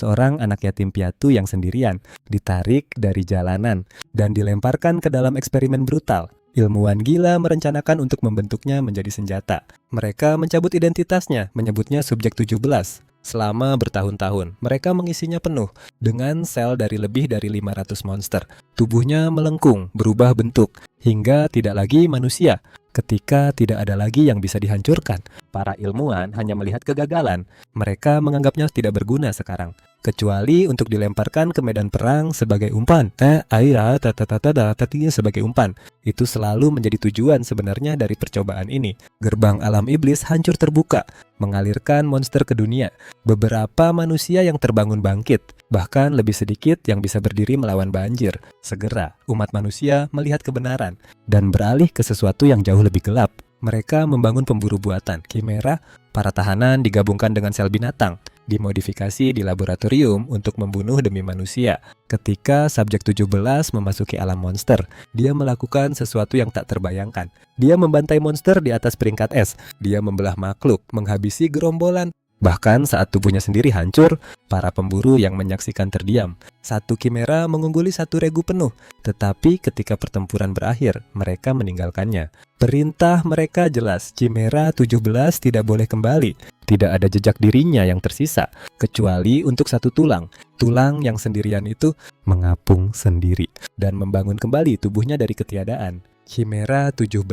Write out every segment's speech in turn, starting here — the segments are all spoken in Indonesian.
seorang anak yatim piatu yang sendirian, ditarik dari jalanan, dan dilemparkan ke dalam eksperimen brutal. Ilmuwan gila merencanakan untuk membentuknya menjadi senjata. Mereka mencabut identitasnya, menyebutnya subjek 17. Selama bertahun-tahun, mereka mengisinya penuh dengan sel dari lebih dari 500 monster. Tubuhnya melengkung, berubah bentuk, hingga tidak lagi manusia. Ketika tidak ada lagi yang bisa dihancurkan, para ilmuwan hanya melihat kegagalan. Mereka menganggapnya tidak berguna sekarang, kecuali untuk dilemparkan ke medan perang sebagai umpan. Sebagai umpan. Itu selalu menjadi tujuan sebenarnya dari percobaan ini. Gerbang alam iblis hancur terbuka, mengalirkan monster ke dunia. Beberapa manusia yang terbangun bangkit, bahkan lebih sedikit yang bisa berdiri melawan banjir. Segera, umat manusia melihat kebenaran dan beralih ke sesuatu yang jauh lebih gelap. Mereka membangun pemburu buatan, Chimera. Para tahanan digabungkan dengan sel binatang, dimodifikasi di laboratorium untuk membunuh demi manusia. Ketika subjek 17 memasuki alam monster, dia melakukan sesuatu yang tak terbayangkan. Dia membantai monster di atas peringkat es. Dia membelah makhluk, menghabisi gerombolan. Bahkan saat tubuhnya sendiri hancur, para pemburu yang menyaksikan terdiam. Satu Chimera mengungguli satu regu penuh, tetapi ketika pertempuran berakhir, mereka meninggalkannya. Perintah mereka jelas, Chimera 17 tidak boleh kembali. Tidak ada jejak dirinya yang tersisa, kecuali untuk satu tulang. Tulang yang sendirian itu mengapung sendiri dan membangun kembali tubuhnya dari ketiadaan. Chimera 17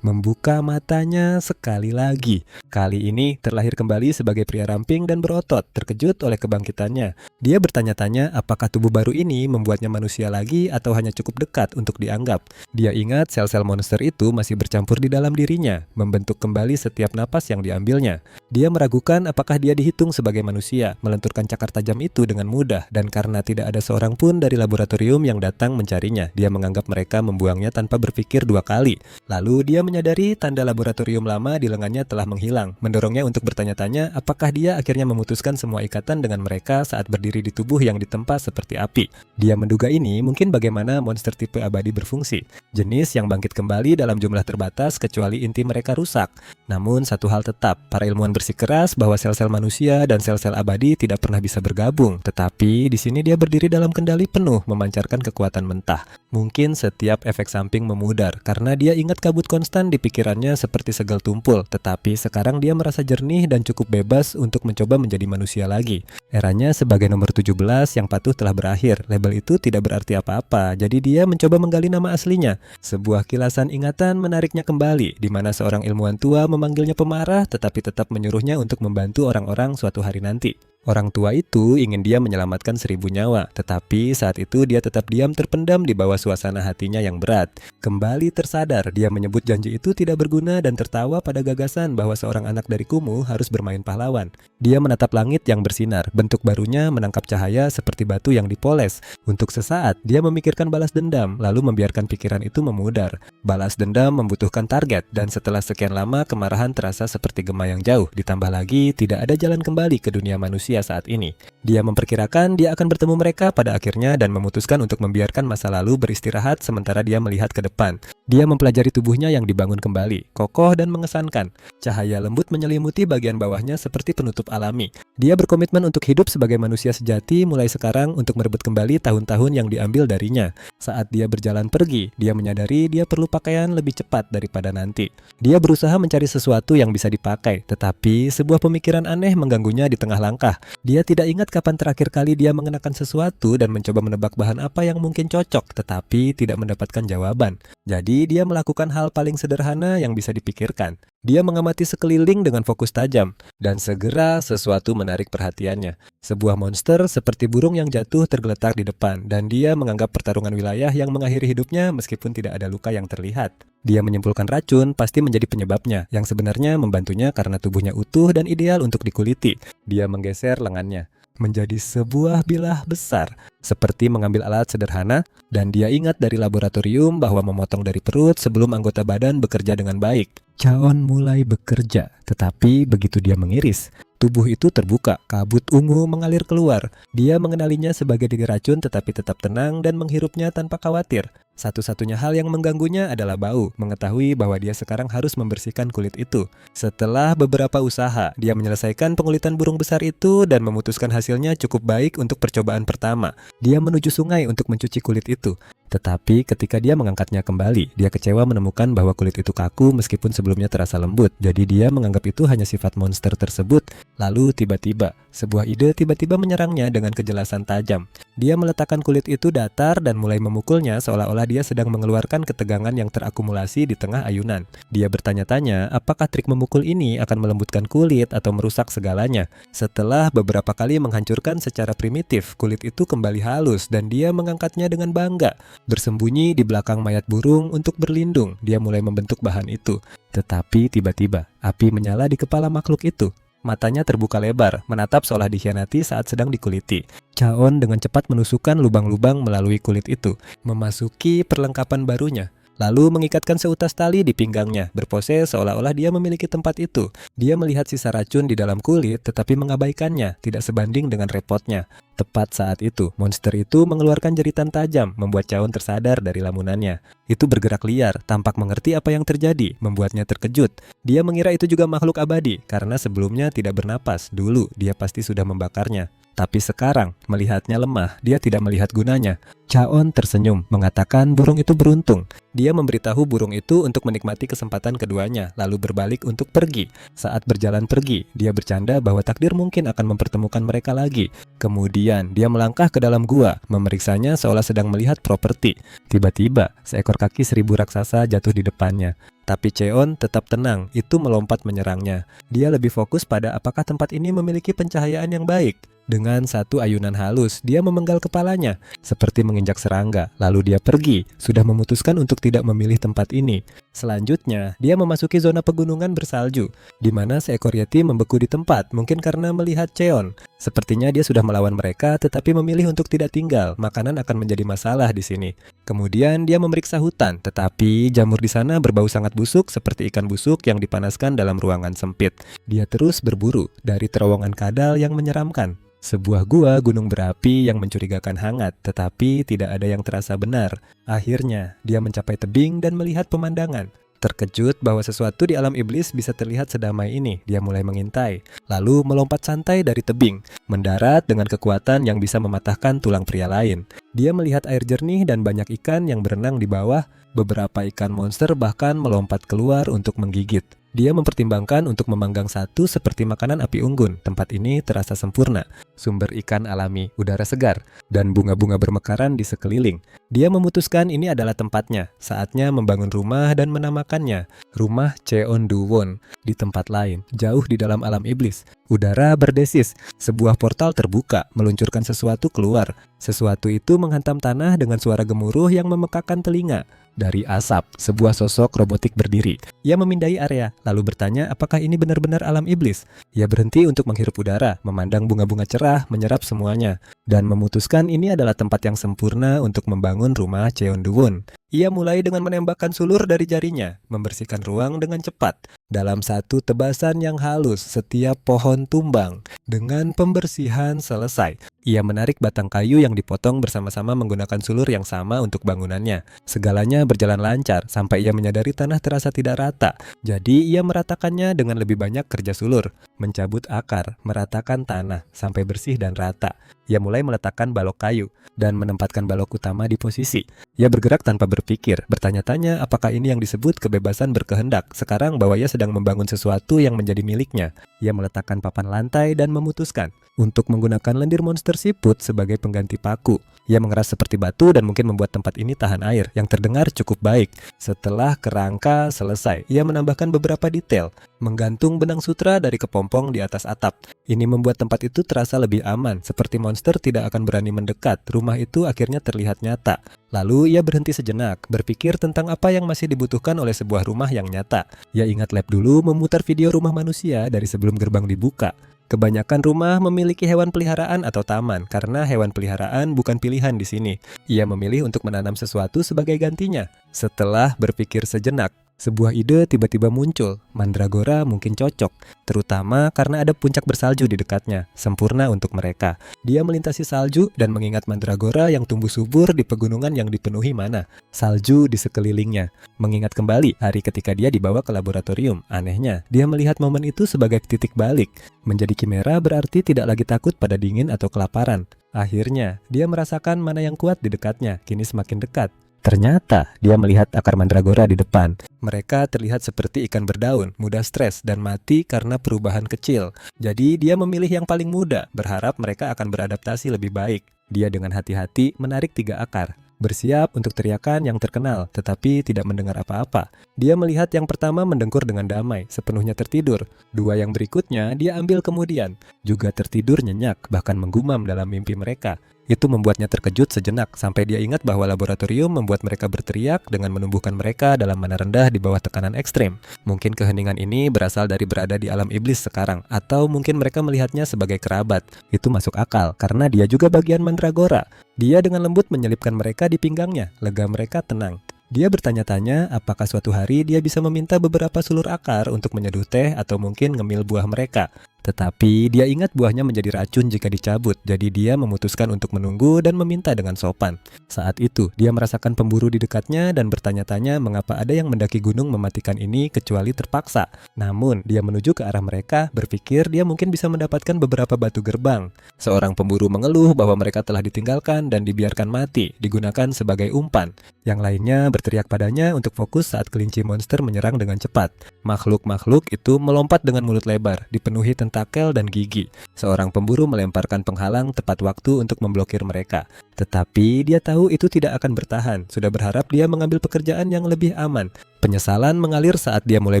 membuka matanya sekali lagi. Kali ini terlahir kembali sebagai pria ramping dan berotot, terkejut oleh kebangkitannya. Dia bertanya-tanya apakah tubuh baru ini membuatnya manusia lagi atau hanya cukup dekat untuk dianggap. Dia ingat sel-sel monster itu masih bercampur di dalam dirinya, membentuk kembali setiap napas yang diambilnya. Dia meragukan apakah dia dihitung sebagai manusia, melenturkan cakar tajam itu dengan mudah, dan karena tidak ada seorang pun dari laboratorium yang datang mencarinya, dia menganggap mereka membuangnya tanpa berpikir dua kali. Lalu dia menyadari tanda laboratorium lama di lengannya telah menghilang, mendorongnya untuk bertanya-tanya apakah dia akhirnya memutuskan semua ikatan dengan mereka saat berdiri di tubuh yang ditempa seperti api. Dia menduga ini mungkin bagaimana monster tipe abadi berfungsi, jenis yang bangkit kembali dalam jumlah terbatas kecuali inti mereka rusak. Namun satu hal tetap, para ilmuwan bersikeras bahwa sel-sel manusia dan sel-sel abadi tidak pernah bisa bergabung. Tetapi di sini dia berdiri dalam kendali penuh, memancarkan kekuatan mentah. Mungkin setiap efek samping memudar karena dia ingat kabut konstan di pikirannya seperti segel tumpul. Tetapi sekarang dia merasa jernih dan cukup bebas untuk mencoba menjadi manusia lagi. Eranya sebagai nomor 17 yang patuh telah berakhir. Label itu tidak berarti apa-apa. Jadi dia mencoba menggali nama aslinya. Sebuah kilasan ingatan menariknya kembali, di mana seorang ilmuwan tua memanggilnya pemarah tetapi tetap menyuruhnya untuk membantu orang-orang suatu hari nanti. Orang tua itu ingin dia menyelamatkan 1000 nyawa, tetapi saat itu dia tetap diam terpendam di bawah suasana hatinya yang berat. Kembali tersadar, dia menyebut janji itu tidak berguna dan tertawa pada gagasan bahwa seorang anak dari kumuh harus bermain pahlawan. Dia menatap langit yang bersinar, bentuk barunya menangkap cahaya seperti batu yang dipoles. Untuk sesaat, dia memikirkan balas dendam, lalu membiarkan pikiran itu memudar. Balas dendam membutuhkan target, dan setelah sekian lama kemarahan terasa seperti gema yang jauh. Ditambah lagi, tidak ada jalan kembali ke dunia manusia saat ini. Dia memperkirakan dia akan bertemu mereka pada akhirnya dan memutuskan untuk membiarkan masa lalu beristirahat sementara dia melihat ke depan. Dia mempelajari tubuhnya yang dibangun kembali, kokoh dan mengesankan. Cahaya lembut menyelimuti bagian bawahnya seperti penutup alami. Dia berkomitmen untuk hidup sebagai manusia sejati mulai sekarang untuk merebut kembali tahun-tahun yang diambil darinya. Saat dia berjalan pergi, dia menyadari dia perlu pakaian lebih cepat daripada nanti. Dia berusaha mencari sesuatu yang bisa dipakai, tetapi sebuah pemikiran aneh mengganggunya di tengah langkah. Dia tidak ingat kapan terakhir kali dia mengenakan sesuatu dan mencoba menebak bahan apa yang mungkin cocok, tetapi tidak mendapatkan jawaban. Jadi dia melakukan hal paling sederhana yang bisa dipikirkan. Dia mengamati sekeliling dengan fokus tajam, dan segera sesuatu menarik perhatiannya. Sebuah monster seperti burung yang jatuh tergeletak di depan, dan dia menganggap pertarungan wilayah yang mengakhiri hidupnya meskipun tidak ada luka yang terlihat. Dia menyimpulkan racun pasti menjadi penyebabnya, yang sebenarnya membantunya karena tubuhnya utuh dan ideal untuk dikuliti. Dia menggeser lengannya menjadi sebuah bilah besar, seperti mengambil alat sederhana, dan dia ingat dari laboratorium bahwa memotong dari perut sebelum anggota badan bekerja dengan baik. Chaon mulai bekerja, tetapi begitu dia mengiris, tubuh itu terbuka, kabut ungu mengalir keluar. Dia mengenalinya sebagai racun tetapi tetap tenang dan menghirupnya tanpa khawatir. Satu-satunya hal yang mengganggunya adalah bau, mengetahui bahwa dia sekarang harus membersihkan kulit itu. Setelah beberapa usaha, dia menyelesaikan pengulitan burung besar itu dan memutuskan hasilnya cukup baik untuk percobaan pertama. Dia menuju sungai untuk mencuci kulit itu. Tetapi ketika dia mengangkatnya kembali, dia kecewa menemukan bahwa kulit itu kaku meskipun sebelumnya terasa lembut. Jadi dia menganggap itu hanya sifat monster tersebut. Lalu tiba-tiba, sebuah ide tiba-tiba menyerangnya dengan kejelasan tajam. Dia meletakkan kulit itu datar dan mulai memukulnya seolah-olah dia sedang mengeluarkan ketegangan yang terakumulasi di tengah ayunan. Dia bertanya-tanya apakah trik memukul ini akan melembutkan kulit atau merusak segalanya. Setelah beberapa kali menghancurkan secara primitif, kulit itu kembali halus dan dia mengangkatnya dengan bangga. Bersembunyi di belakang mayat burung untuk berlindung, dia mulai membentuk bahan itu. Tetapi tiba-tiba, api menyala di kepala makhluk itu. Matanya terbuka lebar, menatap seolah dikhianati saat sedang dikuliti. Chaon dengan cepat menusukkan lubang-lubang melalui kulit itu, memasuki perlengkapan barunya. Lalu mengikatkan seutas tali di pinggangnya, berpose seolah-olah dia memiliki tempat itu. Dia melihat sisa racun di dalam kulit tetapi mengabaikannya, tidak sebanding dengan repotnya. Tepat saat itu, monster itu mengeluarkan jeritan tajam, membuat Chaon tersadar dari lamunannya. Itu bergerak liar, tampak mengerti apa yang terjadi, membuatnya terkejut. Dia mengira itu juga makhluk abadi, karena sebelumnya tidak bernapas. Dulu, dia pasti sudah membakarnya. Tapi sekarang, melihatnya lemah, dia tidak melihat gunanya. Chaon tersenyum, mengatakan burung itu beruntung. Dia memberitahu burung itu untuk menikmati kesempatan keduanya, lalu berbalik untuk pergi. Saat berjalan pergi, dia bercanda bahwa takdir mungkin akan mempertemukan mereka lagi. Kemudian, dia melangkah ke dalam gua, memeriksanya seolah sedang melihat properti. Tiba-tiba, seekor kaki 1000 raksasa jatuh di depannya. Tapi Chaon tetap tenang, itu melompat menyerangnya. Dia lebih fokus pada apakah tempat ini memiliki pencahayaan yang baik. Dengan satu ayunan halus, dia memenggal kepalanya, seperti menginjak serangga. Lalu dia pergi, sudah memutuskan untuk tidak memilih tempat ini. Selanjutnya, dia memasuki zona pegunungan bersalju, di mana seekor yeti membeku di tempat, mungkin karena melihat Chaon. Sepertinya dia sudah melawan mereka, tetapi memilih untuk tidak tinggal. Makanan akan menjadi masalah di sini. Kemudian dia memeriksa hutan, tetapi jamur di sana berbau sangat busuk seperti ikan busuk yang dipanaskan dalam ruangan sempit. Dia terus berburu dari terowongan kadal yang menyeramkan. Sebuah gua gunung berapi yang mencurigakan hangat, tetapi tidak ada yang terasa benar. Akhirnya, dia mencapai tebing dan melihat pemandangan. Terkejut bahwa sesuatu di alam iblis bisa terlihat sedamai ini, dia mulai mengintai, lalu melompat santai dari tebing, mendarat dengan kekuatan yang bisa mematahkan tulang pria lain. Dia melihat air jernih dan banyak ikan yang berenang di bawah, beberapa ikan monster bahkan melompat keluar untuk menggigit. Dia mempertimbangkan untuk memanggang satu seperti makanan api unggun. Tempat ini terasa sempurna, sumber ikan alami, udara segar, dan bunga-bunga bermekaran di sekeliling. Dia memutuskan ini adalah tempatnya, saatnya membangun rumah dan menamakannya Rumah Cheon Du Won. Di tempat lain, jauh di dalam alam iblis, udara berdesis, sebuah portal terbuka, meluncurkan sesuatu keluar. Sesuatu itu menghantam tanah dengan suara gemuruh yang memekakan telinga. Dari asap, sebuah sosok robotik berdiri. Ia memindai area, lalu bertanya apakah ini benar-benar alam iblis. Ia berhenti untuk menghirup udara, memandang bunga-bunga cerah, menyerap semuanya, dan memutuskan ini adalah tempat yang sempurna untuk membangun rumah Cheon Du Won. Ia mulai dengan menembakkan sulur dari jarinya, membersihkan ruang dengan cepat. Dalam satu tebasan yang halus, setiap pohon tumbang. Dengan pembersihan selesai, ia menarik batang kayu yang dipotong bersama-sama menggunakan sulur yang sama untuk bangunannya. Segalanya berjalan lancar sampai ia menyadari tanah terasa tidak rata. Jadi ia meratakannya dengan lebih banyak kerja sulur. Mencabut akar, meratakan tanah sampai bersih dan rata. Ia mulai meletakkan balok kayu dan menempatkan balok utama di posisi. Ia bergerak tanpa berpikir, bertanya-tanya apakah ini yang disebut kebebasan berkehendak. Sekarang bahwa ia sedang membangun sesuatu yang menjadi miliknya. Ia meletakkan papan lantai dan memutuskan untuk menggunakan lendir monster siput sebagai pengganti paku. Ia mengeras seperti batu dan mungkin membuat tempat ini tahan air, yang terdengar cukup baik. Setelah kerangka selesai, ia menambahkan beberapa detail, menggantung benang sutra dari kepompong di atas atap. Ini membuat tempat itu terasa lebih aman, seperti monster tidak akan berani mendekat. Rumah itu akhirnya terlihat nyata. Lalu ia berhenti sejenak, berpikir tentang apa yang masih dibutuhkan oleh sebuah rumah yang nyata. Ia ingat lab dulu memutar video rumah manusia dari sebelum gerbang dibuka. Kebanyakan rumah memiliki hewan peliharaan atau taman, karena hewan peliharaan bukan pilihan di sini. Ia memilih untuk menanam sesuatu sebagai gantinya. Setelah berpikir sejenak, Sebuah ide tiba-tiba muncul, mandragora mungkin cocok, terutama karena ada puncak bersalju di dekatnya, sempurna untuk mereka. Dia melintasi salju dan mengingat mandragora yang tumbuh subur di pegunungan yang dipenuhi mana, salju di sekelilingnya. Mengingat kembali hari ketika dia dibawa ke laboratorium, anehnya, dia melihat momen itu sebagai titik balik. Menjadi kimera berarti tidak lagi takut pada dingin atau kelaparan. Akhirnya, dia merasakan mana yang kuat di dekatnya, kini semakin dekat. Ternyata dia melihat akar mandragora di depan. Mereka terlihat seperti ikan berdaun, mudah stres dan mati karena perubahan kecil. Jadi dia memilih yang paling muda, berharap mereka akan beradaptasi lebih baik. Dia dengan hati-hati menarik 3 akar, bersiap untuk teriakan yang terkenal, tetapi tidak mendengar apa-apa. Dia melihat yang pertama mendengkur dengan damai, sepenuhnya tertidur. 2 yang berikutnya dia ambil kemudian, juga tertidur nyenyak, bahkan menggumam dalam mimpi mereka. Itu membuatnya terkejut sejenak sampai dia ingat bahwa laboratorium membuat mereka berteriak dengan menumbuhkan mereka dalam mana rendah di bawah tekanan ekstrim. Mungkin keheningan ini berasal dari berada di alam iblis sekarang, atau mungkin mereka melihatnya sebagai kerabat. Itu masuk akal karena dia juga bagian mandragora. Dia dengan lembut menyelipkan mereka di pinggangnya, lega mereka tenang. Dia bertanya-tanya apakah suatu hari dia bisa meminta beberapa sulur akar untuk menyeduh teh atau mungkin ngemil buah mereka. Tetapi dia ingat buahnya menjadi racun jika dicabut, jadi dia memutuskan untuk menunggu dan meminta dengan sopan. Saat itu, dia merasakan pemburu di dekatnya dan bertanya-tanya mengapa ada yang mendaki gunung mematikan ini kecuali terpaksa. Namun, dia menuju ke arah mereka, berpikir dia mungkin bisa mendapatkan beberapa batu gerbang. Seorang pemburu mengeluh bahwa mereka telah ditinggalkan dan dibiarkan mati, digunakan sebagai umpan. Yang lainnya berteriak padanya untuk fokus saat kelinci monster menyerang dengan cepat. Makhluk-makhluk itu melompat dengan mulut lebar, dipenuhi tentakel dan gigi. Seorang pemburu melemparkan penghalang tepat waktu untuk memblokir mereka. Tetapi dia tahu itu tidak akan bertahan. Sudah berharap dia mengambil pekerjaan yang lebih aman. Penyesalan mengalir saat dia mulai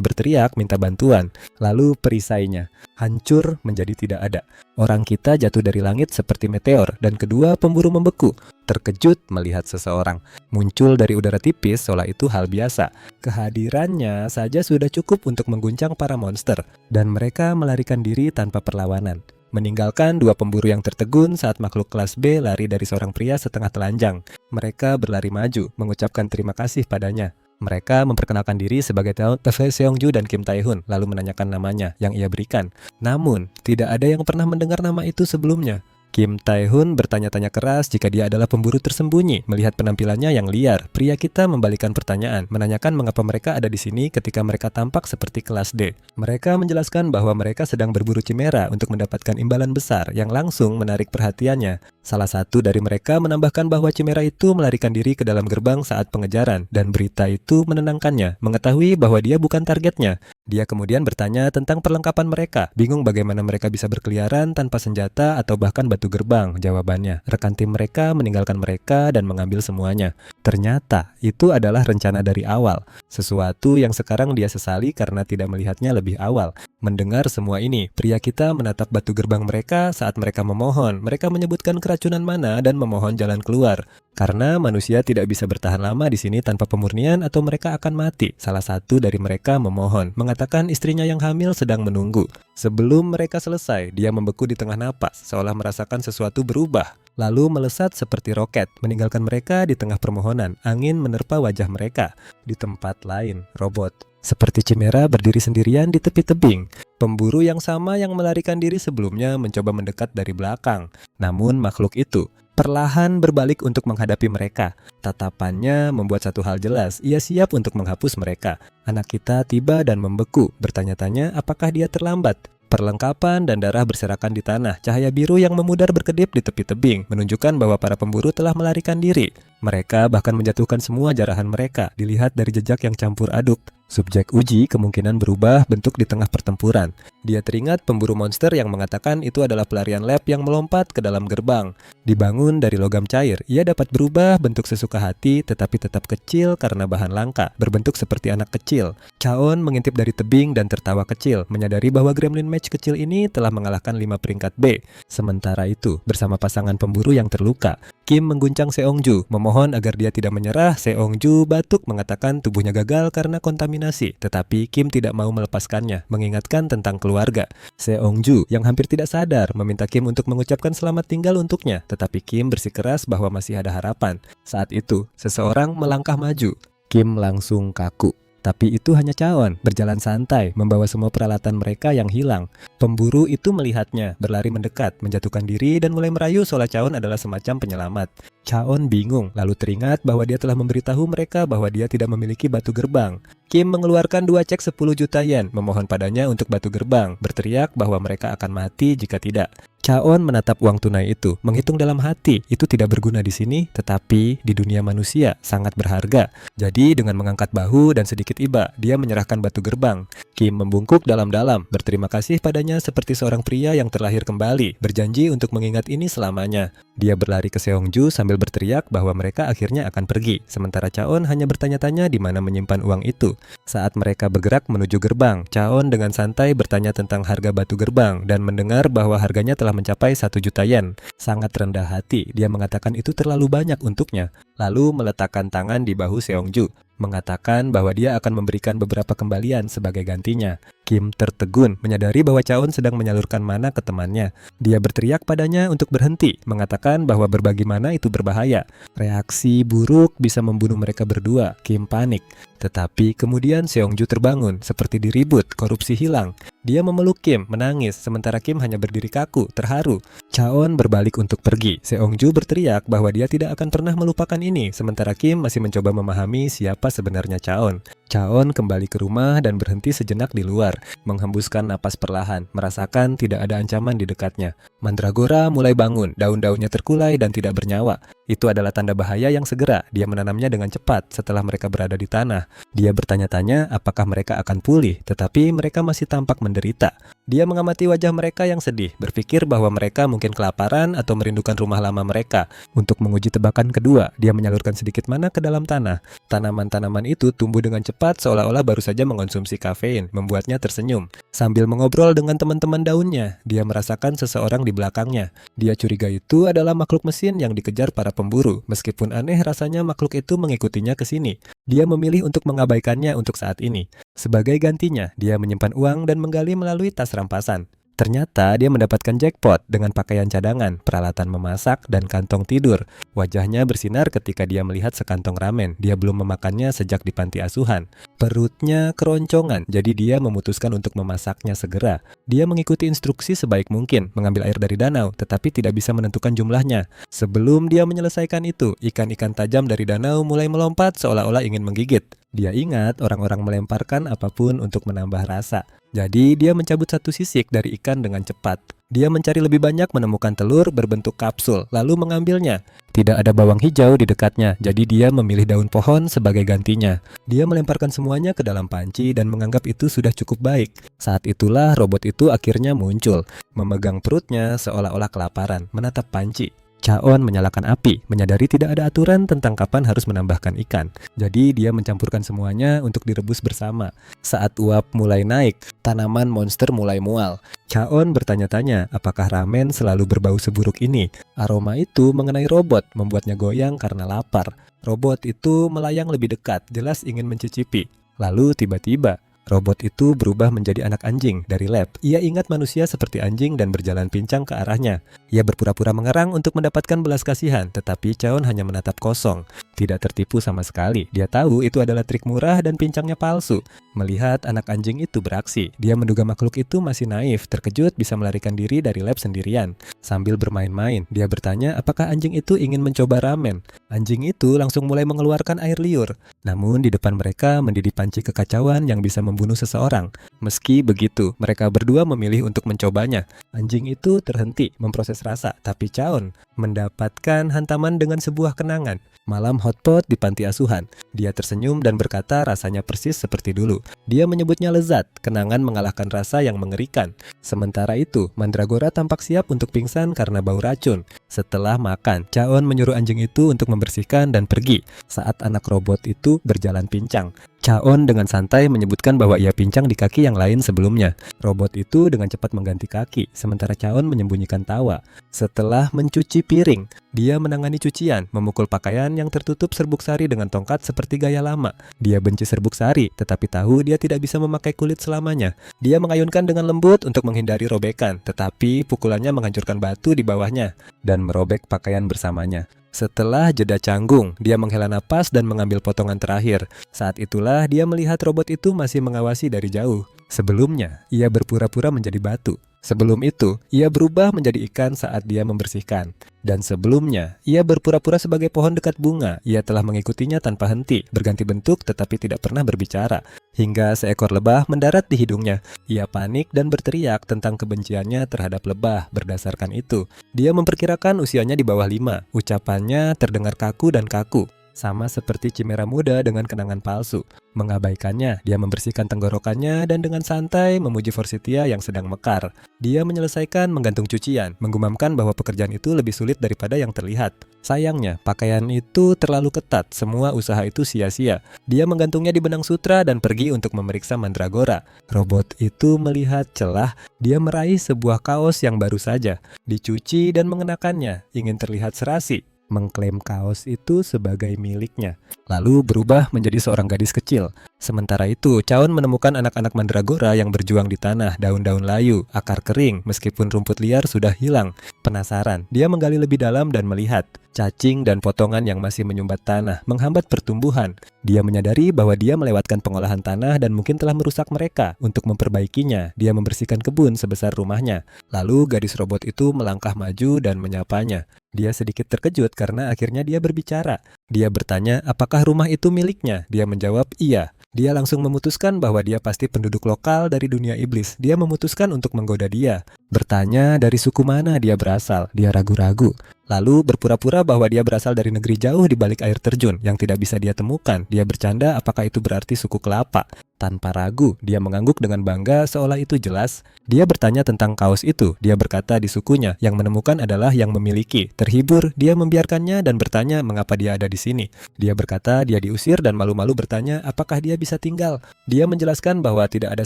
berteriak minta bantuan. Lalu perisainya hancur menjadi tidak ada. Orang kita jatuh dari langit seperti meteor dan kedua pemburu membeku. Terkejut melihat seseorang muncul dari udara tipis seolah itu hal biasa. Kehadirannya saja sudah cukup untuk mengguncang para monster dan mereka melarikan diri tanpa perlawanan. Meninggalkan 2 pemburu yang tertegun saat makhluk kelas B lari dari seorang pria setengah telanjang. Mereka berlari maju, mengucapkan terima kasih padanya. Mereka memperkenalkan diri sebagai Teve Seongju dan Kim Tae-hun, lalu menanyakan namanya yang ia berikan. Namun, tidak ada yang pernah mendengar nama itu sebelumnya. Kim Tae-hun bertanya-tanya keras jika dia adalah pemburu tersembunyi. Melihat penampilannya yang liar, pria kita membalikan pertanyaan, menanyakan mengapa mereka ada di sini ketika mereka tampak seperti kelas D. Mereka menjelaskan bahwa mereka sedang berburu chimera untuk mendapatkan imbalan besar yang langsung menarik perhatiannya. Salah satu dari mereka menambahkan bahwa chimera itu melarikan diri ke dalam gerbang saat pengejaran, dan berita itu menenangkannya, mengetahui bahwa dia bukan targetnya. Dia kemudian bertanya tentang perlengkapan mereka, bingung bagaimana mereka bisa berkeliaran tanpa senjata atau bahkan batu gerbang. Jawabannya, rekan tim mereka meninggalkan mereka dan mengambil semuanya. Ternyata, itu adalah rencana dari awal. Sesuatu yang sekarang dia sesali karena tidak melihatnya lebih awal. Mendengar semua ini, pria kita menatap batu gerbang mereka saat mereka memohon. Mereka menyebutkan keracunan mana dan memohon jalan keluar. Karena manusia tidak bisa bertahan lama di sini tanpa pemurnian atau mereka akan mati. Salah satu dari mereka memohon, mengatakan istrinya yang hamil sedang menunggu. Sebelum mereka selesai, dia membeku di tengah napas, seolah merasakan sesuatu berubah. Lalu melesat seperti roket, meninggalkan mereka di tengah permohonan. Angin menerpa wajah mereka. Di tempat lain, robot seperti chimera berdiri sendirian di tepi tebing. Pemburu yang sama yang melarikan diri sebelumnya mencoba mendekat dari belakang. Namun makhluk itu perlahan berbalik untuk menghadapi mereka. Tatapannya membuat satu hal jelas, ia siap untuk menghapus mereka. Anak kita tiba dan membeku, bertanya-tanya apakah dia terlambat. Perlengkapan dan darah berserakan di tanah. Cahaya biru yang memudar berkedip di tepi tebing menunjukkan bahwa para pemburu telah melarikan diri. Mereka bahkan menjatuhkan semua jarahan mereka, dilihat dari jejak yang campur aduk. Subjek uji kemungkinan berubah bentuk di tengah pertempuran. Dia teringat pemburu monster yang mengatakan itu adalah pelarian lab yang melompat ke dalam gerbang. Dibangun dari logam cair, ia dapat berubah bentuk sesuka hati tetapi tetap kecil karena bahan langka, berbentuk seperti anak kecil. Chaon mengintip dari tebing dan tertawa kecil, menyadari bahwa Gremlin Mage kecil ini telah mengalahkan 5 peringkat B. Sementara itu, bersama pasangan pemburu yang terluka, Kim mengguncang Seongju, memohon agar dia tidak menyerah. Seongju batuk mengatakan tubuhnya gagal karena kontaminasi, tetapi Kim tidak mau melepaskannya, mengingatkan tentang keluarga. Seongju yang hampir tidak sadar meminta Kim untuk mengucapkan selamat tinggal untuknya, tetapi Kim bersikeras bahwa masih ada harapan. Saat itu, seseorang melangkah maju. Kim langsung kaku. Tapi itu hanya Chaon, berjalan santai, membawa semua peralatan mereka yang hilang. Pemburu itu melihatnya, berlari mendekat, menjatuhkan diri dan mulai merayu seolah Chaon adalah semacam penyelamat. Chaon bingung, lalu teringat bahwa dia telah memberitahu mereka bahwa dia tidak memiliki batu gerbang. Kim mengeluarkan 2 cek 10 juta yen, memohon padanya untuk batu gerbang, berteriak bahwa mereka akan mati jika tidak. Chaon menatap uang tunai itu, menghitung dalam hati, itu tidak berguna di sini, tetapi di dunia manusia sangat berharga. Jadi dengan mengangkat bahu dan sedikit iba, dia menyerahkan batu gerbang. Kim membungkuk dalam-dalam, berterima kasih padanya seperti seorang pria yang terlahir kembali, berjanji untuk mengingat ini selamanya. Dia berlari ke Seongju sambil berteriak bahwa mereka akhirnya akan pergi, sementara Chaon hanya bertanya-tanya di mana menyimpan uang itu. Saat mereka bergerak menuju gerbang, Chaon dengan santai bertanya tentang harga batu gerbang dan mendengar bahwa harganya telah mencapai 1 juta yen. Sangat rendah hati, dia mengatakan itu terlalu banyak untuknya. Lalu meletakkan tangan di bahu Seongju, mengatakan bahwa dia akan memberikan beberapa kembalian sebagai gantinya. Kim tertegun, menyadari bahwa Chaon sedang menyalurkan mana ke temannya. Dia berteriak padanya untuk berhenti, mengatakan bahwa berbagi mana itu berbahaya. Reaksi buruk bisa membunuh mereka berdua. Kim panik. Tetapi kemudian Seongju terbangun, seperti diribut, korupsi hilang. Dia memeluk Kim, menangis, sementara Kim hanya berdiri kaku, terharu. Chaon berbalik untuk pergi. Seongju berteriak bahwa dia tidak akan pernah melupakan ini, sementara Kim masih mencoba memahami siapa sebenarnya Chaon. Chaon kembali ke rumah dan berhenti sejenak di luar, menghembuskan napas perlahan, merasakan tidak ada ancaman di dekatnya. Mandragora mulai bangun, daun-daunnya terkulai dan tidak bernyawa. Itu adalah tanda bahaya yang segera dia menanamnya dengan cepat setelah mereka berada di tanah. Dia bertanya-tanya apakah mereka akan pulih, tetapi mereka masih tampak menderita. Dia mengamati wajah mereka yang sedih, berpikir bahwa mereka mungkin kelaparan atau merindukan rumah lama mereka. Untuk menguji tebakan kedua, dia menyalurkan sedikit mana ke dalam tanah. Tanaman-tanaman itu tumbuh dengan cepat seolah-olah baru saja mengonsumsi kafein, membuatnya tersenyum. Sambil mengobrol dengan teman-teman daunnya, dia merasakan seseorang di belakangnya. Dia curiga itu adalah makhluk mesin yang dikejar para pemburu. Meskipun aneh rasanya makhluk itu mengikutinya ke sini. Dia memilih untuk mengabaikannya untuk saat ini. Sebagai gantinya, dia menyimpan uang dan menggali melalui tas rampasan. Ternyata dia mendapatkan jackpot dengan pakaian cadangan, peralatan memasak, dan kantong tidur. Wajahnya bersinar ketika dia melihat sekantong ramen. Dia belum memakannya sejak di panti asuhan. Perutnya keroncongan, jadi dia memutuskan untuk memasaknya segera. Dia mengikuti instruksi sebaik mungkin, mengambil air dari danau, tetapi tidak bisa menentukan jumlahnya. Sebelum dia menyelesaikan itu, ikan-ikan tajam dari danau mulai melompat seolah-olah ingin menggigit. Dia ingat orang-orang melemparkan apapun untuk menambah rasa. Jadi dia mencabut satu sisik dari ikan dengan cepat. Dia mencari lebih banyak menemukan telur berbentuk kapsul, lalu mengambilnya. Tidak ada bawang hijau di dekatnya, jadi dia memilih daun pohon sebagai gantinya. Dia melemparkan semuanya ke dalam panci dan menganggap itu sudah cukup baik. Saat itulah robot itu akhirnya muncul, memegang perutnya seolah-olah kelaparan, menatap panci. Chaon menyalakan api, menyadari tidak ada aturan tentang kapan harus menambahkan ikan. Jadi dia mencampurkan semuanya untuk direbus bersama. Saat uap mulai naik, tanaman monster mulai mual. Chaon bertanya-tanya apakah ramen selalu berbau seburuk ini. Aroma itu mengenai robot, membuatnya goyang karena lapar. Robot itu melayang lebih dekat, jelas ingin mencicipi. Lalu tiba-tiba, robot itu berubah menjadi anak anjing dari lab. Ia ingat manusia seperti anjing dan berjalan pincang ke arahnya. Ia berpura-pura mengerang untuk mendapatkan belas kasihan, tetapi Chaon hanya menatap kosong. Tidak tertipu sama sekali. Dia tahu itu adalah trik murah dan pincangnya palsu. Melihat anak anjing itu beraksi, dia menduga makhluk itu masih naif, terkejut bisa melarikan diri dari lab sendirian. Sambil bermain-main, dia bertanya apakah anjing itu ingin mencoba ramen. Anjing itu langsung mulai mengeluarkan air liur. Namun di depan mereka mendidih panci kekacauan yang bisa membunuh seseorang. Meski begitu, mereka berdua memilih untuk mencobanya. Anjing itu terhenti memproses rasa, tapi Chaon mendapatkan hantaman dengan sebuah kenangan. Malam hotpot di panti asuhan. Dia tersenyum dan berkata rasanya persis seperti dulu. Dia menyebutnya lezat, kenangan mengalahkan rasa yang mengerikan. Sementara itu, Mandragora tampak siap untuk pingsan karena bau racun. Setelah makan, Chaon menyuruh anjing itu untuk membersihkan dan pergi saat anak robot itu berjalan pincang. Chaon dengan santai menyebutkan bahwa ia pincang di kaki yang lain sebelumnya. Robot itu dengan cepat mengganti kaki, sementara Chaon menyembunyikan tawa. Setelah mencuci piring, Dia menangani cucian, memukul pakaian yang tertutup serbuk sari dengan tongkat seperti gaya lama. Dia benci serbuk sari, tetapi tahu dia tidak bisa memakai kulit selamanya. Dia mengayunkan dengan lembut untuk menghindari robekan, tetapi pukulannya menghancurkan batu di bawahnya dan merobek pakaian bersamanya. Setelah jeda canggung, dia menghela napas dan mengambil potongan terakhir. Saat itulah dia melihat robot itu masih mengawasi dari jauh. Sebelumnya, ia berpura-pura menjadi batu. Sebelum itu, ia berubah menjadi ikan saat dia membersihkan. Dan sebelumnya, ia berpura-pura sebagai pohon dekat bunga. Ia telah mengikutinya tanpa henti, berganti bentuk tetapi tidak pernah berbicara. Hingga seekor lebah mendarat di hidungnya. Ia panik dan berteriak tentang kebenciannya terhadap lebah. Berdasarkan itu, dia memperkirakan usianya di bawah 5. Ucapannya terdengar kaku dan kaku. Sama seperti Chimera muda dengan kenangan palsu. Mengabaikannya, dia membersihkan tenggorokannya dan dengan santai memuji Forsythia yang sedang mekar. Dia menyelesaikan menggantung cucian, menggumamkan bahwa pekerjaan itu lebih sulit daripada yang terlihat. Sayangnya, pakaian itu terlalu ketat, semua usaha itu sia-sia. Dia menggantungnya di benang sutra dan pergi untuk memeriksa mandragora. Robot itu melihat celah, dia meraih sebuah kaos yang baru saja. Dicuci dan mengenakannya, ingin terlihat serasi. Mengklaim kaos itu sebagai miliknya, lalu berubah menjadi seorang gadis kecil. Sementara itu, Chaon menemukan anak-anak mandragora yang berjuang di tanah, daun-daun layu, akar kering, meskipun rumput liar sudah hilang. Penasaran, dia menggali lebih dalam dan melihat cacing dan potongan yang masih menyumbat tanah, menghambat pertumbuhan. Dia menyadari bahwa dia melewatkan pengolahan tanah dan mungkin telah merusak mereka. Untuk memperbaikinya, dia membersihkan kebun sebesar rumahnya. Lalu gadis robot itu melangkah maju dan menyapanya. Dia sedikit terkejut karena akhirnya dia berbicara. Dia bertanya apakah rumah itu miliknya. Dia menjawab iya. Dia langsung memutuskan bahwa dia pasti penduduk lokal dari dunia iblis. Dia memutuskan untuk menggoda dia. Bertanya dari suku mana dia berasal. Dia ragu-ragu. Lalu berpura-pura bahwa dia berasal dari negeri jauh di balik air terjun yang tidak bisa dia temukan. Dia bercanda apakah itu berarti suku kelapa. Tanpa ragu, dia mengangguk dengan bangga seolah itu jelas. Dia bertanya tentang kaos itu. Dia berkata di sukunya yang menemukan adalah yang memiliki. Terhibur, dia membiarkannya dan bertanya mengapa dia ada di sini. Dia berkata dia diusir dan malu-malu bertanya apakah dia bisa tinggal. Dia menjelaskan bahwa tidak ada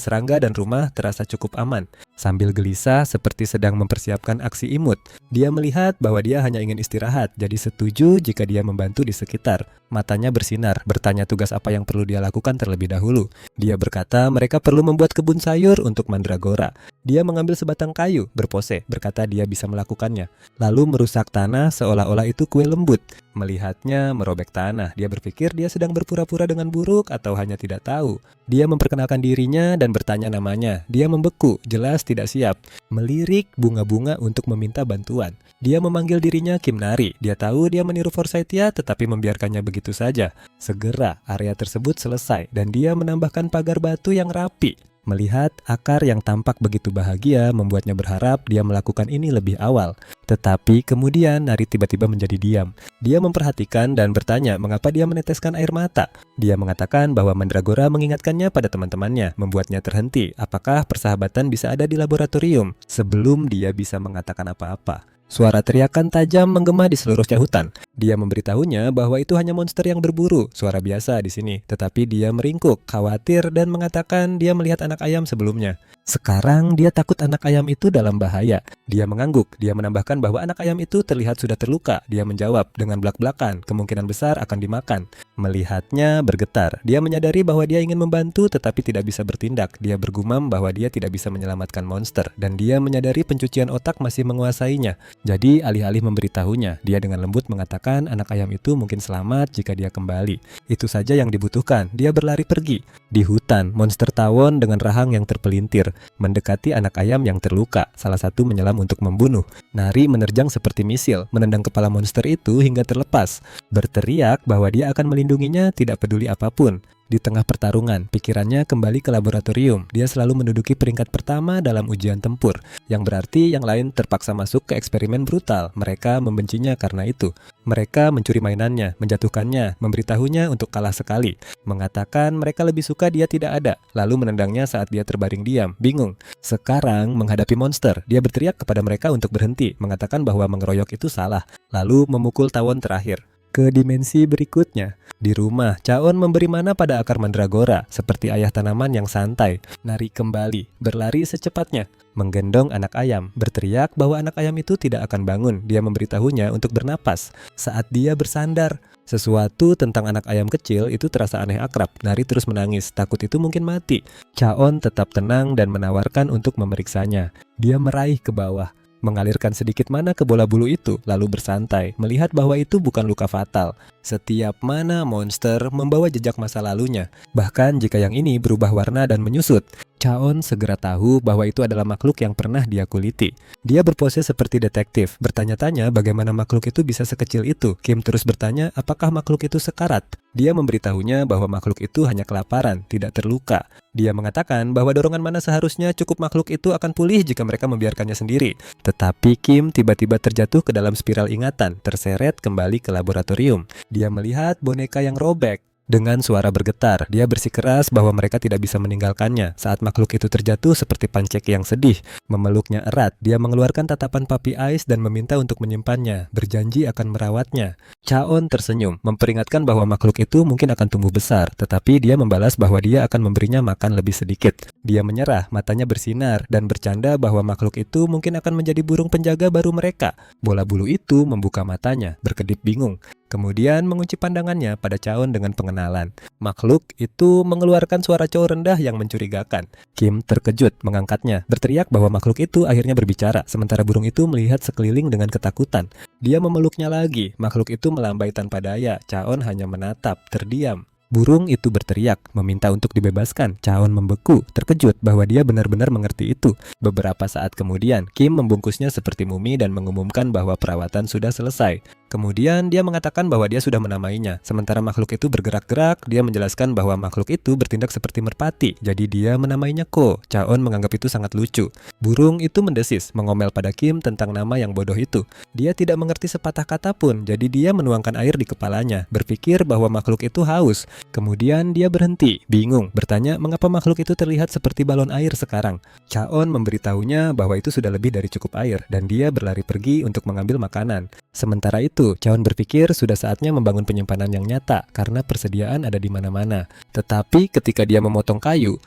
serangga dan rumah terasa cukup aman. Sambil gelisah seperti sedang mempersiapkan aksi imut, dia melihat bahwa dia hanya ingin istirahat, jadi setuju jika dia membantu di sekitar. Matanya bersinar, bertanya tugas apa yang perlu dia lakukan terlebih dahulu. Dia berkata mereka perlu membuat kebun sayur untuk mandragora. Dia mengambil sebatang kayu, berpose, berkata dia bisa melakukannya. Lalu merusak tanah seolah-olah itu kue lembut. Melihatnya merobek tanah, dia berpikir dia sedang berpura-pura dengan buruk atau hanya tidak tahu. Dia memperkenalkan dirinya dan bertanya namanya. Dia membeku, jelas tidak siap. Melirik bunga-bunga untuk meminta bantuan. Dia memanggil dirinya Kimnari. Dia tahu dia meniru Forsythia tetapi membiarkannya begitu saja. Segera area tersebut selesai dan dia menambahkan pagar batu yang rapi. Melihat akar yang tampak begitu bahagia membuatnya berharap dia melakukan ini lebih awal. Tetapi kemudian Nari tiba-tiba menjadi diam. Dia memperhatikan dan bertanya mengapa dia meneteskan air mata. Dia mengatakan bahwa mandragora mengingatkannya pada teman-temannya, membuatnya terhenti. Apakah persahabatan bisa ada di laboratorium? Sebelum dia bisa mengatakan apa-apa, suara teriakan tajam menggema di seluruh hutan. Dia memberitahunya bahwa itu hanya monster yang berburu, suara biasa di sini. Tetapi dia meringkuk, khawatir dan mengatakan dia melihat anak ayam sebelumnya. Sekarang dia takut anak ayam itu dalam bahaya. Dia mengangguk. Dia menambahkan bahwa anak ayam itu terlihat sudah terluka. Dia menjawab dengan belak-belakan, kemungkinan besar akan dimakan. Melihatnya bergetar. Dia menyadari bahwa dia ingin membantu tetapi tidak bisa bertindak. Dia bergumam bahwa dia tidak bisa menyelamatkan monster dan dia menyadari pencucian otak masih menguasainya. Jadi alih-alih memberitahunya, dia dengan lembut mengatakan anak ayam itu mungkin selamat jika dia kembali. Itu saja yang dibutuhkan. Dia berlari pergi. Di hutan, monster tawon dengan rahang yang terpelintir mendekati anak ayam yang terluka. Salah satu menyelam untuk membunuh. Nari menerjang seperti misil, menendang kepala monster itu hingga terlepas. Berteriak bahwa dia akan melindunginya tidak peduli apapun. Di tengah pertarungan, pikirannya kembali ke laboratorium. Dia selalu menduduki peringkat pertama dalam ujian tempur, yang berarti yang lain terpaksa masuk ke eksperimen brutal. Mereka membencinya karena itu. Mereka mencuri mainannya, menjatuhkannya, memberitahunya untuk kalah sekali, mengatakan mereka lebih suka dia tidak ada, lalu menendangnya saat dia terbaring diam, bingung. Sekarang menghadapi monster, dia berteriak kepada mereka untuk berhenti, mengatakan bahwa mengeroyok itu salah, lalu memukul tawon terakhir. Ke dimensi berikutnya, di rumah, Chaon memberi mana pada akar mandragora, seperti ayah tanaman yang santai, nari kembali, berlari secepatnya, menggendong anak ayam, berteriak bahwa anak ayam itu tidak akan bangun. Dia memberitahunya untuk bernapas saat dia bersandar. Sesuatu tentang anak ayam kecil itu terasa aneh akrab. Nari terus menangis, takut itu mungkin mati. Chaon tetap tenang dan menawarkan untuk memeriksanya. Dia meraih ke bawah, mengalirkan sedikit mana ke bola bulu itu, lalu bersantai, melihat bahwa itu bukan luka fatal. Setiap mana monster membawa jejak masa lalunya, bahkan jika yang ini berubah warna dan menyusut. Chaon segera tahu bahwa itu adalah makhluk yang pernah dia kuliti. Dia berpose seperti detektif, bertanya-tanya bagaimana makhluk itu bisa sekecil itu. Kim terus bertanya apakah makhluk itu sekarat. Dia memberitahunya bahwa makhluk itu hanya kelaparan, tidak terluka. Dia mengatakan bahwa dorongan mana seharusnya cukup makhluk itu akan pulih jika mereka membiarkannya sendiri. Tetapi Kim tiba-tiba terjatuh ke dalam spiral ingatan, terseret kembali ke laboratorium. Dia melihat boneka yang robek. Dengan suara bergetar, dia bersikeras bahwa mereka tidak bisa meninggalkannya. Saat makhluk itu terjatuh seperti pancake yang sedih, memeluknya erat, dia mengeluarkan tatapan puppy eyes dan meminta untuk menyimpannya, berjanji akan merawatnya. Chaon tersenyum, memperingatkan bahwa makhluk itu mungkin akan tumbuh besar, tetapi dia membalas bahwa dia akan memberinya makan lebih sedikit. Dia menyerah, matanya bersinar, dan bercanda bahwa makhluk itu mungkin akan menjadi burung penjaga baru mereka. Bola bulu itu membuka matanya, berkedip bingung. Kemudian mengunci pandangannya pada Chaon dengan pengenalan. Makhluk itu mengeluarkan suara cowok rendah yang mencurigakan. Kim terkejut mengangkatnya, berteriak bahwa makhluk itu akhirnya berbicara, sementara burung itu melihat sekeliling dengan ketakutan. Dia memeluknya lagi, makhluk itu melambai tanpa daya. Chaon hanya menatap, terdiam. Burung itu berteriak, meminta untuk dibebaskan. Chaon membeku, terkejut bahwa dia benar-benar mengerti itu. Beberapa saat kemudian, Kim membungkusnya seperti mumi dan mengumumkan bahwa perawatan sudah selesai. Kemudian dia mengatakan bahwa dia sudah menamainya. Sementara makhluk itu bergerak-gerak, dia menjelaskan bahwa makhluk itu bertindak seperti merpati. Jadi dia menamainya Ko. Chaon menganggap itu sangat lucu. Burung itu mendesis, mengomel pada Kim tentang nama yang bodoh itu. Dia tidak mengerti sepatah kata pun, jadi dia menuangkan air di kepalanya, berpikir bahwa makhluk itu haus. Kemudian dia berhenti, bingung, bertanya mengapa makhluk itu terlihat seperti balon air sekarang. Chaon memberitahunya bahwa itu sudah lebih dari cukup air, dan dia berlari pergi untuk mengambil makanan. Sementara itu, Chaon berpikir sudah saatnya membangun penyimpanan yang nyata, karena persediaan ada di mana-mana. Tetapi ketika dia memotong kayu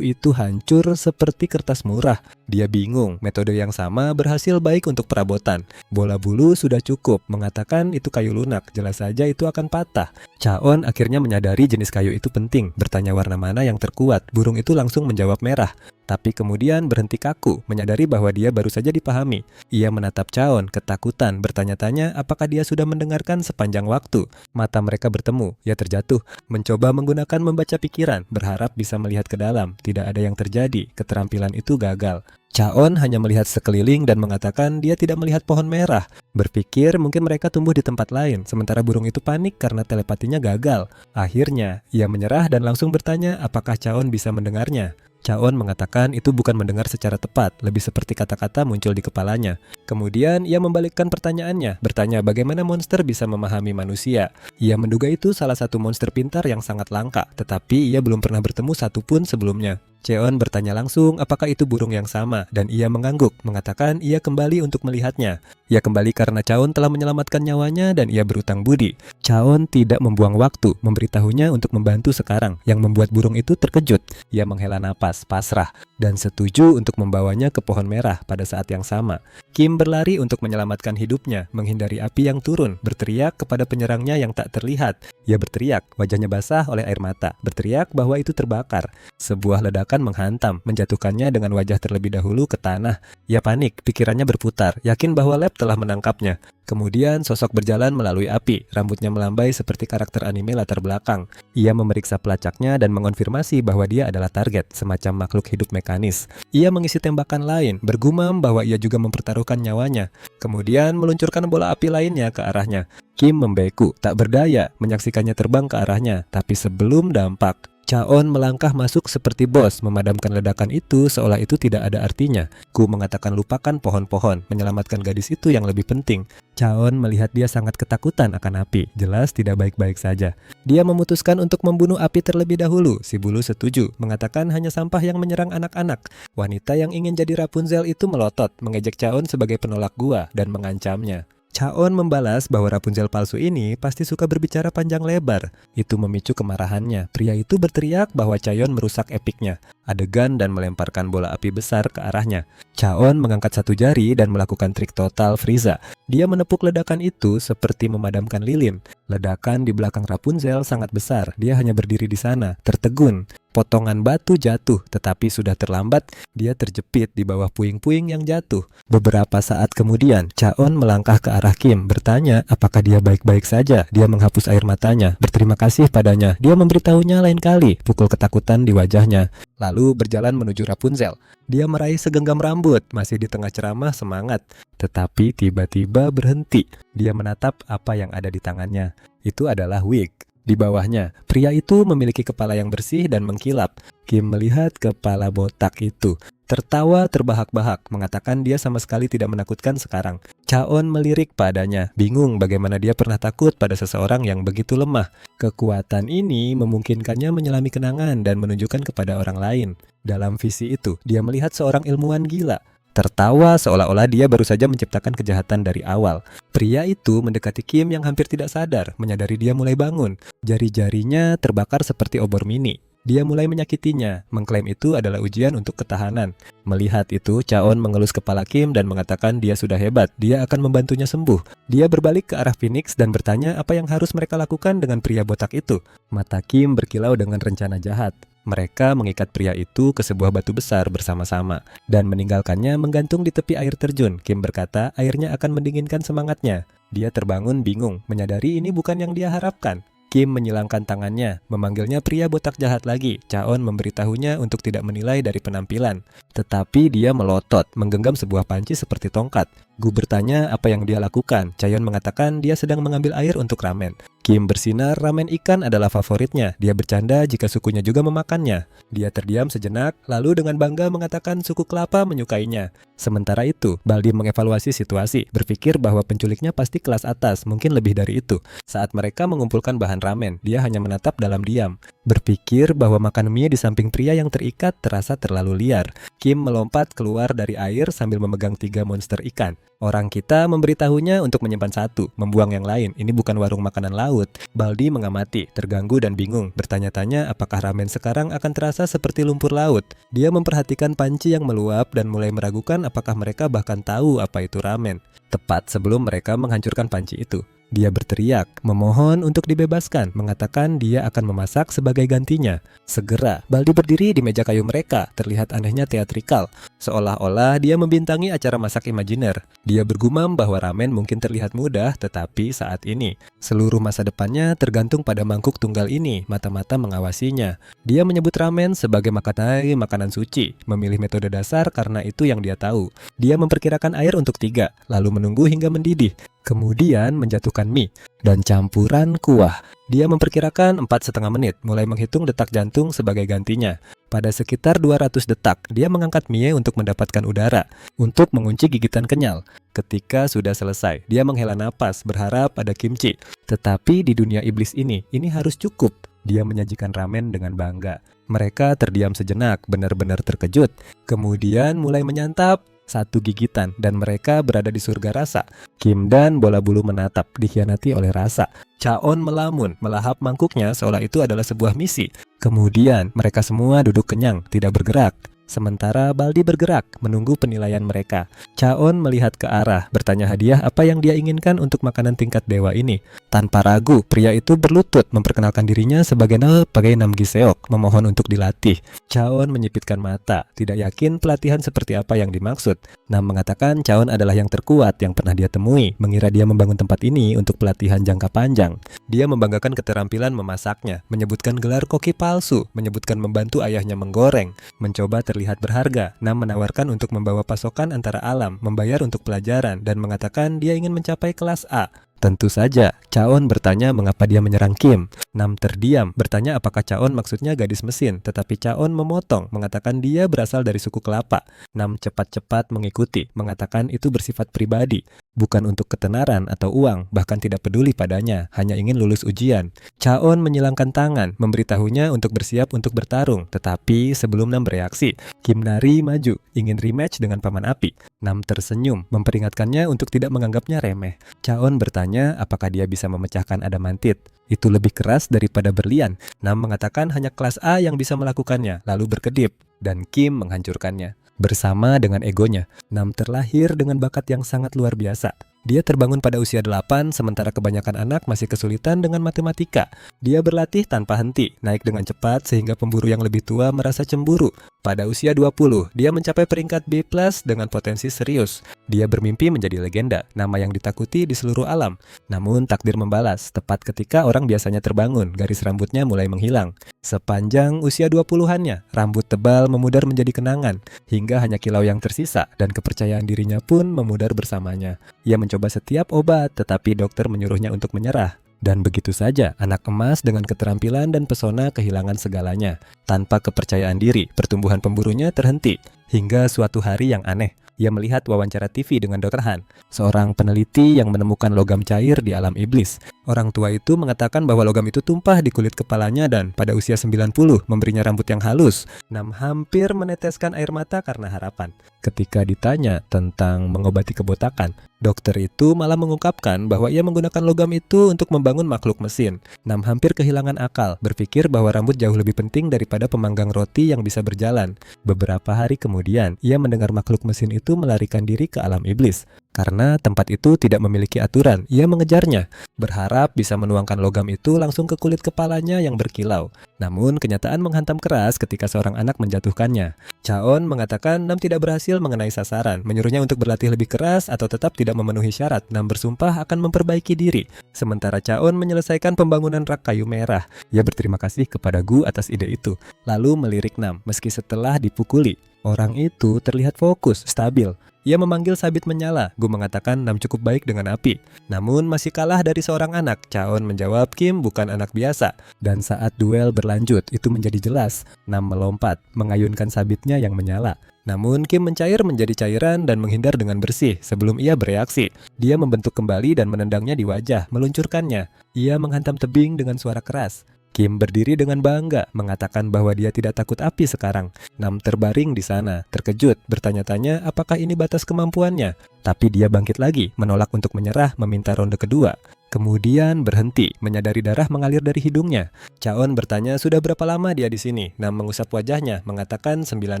itu hancur seperti kertas murah. Dia bingung, metode yang sama berhasil baik untuk perabotan. Bola bulu sudah cukup, mengatakan itu kayu lunak, jelas saja itu akan patah. Chaon akhirnya menyadari jenis kayu itu penting, bertanya warna mana yang terkuat. Burung itu langsung menjawab merah, tapi kemudian berhenti kaku, menyadari bahwa dia baru saja dipahami. Ia menatap Chaon, ketakutan, bertanya-tanya apakah dia sudah mendengarkan sepanjang waktu. Mata mereka bertemu, ia terjatuh, mencoba menggunakan membaca pikiran, berharap bisa melihat ke dalam. Tidak ada yang terjadi, keterampilan itu gagal. Chaon hanya melihat sekeliling dan mengatakan dia tidak melihat pohon merah. Berpikir mungkin mereka tumbuh di tempat lain, sementara burung itu panik karena telepatinya gagal. Akhirnya, ia menyerah dan langsung bertanya apakah Chaon bisa mendengarnya. Chaon mengatakan itu bukan mendengar secara tepat, lebih seperti kata-kata muncul di kepalanya. Kemudian ia membalikkan pertanyaannya, bertanya bagaimana monster bisa memahami manusia. Ia menduga itu salah satu monster pintar yang sangat langka, tetapi ia belum pernah bertemu satupun sebelumnya. Chaon bertanya langsung apakah itu burung yang sama, dan ia mengangguk, mengatakan ia kembali untuk melihatnya. Ia kembali karena Chaon telah menyelamatkan nyawanya dan ia berutang budi. Chaon tidak membuang waktu, memberitahunya untuk membantu sekarang, yang membuat burung itu terkejut. Ia menghela napas, pasrah, dan setuju untuk membawanya ke pohon merah pada saat yang sama. Kim berlari untuk menyelamatkan hidupnya, menghindari api yang turun, berteriak kepada penyerangnya yang tak terlihat. Ia berteriak, wajahnya basah oleh air mata, berteriak bahwa itu terbakar. Sebuah ledakan menghantam, menjatuhkannya dengan wajah terlebih dahulu ke tanah. Ia panik, pikirannya berputar, yakin bahwa Lab telah menangkapnya. Kemudian sosok berjalan melalui api, rambutnya melambai seperti karakter anime latar belakang. Ia memeriksa pelacaknya dan mengonfirmasi bahwa dia adalah target, semacam makhluk hidup mekanis. Ia mengisi tembakan lain, bergumam bahwa ia juga mempertaruhkan nyawanya. Kemudian meluncurkan bola api lainnya ke arahnya. Kim membeku, tak berdaya, menyaksikannya terbang ke arahnya, tapi sebelum dampak, Chaon melangkah masuk seperti bos, memadamkan ledakan itu seolah itu tidak ada artinya. Ku mengatakan lupakan pohon-pohon, menyelamatkan gadis itu yang lebih penting. Chaon melihat dia sangat ketakutan akan api, jelas tidak baik-baik saja. Dia memutuskan untuk membunuh api terlebih dahulu. Si bulu setuju, mengatakan hanya sampah yang menyerang anak-anak. Wanita yang ingin jadi Rapunzel itu melotot, mengejek Chaon sebagai penolak gua dan mengancamnya. Chaon membalas bahwa Rapunzel palsu ini pasti suka berbicara panjang lebar. Itu memicu kemarahannya. Pria itu berteriak bahwa Chaeyeon merusak epiknya, adegan dan melemparkan bola api besar ke arahnya. Chaon mengangkat satu jari dan melakukan trik total Frieza. Dia menepuk ledakan itu seperti memadamkan lilin. Ledakan di belakang Rapunzel sangat besar. Dia hanya berdiri di sana, tertegun. Potongan batu jatuh, tetapi sudah terlambat. Dia terjepit di bawah puing-puing yang jatuh. Beberapa saat kemudian, Chaon melangkah ke arah Kim, bertanya apakah dia baik-baik saja. Dia menghapus air matanya, berterima kasih padanya. Dia memberitahunya lain kali, pukul ketakutan di wajahnya. Lalu berjalan menuju Rapunzel. Dia meraih segenggam rambut, masih di tengah ceramah semangat. Tetapi tiba-tiba berhenti. Dia menatap apa yang ada di tangannya. Itu adalah wig. Di bawahnya, pria itu memiliki kepala yang bersih dan mengkilap. Kim melihat kepala botak itu, tertawa terbahak-bahak, mengatakan dia sama sekali tidak menakutkan sekarang. Chaon melirik padanya, bingung bagaimana dia pernah takut pada seseorang yang begitu lemah. Kekuatan ini memungkinkannya menyelami kenangan dan menunjukkan kepada orang lain. Dalam visi itu, dia melihat seorang ilmuwan gila. Tertawa seolah-olah dia baru saja menciptakan kejahatan dari awal. Pria itu mendekati Kim yang hampir tidak sadar, menyadari dia mulai bangun. Jari-jarinya terbakar seperti obor mini. Dia mulai menyakitinya, mengklaim itu adalah ujian untuk ketahanan. Melihat itu, Chaon mengelus kepala Kim dan mengatakan dia sudah hebat, dia akan membantunya sembuh. Dia berbalik ke arah Phoenix dan bertanya apa yang harus mereka lakukan dengan pria botak itu. Mata Kim berkilau dengan rencana jahat. Mereka mengikat pria itu ke sebuah batu besar bersama-sama dan meninggalkannya menggantung di tepi air terjun. Kim berkata airnya akan mendinginkan semangatnya. Dia terbangun bingung, menyadari ini bukan yang dia harapkan. Kim menyilangkan tangannya, memanggilnya pria botak jahat lagi. Chaon memberitahunya untuk tidak menilai dari penampilan. Tetapi dia melotot, menggenggam sebuah panci seperti tongkat. Gu bertanya apa yang dia lakukan. Chaeyeon mengatakan dia sedang mengambil air untuk ramen. Kim bersinar ramen ikan adalah favoritnya. Dia bercanda jika sukunya juga memakannya. Dia terdiam sejenak, lalu dengan bangga mengatakan suku kelapa menyukainya. Sementara itu, Baldi mengevaluasi situasi, berpikir bahwa penculiknya pasti kelas atas, mungkin lebih dari itu. Saat mereka mengumpulkan bahan ramen, dia hanya menatap dalam diam. Berpikir bahwa makan mie di samping pria yang terikat terasa terlalu liar. Kim melompat keluar dari air sambil memegang 3 monster ikan. Orang kita memberitahunya untuk menyimpan satu, membuang yang lain. Ini bukan warung makanan laut. Baldi mengamati, terganggu dan bingung, bertanya-tanya apakah ramen sekarang akan terasa seperti lumpur laut. Dia memperhatikan panci yang meluap dan mulai meragukan apakah mereka bahkan tahu apa itu ramen. Tepat sebelum mereka menghancurkan panci itu, dia berteriak, memohon untuk dibebaskan, mengatakan dia akan memasak sebagai gantinya. Segera, Baldi berdiri di meja kayu mereka, terlihat anehnya teatrikal, seolah-olah dia membintangi acara masak imajiner. Dia bergumam bahwa ramen mungkin terlihat mudah, tetapi saat ini, seluruh masa depannya tergantung pada mangkuk tunggal ini, mata-mata mengawasinya. Dia menyebut ramen sebagai makanan suci, memilih metode dasar karena itu yang dia tahu. Dia memperkirakan air untuk 3, lalu menunggu hingga mendidih. Kemudian menjatuhkan mie dan campuran kuah. Dia memperkirakan 4,5 menit, mulai menghitung detak jantung sebagai gantinya. Pada sekitar 200 detak, dia mengangkat mie untuk mendapatkan udara, untuk mengunci gigitan kenyal. Ketika sudah selesai, dia menghela napas, berharap ada kimchi. Tetapi di dunia iblis ini harus cukup. Dia menyajikan ramen dengan bangga. Mereka terdiam sejenak, benar-benar terkejut. Kemudian mulai menyantap. 1 gigitan dan mereka berada di surga rasa. Kim dan bola bulu menatap, dikhianati oleh rasa. Chaon melamun, melahap mangkuknya seolah itu adalah sebuah misi. Kemudian mereka semua duduk kenyang, tidak bergerak. Sementara Baldi bergerak, menunggu penilaian mereka. Chaon melihat ke arah, bertanya hadiah apa yang dia inginkan untuk makanan tingkat dewa ini. Tanpa ragu, pria itu berlutut memperkenalkan dirinya sebagai Nam Giseok, memohon untuk dilatih. Chaon menyipitkan mata, tidak yakin pelatihan seperti apa yang dimaksud. Nam mengatakan Chaon adalah yang terkuat yang pernah dia temui, mengira dia membangun tempat ini untuk pelatihan jangka panjang. Dia membanggakan keterampilan memasaknya, menyebutkan gelar koki palsu, menyebutkan membantu ayahnya menggoreng, mencoba terlihat berharga. Nam menawarkan untuk membawa pasokan antara alam, membayar untuk pelajaran, dan mengatakan dia ingin mencapai kelas A. Tentu saja, Chaon bertanya mengapa dia menyerang Kim. Nam terdiam, bertanya apakah Chaon maksudnya gadis mesin, tetapi Chaon memotong, mengatakan dia berasal dari suku kelapa. Nam cepat-cepat mengikuti, mengatakan itu bersifat pribadi, bukan untuk ketenaran atau uang, bahkan tidak peduli padanya, hanya ingin lulus ujian. Chaon menyilangkan tangan, memberitahunya untuk bersiap untuk bertarung, tetapi sebelum Nam bereaksi, Kim Nari maju, ingin rematch dengan Paman Api. Nam tersenyum, memperingatkannya untuk tidak menganggapnya remeh. Chaon bertanya apakah dia bisa memecahkan adamantit. Itu lebih keras daripada berlian. Nam mengatakan hanya kelas A yang bisa melakukannya, lalu berkedip, dan Kim menghancurkannya. Bersama dengan egonya, Nam terlahir dengan bakat yang sangat luar biasa. Dia terbangun pada usia 8, sementara kebanyakan anak masih kesulitan dengan matematika. Dia berlatih tanpa henti, naik dengan cepat sehingga pemburu yang lebih tua merasa cemburu. Pada usia 20, dia mencapai peringkat B+ dengan potensi serius. Dia bermimpi menjadi legenda, nama yang ditakuti di seluruh alam. Namun takdir membalas, tepat ketika orang biasanya terbangun, garis rambutnya mulai menghilang. Sepanjang usia 20-annya, rambut tebal memudar menjadi kenangan, hingga hanya kilau yang tersisa dan kepercayaan dirinya pun memudar bersamanya. Ia mencoba setiap obat, tetapi dokter menyuruhnya untuk menyerah. Dan begitu saja, anak emas dengan keterampilan dan pesona kehilangan segalanya. Tanpa kepercayaan diri, pertumbuhan pemburunya terhenti. Hingga suatu hari yang aneh, ia melihat wawancara TV dengan Dr. Han, seorang peneliti yang menemukan logam cair di alam iblis. Orang tua itu mengatakan bahwa logam itu tumpah di kulit kepalanya dan pada usia 90 memberinya rambut yang halus. Nam hampir meneteskan air mata karena harapan. Ketika ditanya tentang mengobati kebotakan, dokter itu malah mengungkapkan bahwa ia menggunakan logam itu untuk membangun makhluk mesin. Nam hampir kehilangan akal, berpikir bahwa rambut jauh lebih penting daripada pemanggang roti yang bisa berjalan. Beberapa hari kemudian, ia mendengar makhluk mesin itu melarikan diri ke alam iblis. Karena tempat itu tidak memiliki aturan, ia mengejarnya, berharap bisa menuangkan logam itu langsung ke kulit kepalanya yang berkilau. Namun kenyataan menghantam keras ketika seorang anak menjatuhkannya. Chaon mengatakan Nam tidak berhasil mengenai sasaran, menyuruhnya untuk berlatih lebih keras atau tetap tidak memenuhi syarat. Nam bersumpah akan memperbaiki diri. Sementara Chaon menyelesaikan pembangunan rak kayu merah. Ia berterima kasih kepada Gu atas ide itu, lalu melirik Nam meski setelah dipukuli. Orang itu terlihat fokus, stabil. Ia memanggil sabit menyala. Gu mengatakan Nam cukup baik dengan api, namun masih kalah dari seorang anak. Chaon menjawab Kim bukan anak biasa. Dan saat duel berlanjut, itu menjadi jelas. Nam melompat, mengayunkan sabitnya yang menyala. Namun Kim mencair menjadi cairan dan menghindar dengan bersih sebelum ia bereaksi. Dia membentuk kembali dan menendangnya di wajah, meluncurkannya. Ia menghantam tebing dengan suara keras. Kim berdiri dengan bangga, mengatakan bahwa dia tidak takut api sekarang. Nam terbaring di sana, terkejut, bertanya-tanya apakah ini batas kemampuannya. Tapi dia bangkit lagi, menolak untuk menyerah, meminta ronde kedua. Kemudian berhenti, menyadari darah mengalir dari hidungnya. Chaon bertanya sudah berapa lama dia di sini. Nam mengusap wajahnya, mengatakan 9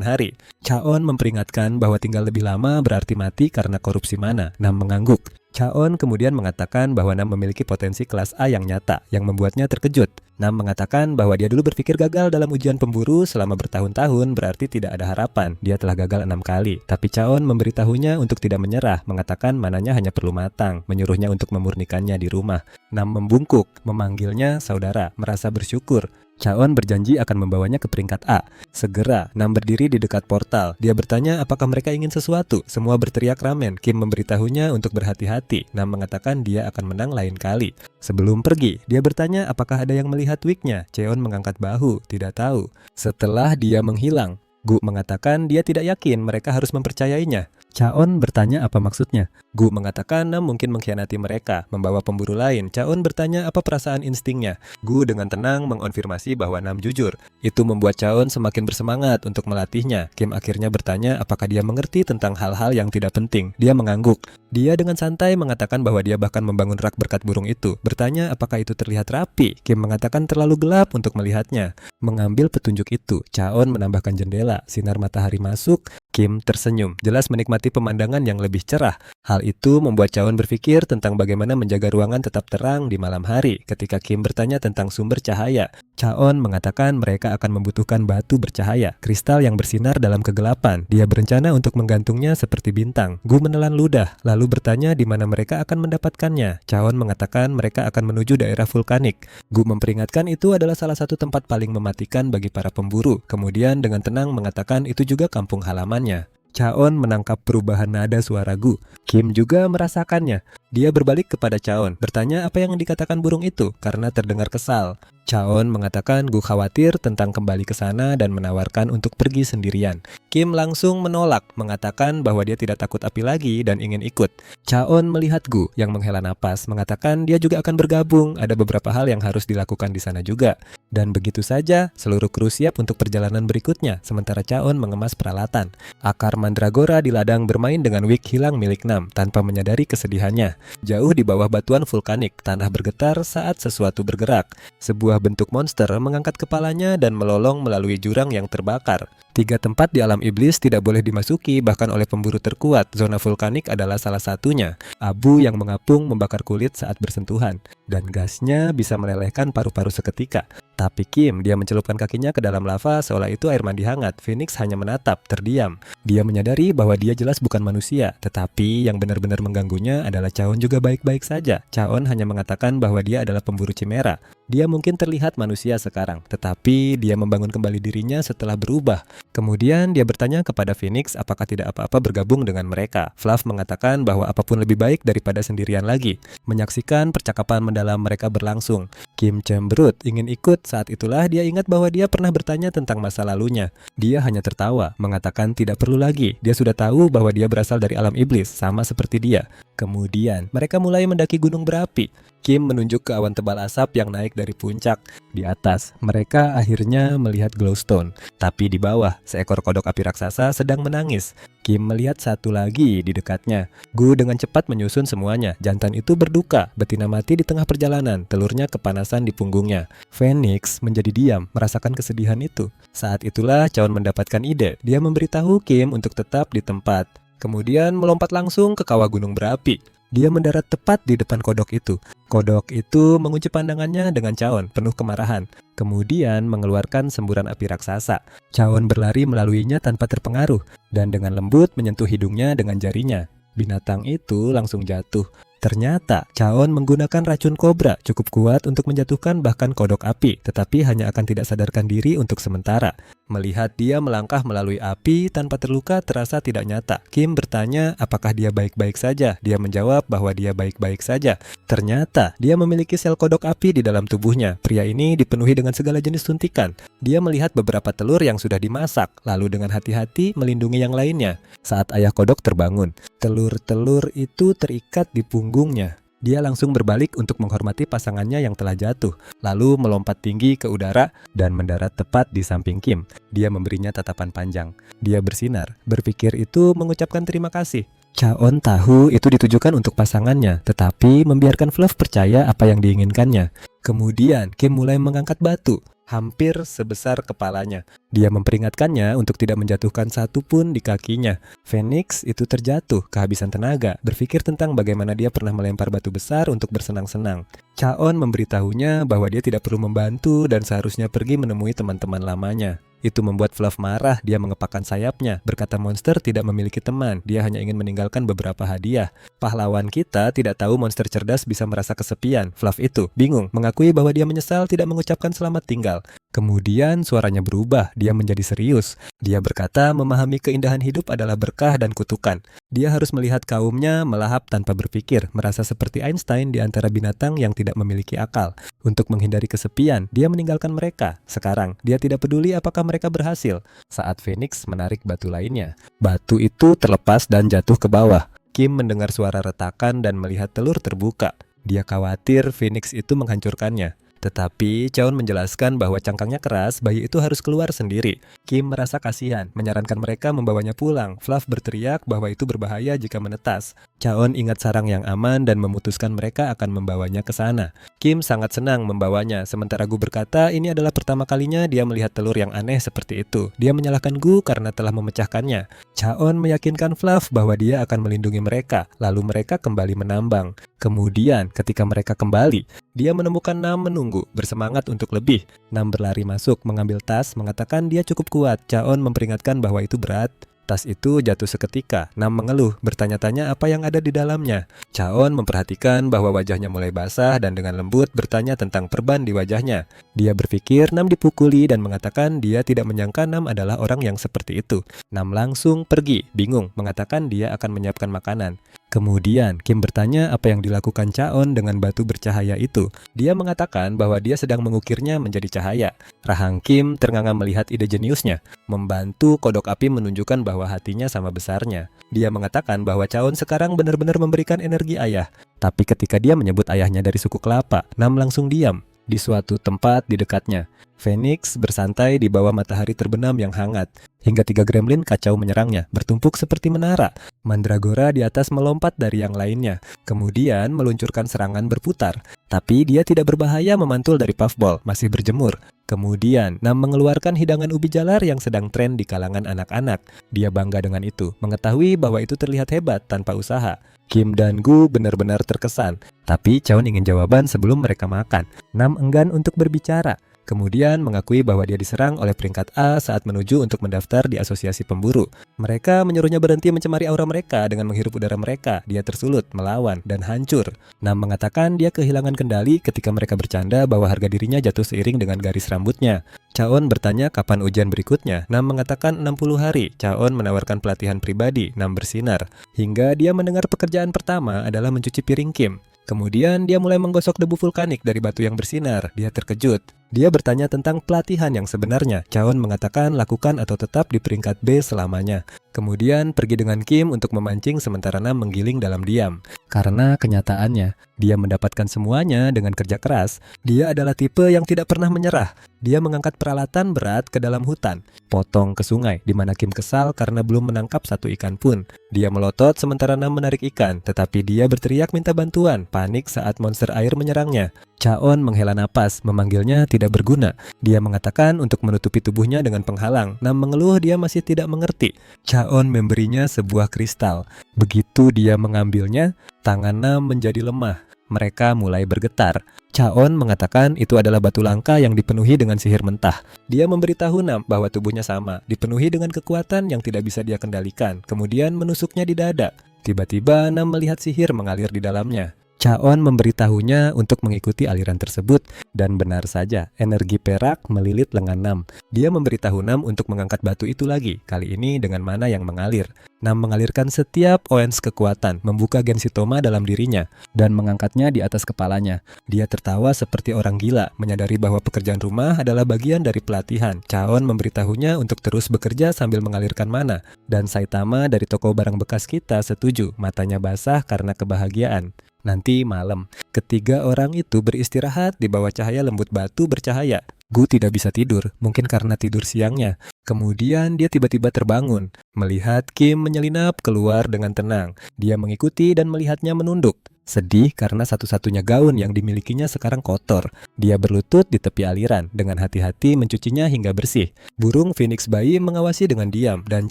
hari. Chaon memperingatkan bahwa tinggal lebih lama berarti mati karena korupsi mana. Nam mengangguk. Chaon kemudian mengatakan bahwa Nam memiliki potensi kelas A yang nyata, yang membuatnya terkejut. Nam mengatakan bahwa dia dulu berpikir gagal dalam ujian pemburu selama bertahun-tahun, berarti tidak ada harapan. Dia telah gagal 6 kali. Tapi Chaon memberitahunya untuk tidak menyerah, mengatakan mananya hanya perlu matang, menyuruhnya untuk memurnikannya di rumah. Nam membungkuk, memanggilnya saudara, merasa bersyukur. Chaon berjanji akan membawanya ke peringkat A. Segera, Nam berdiri di dekat portal. Dia bertanya apakah mereka ingin sesuatu. Semua berteriak ramen. Kim memberitahunya untuk berhati-hati. Nam mengatakan dia akan menang lain kali. Sebelum pergi, dia bertanya apakah ada yang melihat wig-nya. Cheon mengangkat bahu, tidak tahu. Setelah dia menghilang, Gu mengatakan dia tidak yakin mereka harus mempercayainya. Chaon bertanya apa maksudnya. Gu mengatakan Nam mungkin mengkhianati mereka, membawa pemburu lain. Chaon bertanya apa perasaan instingnya. Gu dengan tenang mengonfirmasi bahwa Nam jujur. Itu membuat Chaon semakin bersemangat untuk melatihnya. Kim akhirnya bertanya apakah dia mengerti tentang hal-hal yang tidak penting. Dia mengangguk. Dia dengan santai mengatakan bahwa dia bahkan membangun rak berkat burung itu. Bertanya apakah itu terlihat rapi. Kim mengatakan terlalu gelap untuk melihatnya. Mengambil petunjuk itu, Chaon menambahkan jendela. Sinar matahari masuk. Kim tersenyum, jelas menikmati pemandangan yang lebih cerah. Hal itu membuat Chaon berpikir tentang bagaimana menjaga ruangan tetap terang di malam hari. Ketika Kim bertanya tentang sumber cahaya, Chaon mengatakan mereka akan membutuhkan batu bercahaya, kristal yang bersinar dalam kegelapan. Dia berencana untuk menggantungnya seperti bintang. Gu menelan ludah, lalu bertanya di mana mereka akan mendapatkannya. Chaon mengatakan mereka akan menuju daerah vulkanik. Gu memperingatkan itu adalah salah satu tempat paling mematikan bagi para pemburu. Kemudian dengan tenang mengatakan itu juga kampung halaman. Chaon menangkap perubahan nada suara Gu. Kim juga merasakannya. Dia berbalik kepada Chaon, bertanya apa yang dikatakan burung itu karena terdengar kesal. Chaon mengatakan Gu khawatir tentang kembali ke sana dan menawarkan untuk pergi sendirian. Kim langsung menolak, mengatakan bahwa dia tidak takut api lagi dan ingin ikut. Chaon melihat Gu yang menghela napas, mengatakan dia juga akan bergabung, ada beberapa hal yang harus dilakukan di sana juga. Dan begitu saja, seluruh kru siap untuk perjalanan berikutnya, sementara Chaon mengemas peralatan. Akar mandragora di ladang bermain dengan wig hilang milik Nam tanpa menyadari kesedihannya. Jauh di bawah batuan vulkanik, tanah bergetar saat sesuatu bergerak. Sebuah bentuk monster mengangkat kepalanya dan melolong melalui jurang yang terbakar. 3 tempat di alam iblis tidak boleh dimasuki bahkan oleh pemburu terkuat. Zona vulkanik adalah salah satunya. Abu yang mengapung membakar kulit saat bersentuhan, dan gasnya bisa melelehkan paru-paru seketika. Tapi Kim, dia mencelupkan kakinya ke dalam lava seolah itu air mandi hangat. Phoenix hanya menatap, terdiam. Dia menyadari bahwa dia jelas bukan manusia, tetapi yang benar-benar mengganggunya adalah Chaon juga baik-baik saja. Chaon hanya mengatakan bahwa dia adalah pemburu chimera. Dia mungkin terlihat manusia sekarang, tetapi dia membangun kembali dirinya setelah berubah. Kemudian dia bertanya kepada Phoenix apakah tidak apa-apa bergabung dengan mereka. Fluff mengatakan bahwa apapun lebih baik daripada sendirian lagi. Menyaksikan percakapan mendalam mereka berlangsung. Kim cemberut ingin ikut. Saat itulah dia ingat bahwa dia pernah bertanya tentang masa lalunya. Dia hanya tertawa, mengatakan tidak perlu lagi. Dia sudah tahu bahwa dia berasal dari alam iblis, sama seperti dia. Kemudian mereka mulai mendaki gunung berapi. Kim menunjuk ke awan tebal asap yang naik dari puncak. Di atas, mereka akhirnya melihat glowstone. Tapi di bawah, seekor kodok api raksasa sedang menangis. Kim melihat satu lagi di dekatnya. Gu dengan cepat menyusun semuanya. Jantan itu berduka, betina mati di tengah perjalanan, telurnya kepanasan di punggungnya. Phoenix menjadi diam, merasakan kesedihan itu. Saat itulah Chaon mendapatkan ide. Dia memberitahu Kim untuk tetap di tempat. Kemudian melompat langsung ke kawah gunung berapi. Dia mendarat tepat di depan kodok itu. Kodok itu mengunci pandangannya dengan Chaon, penuh kemarahan. Kemudian mengeluarkan semburan api raksasa. Chaon berlari melaluinya tanpa terpengaruh, dan dengan lembut menyentuh hidungnya dengan jarinya. Binatang itu langsung jatuh. Ternyata Chaon menggunakan racun kobra cukup kuat untuk menjatuhkan bahkan kodok api, tetapi hanya akan tidak sadarkan diri untuk sementara. Melihat dia melangkah melalui api tanpa terluka terasa tidak nyata. Kim bertanya apakah dia baik-baik saja. Dia menjawab bahwa dia baik-baik saja. Ternyata dia memiliki sel kodok api di dalam tubuhnya. Pria ini dipenuhi dengan segala jenis suntikan. Dia melihat beberapa telur yang sudah dimasak, lalu dengan hati-hati melindungi yang lainnya. Saat ayah kodok terbangun, telur-telur itu terikat di punggungnya. Dia langsung berbalik untuk menghormati pasangannya yang telah jatuh, lalu melompat tinggi ke udara dan mendarat tepat di samping Kim. Dia memberinya tatapan panjang. Dia bersinar, berpikir itu mengucapkan terima kasih. Chaon tahu itu ditujukan untuk pasangannya, tetapi membiarkan Fluff percaya apa yang diinginkannya. Kemudian Kim mulai mengangkat batu, hampir sebesar kepalanya. Dia memperingatkannya untuk tidak menjatuhkan satu pun di kakinya. Phoenix itu terjatuh, kehabisan tenaga, berpikir tentang bagaimana dia pernah melempar batu besar untuk bersenang-senang. Chaon memberitahunya bahwa dia tidak perlu membantu dan seharusnya pergi menemui teman-teman lamanya. Itu membuat Fluff marah. Dia mengepakkan sayapnya, berkata monster tidak memiliki teman. Dia hanya ingin meninggalkan beberapa hadiah. Pahlawan kita tidak tahu monster cerdas bisa merasa kesepian. Fluff itu bingung, mengakui bahwa dia menyesal tidak mengucapkan selamat tinggal. Kemudian suaranya berubah, dia menjadi serius. Dia berkata memahami keindahan hidup adalah berkah dan kutukan. Dia harus melihat kaumnya melahap tanpa berpikir, merasa seperti Einstein di antara binatang yang tidak memiliki akal. Untuk menghindari kesepian, dia meninggalkan mereka. Sekarang, dia tidak peduli apakah mereka berhasil. Saat Phoenix menarik batu lainnya, batu itu terlepas dan jatuh ke bawah. Kim mendengar suara retakan dan melihat telur terbuka. Dia khawatir Phoenix itu menghancurkannya. Tetapi Chaon menjelaskan bahwa cangkangnya keras, bayi itu harus keluar sendiri. Kim merasa kasihan, menyarankan mereka membawanya pulang. Fluff berteriak bahwa itu berbahaya jika menetas. Chaon ingat sarang yang aman dan memutuskan mereka akan membawanya ke sana. Kim sangat senang membawanya, sementara Gu berkata ini adalah pertama kalinya dia melihat telur yang aneh seperti itu. Dia menyalahkan Gu karena telah memecahkannya. Chaon meyakinkan Fluff bahwa dia akan melindungi mereka, lalu mereka kembali menambang. Kemudian ketika mereka kembali, dia menemukan Nam menunggu, bersemangat untuk lebih. Nam berlari masuk, mengambil tas, mengatakan dia cukup kuat. Chaon memperingatkan bahwa itu berat. Tas itu jatuh seketika. Nam mengeluh, bertanya-tanya apa yang ada di dalamnya. Chaon memperhatikan bahwa wajahnya mulai basah dan dengan lembut bertanya tentang perban di wajahnya. Dia berpikir Nam dipukuli dan mengatakan dia tidak menyangka Nam adalah orang yang seperti itu. Nam langsung pergi, bingung, mengatakan dia akan menyiapkan makanan. Kemudian Kim bertanya apa yang dilakukan Chaon dengan batu bercahaya itu. Dia mengatakan bahwa dia sedang mengukirnya menjadi cahaya. Rahang Kim ternganga melihat ide jeniusnya, membantu kodok api menunjukkan bahwa hatinya sama besarnya. Dia mengatakan bahwa Chaon sekarang benar-benar memberikan energi ayah. Tapi ketika dia menyebut ayahnya dari suku kelapa, Nam langsung diam. Di suatu tempat di dekatnya, Phoenix bersantai di bawah matahari terbenam yang hangat. Hingga 3 gremlin kacau menyerangnya, bertumpuk seperti menara. Mandragora di atas melompat dari yang lainnya, kemudian meluncurkan serangan berputar. Tapi dia tidak berbahaya memantul dari puffball, masih berjemur. Kemudian Nam mengeluarkan hidangan ubi jalar yang sedang tren di kalangan anak-anak. Dia bangga dengan itu, mengetahui bahwa itu terlihat hebat tanpa usaha. Kim dan Gu benar-benar terkesan, tapi Chaon ingin jawaban sebelum mereka makan. Nam enggan untuk berbicara. Kemudian mengakui bahwa dia diserang oleh peringkat A saat menuju untuk mendaftar di asosiasi pemburu. Mereka menyuruhnya berhenti mencemari aura mereka dengan menghirup udara mereka. Dia tersulut, melawan, dan hancur. Nam mengatakan dia kehilangan kendali ketika mereka bercanda bahwa harga dirinya jatuh seiring dengan garis rambutnya. Chaon bertanya kapan ujian berikutnya. Nam mengatakan 60 hari. Chaon menawarkan pelatihan pribadi. Nam bersinar. Hingga dia mendengar pekerjaan pertama adalah mencuci piring Kim. Kemudian dia mulai menggosok debu vulkanik dari batu yang bersinar. Dia terkejut. Dia bertanya tentang pelatihan yang sebenarnya. Chaon mengatakan lakukan atau tetap di peringkat B selamanya. Kemudian pergi dengan Kim untuk memancing sementara Nam menggiling dalam diam. Karena kenyataannya, dia mendapatkan semuanya dengan kerja keras. Dia adalah tipe yang tidak pernah menyerah. Dia mengangkat peralatan berat ke dalam hutan, potong ke sungai, di mana Kim kesal karena belum menangkap satu ikan pun. Dia melotot sementara Nam menarik ikan, tetapi dia berteriak minta bantuan, panik saat monster air menyerangnya. Chaon menghela napas, memanggilnya tidak berguna. Dia mengatakan untuk menutupi tubuhnya dengan penghalang. Nam mengeluh dia masih tidak mengerti. Chaon memberinya sebuah kristal. Begitu dia mengambilnya, tangan Nam menjadi lemah. Mereka mulai bergetar. Chaon mengatakan itu adalah batu langka yang dipenuhi dengan sihir mentah. Dia memberitahu Nam bahwa tubuhnya sama, dipenuhi dengan kekuatan yang tidak bisa dia kendalikan. Kemudian menusuknya di dada. Tiba-tiba Nam melihat sihir mengalir di dalamnya. Chaon memberitahunya untuk mengikuti aliran tersebut, dan benar saja, energi perak melilit lengan Nam. Dia memberitahu Nam untuk mengangkat batu itu lagi, kali ini dengan mana yang mengalir. Nam mengalirkan setiap ounce kekuatan, membuka Genshitoma dalam dirinya, dan mengangkatnya di atas kepalanya. Dia tertawa seperti orang gila, menyadari bahwa pekerjaan rumah adalah bagian dari pelatihan. Chaon memberitahunya untuk terus bekerja sambil mengalirkan mana, dan Saitama dari toko barang bekas kita setuju, matanya basah karena kebahagiaan. Nanti malam, ketiga orang itu beristirahat di bawah cahaya lembut batu bercahaya. Gu tidak bisa tidur, mungkin karena tidur siangnya. Kemudian dia tiba-tiba terbangun, melihat Kim menyelinap keluar dengan tenang. Dia mengikuti dan melihatnya menunduk. Sedih karena satu-satunya gaun yang dimilikinya sekarang kotor. Dia berlutut di tepi aliran, dengan hati-hati mencucinya hingga bersih. Burung Phoenix bayi mengawasi dengan diam, dan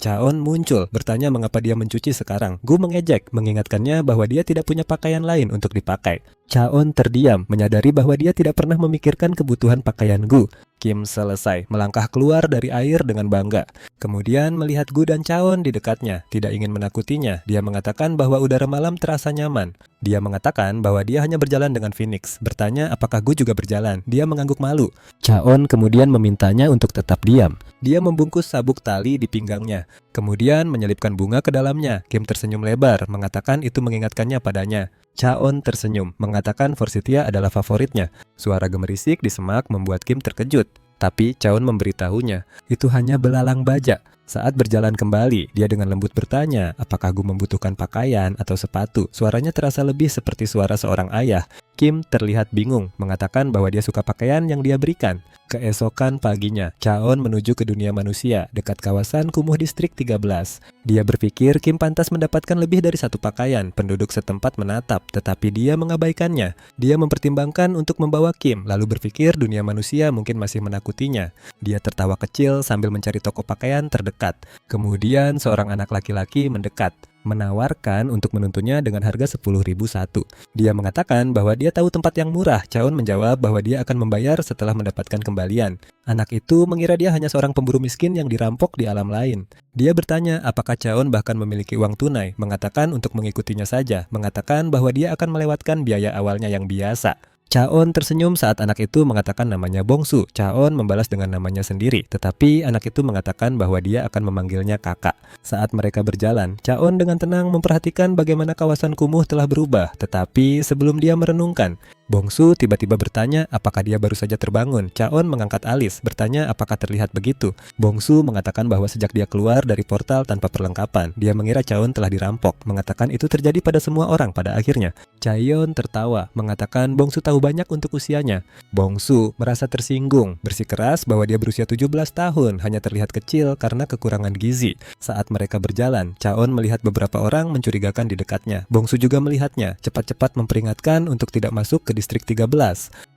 Chaon muncul, bertanya mengapa dia mencuci sekarang. Gu mengejek, mengingatkannya bahwa dia tidak punya pakaian lain untuk dipakai. Chaon terdiam, menyadari bahwa dia tidak pernah memikirkan kebutuhan pakaian Gu. Kim selesai, melangkah keluar dari air dengan bangga. Kemudian melihat Gu dan Chaon di dekatnya, tidak ingin menakutinya. Dia mengatakan bahwa udara malam terasa nyaman. Dia mengatakan bahwa dia hanya berjalan dengan Phoenix. Bertanya apakah Gu juga berjalan. Dia mengangguk malu. Chaon kemudian memintanya untuk tetap diam. Dia membungkus sabuk tali di pinggangnya, kemudian menyelipkan bunga ke dalamnya. Kim tersenyum lebar, mengatakan itu mengingatkannya padanya. Chaon tersenyum, mengatakan Forsythia adalah favoritnya. Suara gemerisik di semak membuat Kim terkejut. Tapi Chaon memberitahunya, itu hanya belalang baja. Saat berjalan kembali, dia dengan lembut bertanya, apakah Gu membutuhkan pakaian atau sepatu? Suaranya terasa lebih seperti suara seorang ayah. Kim terlihat bingung, mengatakan bahwa dia suka pakaian yang dia berikan. Keesokan paginya, Chaon menuju ke dunia manusia, dekat kawasan kumuh distrik 13. Dia berpikir Kim pantas mendapatkan lebih dari satu pakaian. Penduduk setempat menatap, tetapi dia mengabaikannya. Dia mempertimbangkan untuk membawa Kim, lalu berpikir dunia manusia mungkin masih menakutinya. Dia tertawa kecil sambil mencari toko pakaian terdekat. Kemudian seorang anak laki-laki mendekat, menawarkan untuk menuntunnya dengan harga 10.000 satu. Dia mengatakan bahwa dia tahu tempat yang murah. Chaon menjawab bahwa dia akan membayar setelah mendapatkan kembalian. Anak itu mengira dia hanya seorang pemburu miskin yang dirampok di alam lain. Dia bertanya apakah Chaon bahkan memiliki uang tunai, mengatakan untuk mengikutinya saja, mengatakan bahwa dia akan melewatkan biaya awalnya yang biasa. Chaon tersenyum saat anak itu mengatakan namanya Bongsu. Chaon membalas dengan namanya sendiri, tetapi anak itu mengatakan bahwa dia akan memanggilnya kakak. Saat mereka berjalan, Chaon dengan tenang memperhatikan bagaimana kawasan kumuh telah berubah, tetapi sebelum dia merenungkan, Bongsu tiba-tiba bertanya apakah dia baru saja terbangun. Chaon mengangkat alis, bertanya apakah terlihat begitu. Bongsu mengatakan bahwa sejak dia keluar dari portal tanpa perlengkapan, dia mengira Chaon telah dirampok, mengatakan itu terjadi pada semua orang pada akhirnya. Chaeyeon tertawa, mengatakan Bongsu tahu banyak untuk usianya. Bongsu merasa tersinggung, bersikeras bahwa dia berusia 17 tahun, hanya terlihat kecil karena kekurangan gizi. Saat mereka berjalan, Chaon melihat beberapa orang mencurigakan di dekatnya. Bongsu juga melihatnya, cepat-cepat memperingatkan untuk tidak masuk ke distrik 13.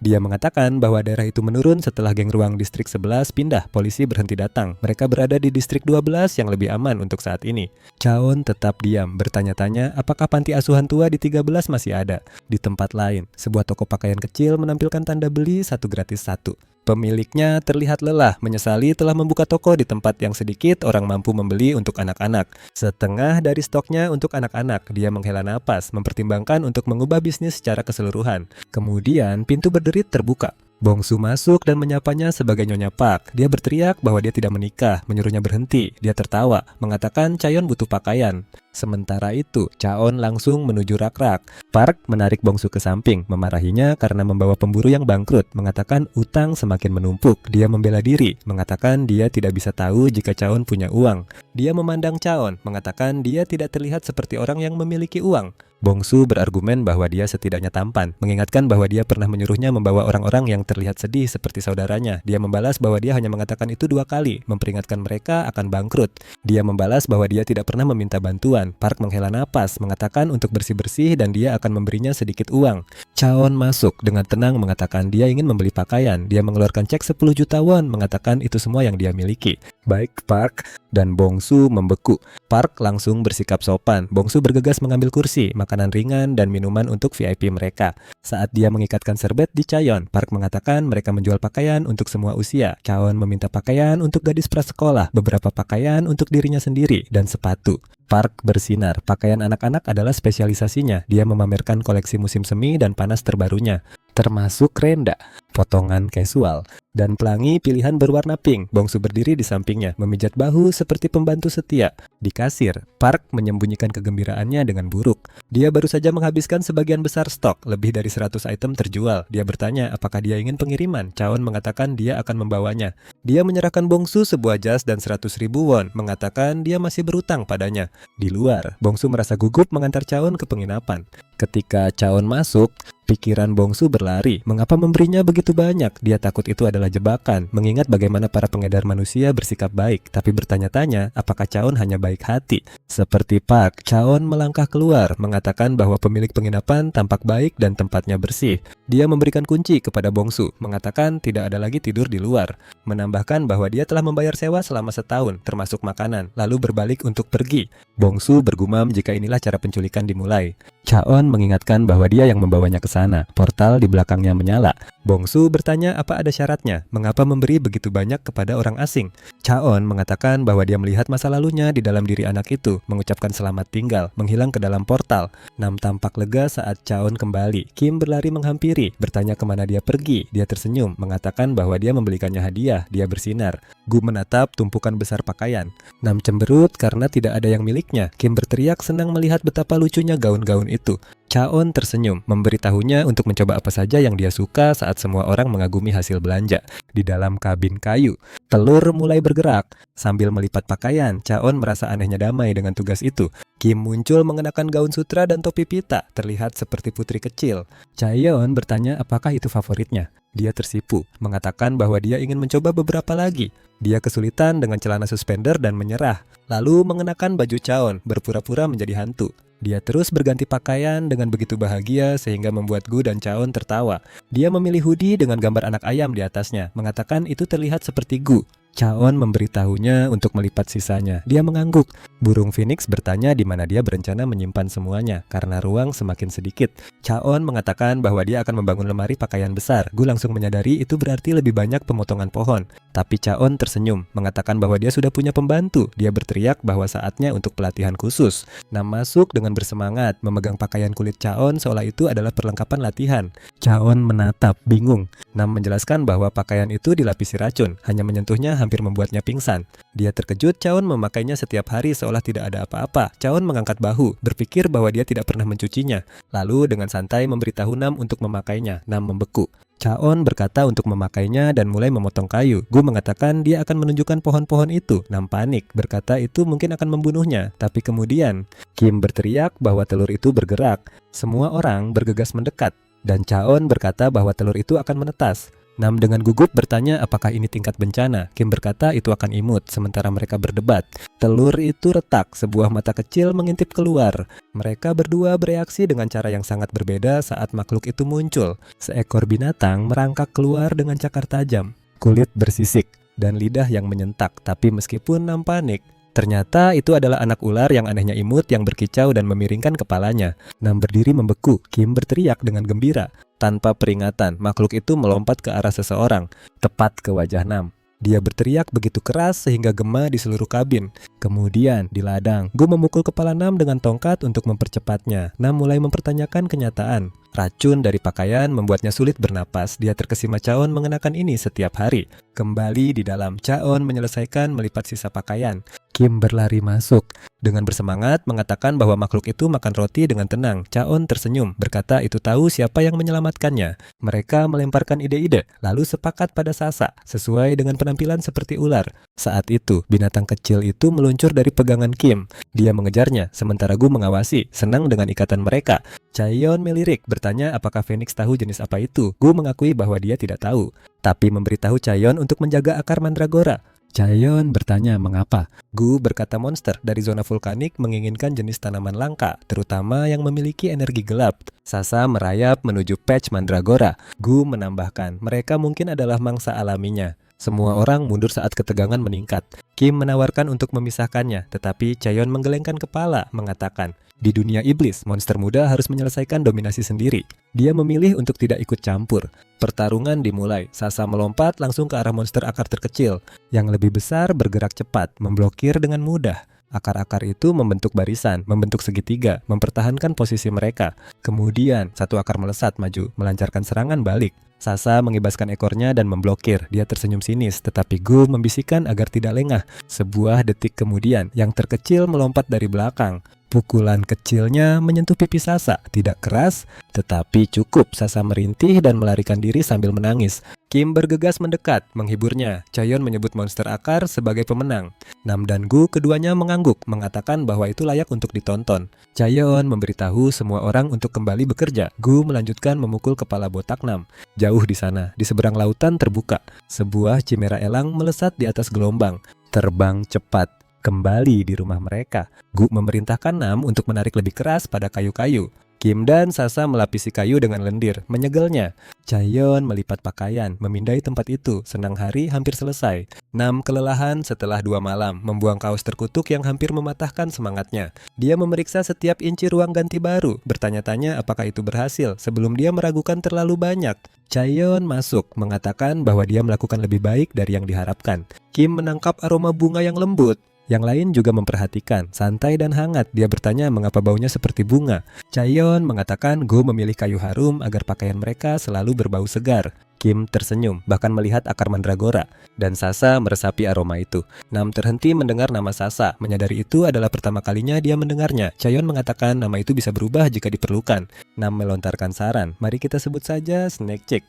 Dia mengatakan bahwa daerah itu menurun setelah geng ruang distrik 11 pindah, polisi berhenti datang. Mereka berada di distrik 12 yang lebih aman untuk saat ini. Chaon tetap diam, bertanya-tanya apakah panti asuhan tua di 13 masih ada. Di tempat lain, sebuah toko pakaian kecil menampilkan tanda beli 1 gratis 1. Pemiliknya terlihat lelah, menyesali telah membuka toko di tempat yang sedikit orang mampu membeli untuk anak-anak. Setengah dari stoknya untuk anak-anak. Dia menghela napas, mempertimbangkan untuk mengubah bisnis secara keseluruhan. Kemudian pintu berderit terbuka. Bongsu masuk dan menyapanya sebagai Nyonya Park. Dia berteriak bahwa dia tidak menikah, menyuruhnya berhenti. Dia tertawa, mengatakan Chaeyeon butuh pakaian. Sementara itu, Chaon langsung menuju rak-rak. Park menarik Bongsu ke samping, memarahinya karena membawa pemburu yang bangkrut, mengatakan utang semakin menumpuk. Dia membela diri, mengatakan dia tidak bisa tahu jika Chaon punya uang. Dia memandang Chaon, mengatakan dia tidak terlihat seperti orang yang memiliki uang. Bongsu berargumen bahwa dia setidaknya tampan, mengingatkan bahwa dia pernah menyuruhnya membawa orang-orang yang terlihat sedih seperti saudaranya. Dia membalas bahwa dia hanya mengatakan itu 2 kali, memperingatkan mereka akan bangkrut. Dia membalas bahwa dia tidak pernah meminta bantuan. Park menghela napas, mengatakan untuk bersih-bersih dan dia akan memberinya sedikit uang. Chaon masuk dengan tenang mengatakan dia ingin membeli pakaian. Dia mengeluarkan cek 10 juta won, mengatakan itu semua yang dia miliki. Baik, Park. Dan Bongsu membeku. Park langsung bersikap sopan. Bongsu bergegas mengambil kursi, makanan ringan dan minuman untuk VIP mereka. Saat dia mengikatkan serbet di Chaeyeon, Park mengatakan mereka menjual pakaian untuk semua usia. Chaeyeon meminta pakaian untuk gadis prasekolah, beberapa pakaian untuk dirinya sendiri, dan sepatu. Park bersinar. Pakaian anak-anak adalah spesialisasinya. Dia memamerkan koleksi musim semi dan panas terbarunya, termasuk renda, potongan casual, dan pelangi pilihan berwarna pink. Bongsu berdiri di sampingnya, memijat bahu seperti pembantu setia. Di kasir, Park menyembunyikan kegembiraannya dengan buruk. Dia baru saja menghabiskan sebagian besar stok, lebih dari 100 item terjual. Dia bertanya apakah dia ingin pengiriman. Chaon mengatakan dia akan membawanya. Dia menyerahkan Bongsu sebuah jas dan 100.000 won, mengatakan dia masih berutang padanya. Di luar, Bongsu merasa gugup mengantar Chaon ke penginapan. Ketika Chaon masuk, pikiran Bongsu berlari. Mengapa memberinya begitu banyak? Dia takut itu adalah jebakan, mengingat bagaimana para pengedar manusia bersikap baik, tapi bertanya-tanya apakah Chaon hanya baik hati. Seperti Park, Chaon melangkah keluar, mengatakan bahwa pemilik penginapan tampak baik dan tempatnya bersih. Dia memberikan kunci kepada Bongsu, mengatakan tidak ada lagi tidur di luar. Menambahkan bahwa dia telah membayar sewa selama setahun, termasuk makanan, lalu berbalik untuk pergi. Bongsu bergumam jika inilah cara penculikan dimulai. Chaon mengingatkan bahwa dia yang membawanya ke sana. Portal di belakangnya menyala. Bongsu bertanya apa ada syaratnya, mengapa memberi begitu banyak kepada orang asing. Chaon mengatakan bahwa dia melihat masa lalunya di dalam diri anak itu, mengucapkan selamat tinggal, menghilang ke dalam portal. Nam tampak lega saat Chaon kembali. Kim berlari menghampiri, bertanya kemana dia pergi. Dia tersenyum, mengatakan bahwa dia membelikannya hadiah. Dia bersinar. Gu menatap tumpukan besar pakaian. Nam cemberut karena tidak ada yang miliknya. Kim berteriak senang melihat betapa lucunya gaun-gaun itu. Chaon tersenyum, memberitahunya untuk mencoba apa saja yang dia suka saat semua orang mengagumi hasil belanja. Di dalam kabin kayu, telur mulai bergerak. Sambil melipat pakaian, Chaon merasa anehnya damai dengan tugas itu. Kim muncul mengenakan gaun sutra dan topi pita, terlihat seperti putri kecil. Chaeyeon bertanya apakah itu favoritnya. Dia tersipu, mengatakan bahwa dia ingin mencoba beberapa lagi. Dia kesulitan dengan celana suspender dan menyerah, lalu mengenakan baju Chaon, berpura-pura menjadi hantu. Dia terus berganti pakaian dengan begitu bahagia sehingga membuat Gu dan Chaon tertawa. Dia memilih hoodie dengan gambar anak ayam di atasnya, mengatakan itu terlihat seperti Gu. Chaon memberitahunya untuk melipat sisanya. Dia mengangguk. Burung Phoenix bertanya di mana dia berencana menyimpan semuanya karena ruang semakin sedikit. Chaon mengatakan bahwa dia akan membangun lemari pakaian besar. Gu langsung menyadari itu berarti lebih banyak pemotongan pohon. Tapi Chaon tersenyum, mengatakan bahwa dia sudah punya pembantu. Dia berteriak bahwa saatnya untuk pelatihan khusus. Nam masuk dengan bersemangat, memegang pakaian kulit Chaon seolah itu adalah perlengkapan latihan. Chaon menatap, bingung. Nam menjelaskan bahwa pakaian itu dilapisi racun, hanya menyentuhnya hampir membuatnya pingsan. Dia terkejut Chaon memakainya setiap hari seolah tidak ada apa-apa. Chaon mengangkat bahu, berpikir bahwa dia tidak pernah mencucinya. Lalu dengan santai memberitahu Nam untuk memakainya. Nam membeku. Chaon berkata untuk memakainya dan mulai memotong kayu. Gu mengatakan dia akan menunjukkan pohon-pohon itu. Nam panik, berkata itu mungkin akan membunuhnya. Tapi kemudian Kim berteriak bahwa telur itu bergerak. Semua orang bergegas mendekat. Dan Chaon berkata bahwa telur itu akan menetas. Nam dengan gugup bertanya apakah ini tingkat bencana. Kim berkata itu akan imut sementara mereka berdebat. Telur itu retak, sebuah mata kecil mengintip keluar. Mereka berdua bereaksi dengan cara yang sangat berbeda saat makhluk itu muncul. Seekor binatang merangkak keluar dengan cakar tajam, kulit bersisik, dan lidah yang menyentak. Tapi meskipun Nam panik, ternyata itu adalah anak ular yang anehnya imut yang berkicau dan memiringkan kepalanya. Nam berdiri membeku. Kim berteriak dengan gembira. Tanpa peringatan, makhluk itu melompat ke arah seseorang, tepat ke wajah Nam. Dia berteriak begitu keras sehingga gema di seluruh kabin. Kemudian di ladang, Gu memukul kepala Nam dengan tongkat untuk mempercepatnya. Nam mulai mempertanyakan kenyataan. Racun dari pakaian membuatnya sulit bernapas. Dia terkesima Chaon mengenakan ini setiap hari. Kembali di dalam, Chaon menyelesaikan melipat sisa pakaian. Kim berlari masuk. Dengan bersemangat mengatakan bahwa makhluk itu makan roti dengan tenang. Chaon tersenyum, berkata itu tahu siapa yang menyelamatkannya. Mereka melemparkan ide-ide, lalu sepakat pada Sasa, sesuai dengan penampilan seperti ular. Saat itu, binatang kecil itu meluncur dari pegangan Kim. Dia mengejarnya, sementara Gu mengawasi, senang dengan ikatan mereka. Chaeyeon melirik, bertanya apakah Phoenix tahu jenis apa itu. Gu mengakui bahwa dia tidak tahu, tapi memberitahu Chaeyeon untuk menjaga akar mandragora. Chaeyeon bertanya mengapa. Gu berkata monster dari zona vulkanik menginginkan jenis tanaman langka, terutama yang memiliki energi gelap. Sasa merayap menuju patch mandragora. Gu menambahkan, mereka mungkin adalah mangsa alaminya. Semua orang mundur saat ketegangan meningkat. Kim menawarkan untuk memisahkannya, tetapi Chaeyeon menggelengkan kepala, mengatakan, di dunia iblis, monster muda harus menyelesaikan dominasi sendiri. Dia memilih untuk tidak ikut campur. Pertarungan dimulai. Sasa melompat langsung ke arah monster akar terkecil. Yang lebih besar bergerak cepat, memblokir dengan mudah. Akar-akar itu membentuk barisan, membentuk segitiga, mempertahankan posisi mereka. Kemudian, satu akar melesat maju, melancarkan serangan balik. Sasa mengibaskan ekornya dan memblokir. Dia tersenyum sinis, tetapi Gu membisikkan agar tidak lengah. Sebuah detik kemudian, yang terkecil melompat dari belakang. Pukulan kecilnya menyentuh pipi Sasa, tidak keras, tetapi cukup. Sasa merintih dan melarikan diri sambil menangis. Kim bergegas mendekat, menghiburnya. Chaeyeon menyebut monster akar sebagai pemenang. Nam dan Gu keduanya mengangguk, mengatakan bahwa itu layak untuk ditonton. Chaeyeon memberitahu semua orang untuk kembali bekerja. Gu melanjutkan memukul kepala botak Nam. Jauh di sana, di seberang lautan terbuka, sebuah chimera elang melesat di atas gelombang, terbang cepat. Kembali di rumah mereka, Gu memerintahkan Nam untuk menarik lebih keras pada kayu-kayu. Kim dan Sasa melapisi kayu dengan lendir, menyegelnya. Chaeyeon melipat pakaian, memindai tempat itu. Senang hari hampir selesai. Nam kelelahan setelah 2 malam, membuang kaos terkutuk yang hampir mematahkan semangatnya. Dia memeriksa setiap inci ruang ganti baru, bertanya-tanya apakah itu berhasil sebelum dia meragukan terlalu banyak. Chaeyeon masuk, mengatakan bahwa dia melakukan lebih baik dari yang diharapkan. Kim menangkap aroma bunga yang lembut. Yang lain juga memperhatikan, santai dan hangat. Dia bertanya mengapa baunya seperti bunga. Chaeyeon mengatakan Go memilih kayu harum agar pakaian mereka selalu berbau segar. Kim tersenyum, bahkan melihat akar mandragora. Dan Sasa meresapi aroma itu. Nam terhenti mendengar nama Sasa. Menyadari itu adalah pertama kalinya dia mendengarnya. Chaeyeon mengatakan nama itu bisa berubah jika diperlukan. Nam melontarkan saran, mari kita sebut saja Snake Chick.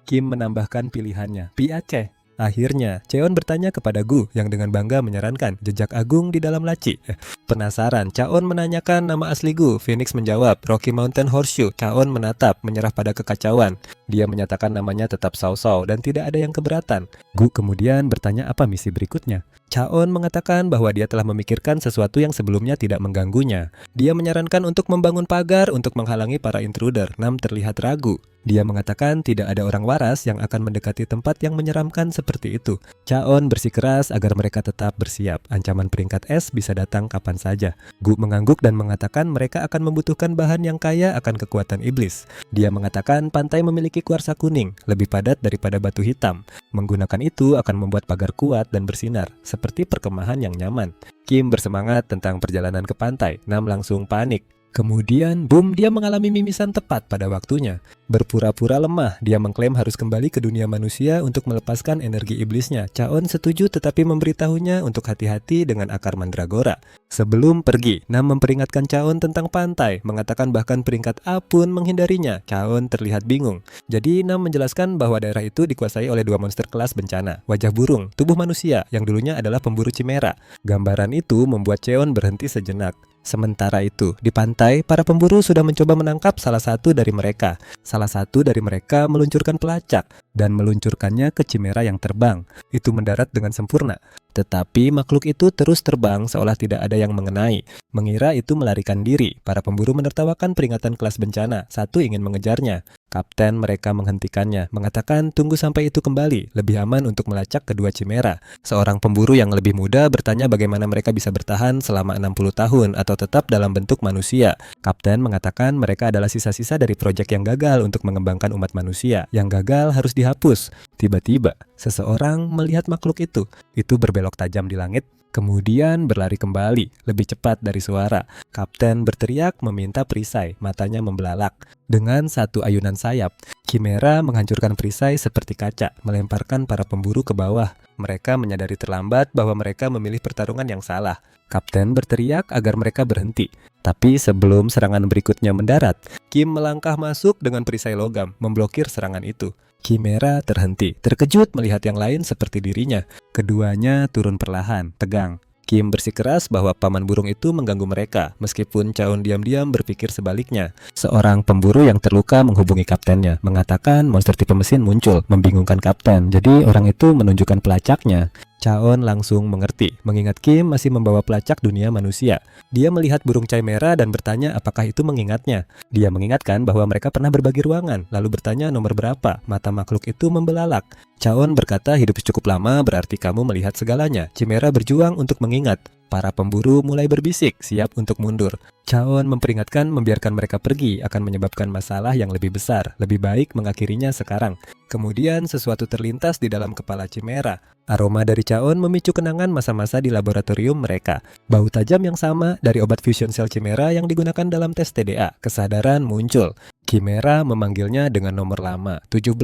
Kim menambahkan pilihannya, Piace. Akhirnya, Chaeyeon bertanya kepada Gu yang dengan bangga menyarankan jejak agung di dalam laci. Penasaran, Chaeyeon menanyakan nama asli Gu. Phoenix menjawab, Rocky Mountain Horseshoe. Chaeyeon menatap, menyerah pada kekacauan. Dia menyatakan namanya tetap Sao Sao dan tidak ada yang keberatan. Gu kemudian bertanya apa misi berikutnya. Chaon mengatakan bahwa dia telah memikirkan sesuatu yang sebelumnya tidak mengganggunya. Dia menyarankan untuk membangun pagar untuk menghalangi para intruder. Nam terlihat ragu. Dia mengatakan tidak ada orang waras yang akan mendekati tempat yang menyeramkan seperti itu. Chaon bersikeras agar mereka tetap bersiap. Ancaman peringkat S bisa datang kapan saja. Gu mengangguk dan mengatakan mereka akan membutuhkan bahan yang kaya akan kekuatan iblis. Dia mengatakan pantai memiliki kuarsa kuning, lebih padat daripada batu hitam. Menggunakan itu akan membuat pagar kuat dan bersinar, seperti perkemahan yang nyaman. Kim bersemangat tentang perjalanan ke pantai. Nam langsung panik. Kemudian, boom, dia mengalami mimisan tepat pada waktunya. Berpura-pura lemah, dia mengklaim harus kembali ke dunia manusia untuk melepaskan energi iblisnya. Chaon setuju tetapi memberitahunya untuk hati-hati dengan akar mandragora. Sebelum pergi, Nam memperingatkan Chaon tentang pantai, mengatakan bahkan peringkat A pun menghindarinya. Chaon terlihat bingung. Jadi Nam menjelaskan bahwa daerah itu dikuasai oleh dua monster kelas bencana, wajah burung, tubuh manusia yang dulunya adalah pemburu chimera. Gambaran itu membuat Chaon berhenti sejenak. Sementara itu, di pantai, para pemburu sudah mencoba menangkap salah satu dari mereka. Salah satu dari mereka meluncurkan pelacak dan meluncurkannya ke chimera yang terbang. Itu mendarat dengan sempurna. Tetapi makhluk itu terus terbang seolah tidak ada yang mengenai. Mengira itu melarikan diri. Para pemburu menertawakan peringatan kelas bencana. Satu ingin mengejarnya. Kapten mereka menghentikannya, mengatakan tunggu sampai itu kembali, lebih aman untuk melacak kedua chimera. Seorang pemburu yang lebih muda bertanya bagaimana mereka bisa bertahan selama 60 tahun atau tetap dalam bentuk manusia. Kapten mengatakan mereka adalah sisa-sisa dari proyek yang gagal untuk mengembangkan umat manusia. Yang gagal harus dihapus. Tiba-tiba, seseorang melihat makhluk itu. Itu berbelok tajam di langit. Kemudian berlari kembali, lebih cepat dari suara. Kapten berteriak meminta perisai, matanya membelalak. Dengan satu ayunan sayap, Chimera menghancurkan perisai seperti kaca, melemparkan para pemburu ke bawah. Mereka menyadari terlambat bahwa mereka memilih pertarungan yang salah. Kapten berteriak agar mereka berhenti. Tapi sebelum serangan berikutnya mendarat, Kim melangkah masuk dengan perisai logam, memblokir serangan itu. Chimera terhenti, terkejut melihat yang lain seperti dirinya. Keduanya turun perlahan, tegang. Kim bersikeras bahwa paman burung itu mengganggu mereka, meskipun Chaon diam-diam berpikir sebaliknya. Seorang pemburu yang terluka menghubungi kaptennya, mengatakan monster tipe mesin muncul, membingungkan kapten. Jadi orang itu menunjukkan pelacaknya. Chaon langsung mengerti, mengingat Kim masih membawa pelacak dunia manusia. Dia melihat burung chimera dan bertanya apakah itu mengingatnya. Dia mengingatkan bahwa mereka pernah berbagi ruangan, lalu bertanya nomor berapa. Mata makhluk itu membelalak. Chaon berkata hidup cukup lama berarti kamu melihat segalanya. Chimera berjuang untuk mengingat. Para pemburu mulai berbisik, siap untuk mundur. Chaon memperingatkan membiarkan mereka pergi akan menyebabkan masalah yang lebih besar. Lebih baik mengakhirinya sekarang. Kemudian sesuatu terlintas di dalam kepala Chimera. Aroma dari Chaon memicu kenangan masa-masa di laboratorium mereka. Bau tajam yang sama dari obat fusion sel Chimera yang digunakan dalam tes TDA. Kesadaran muncul. Chimera memanggilnya dengan nomor lama, 17.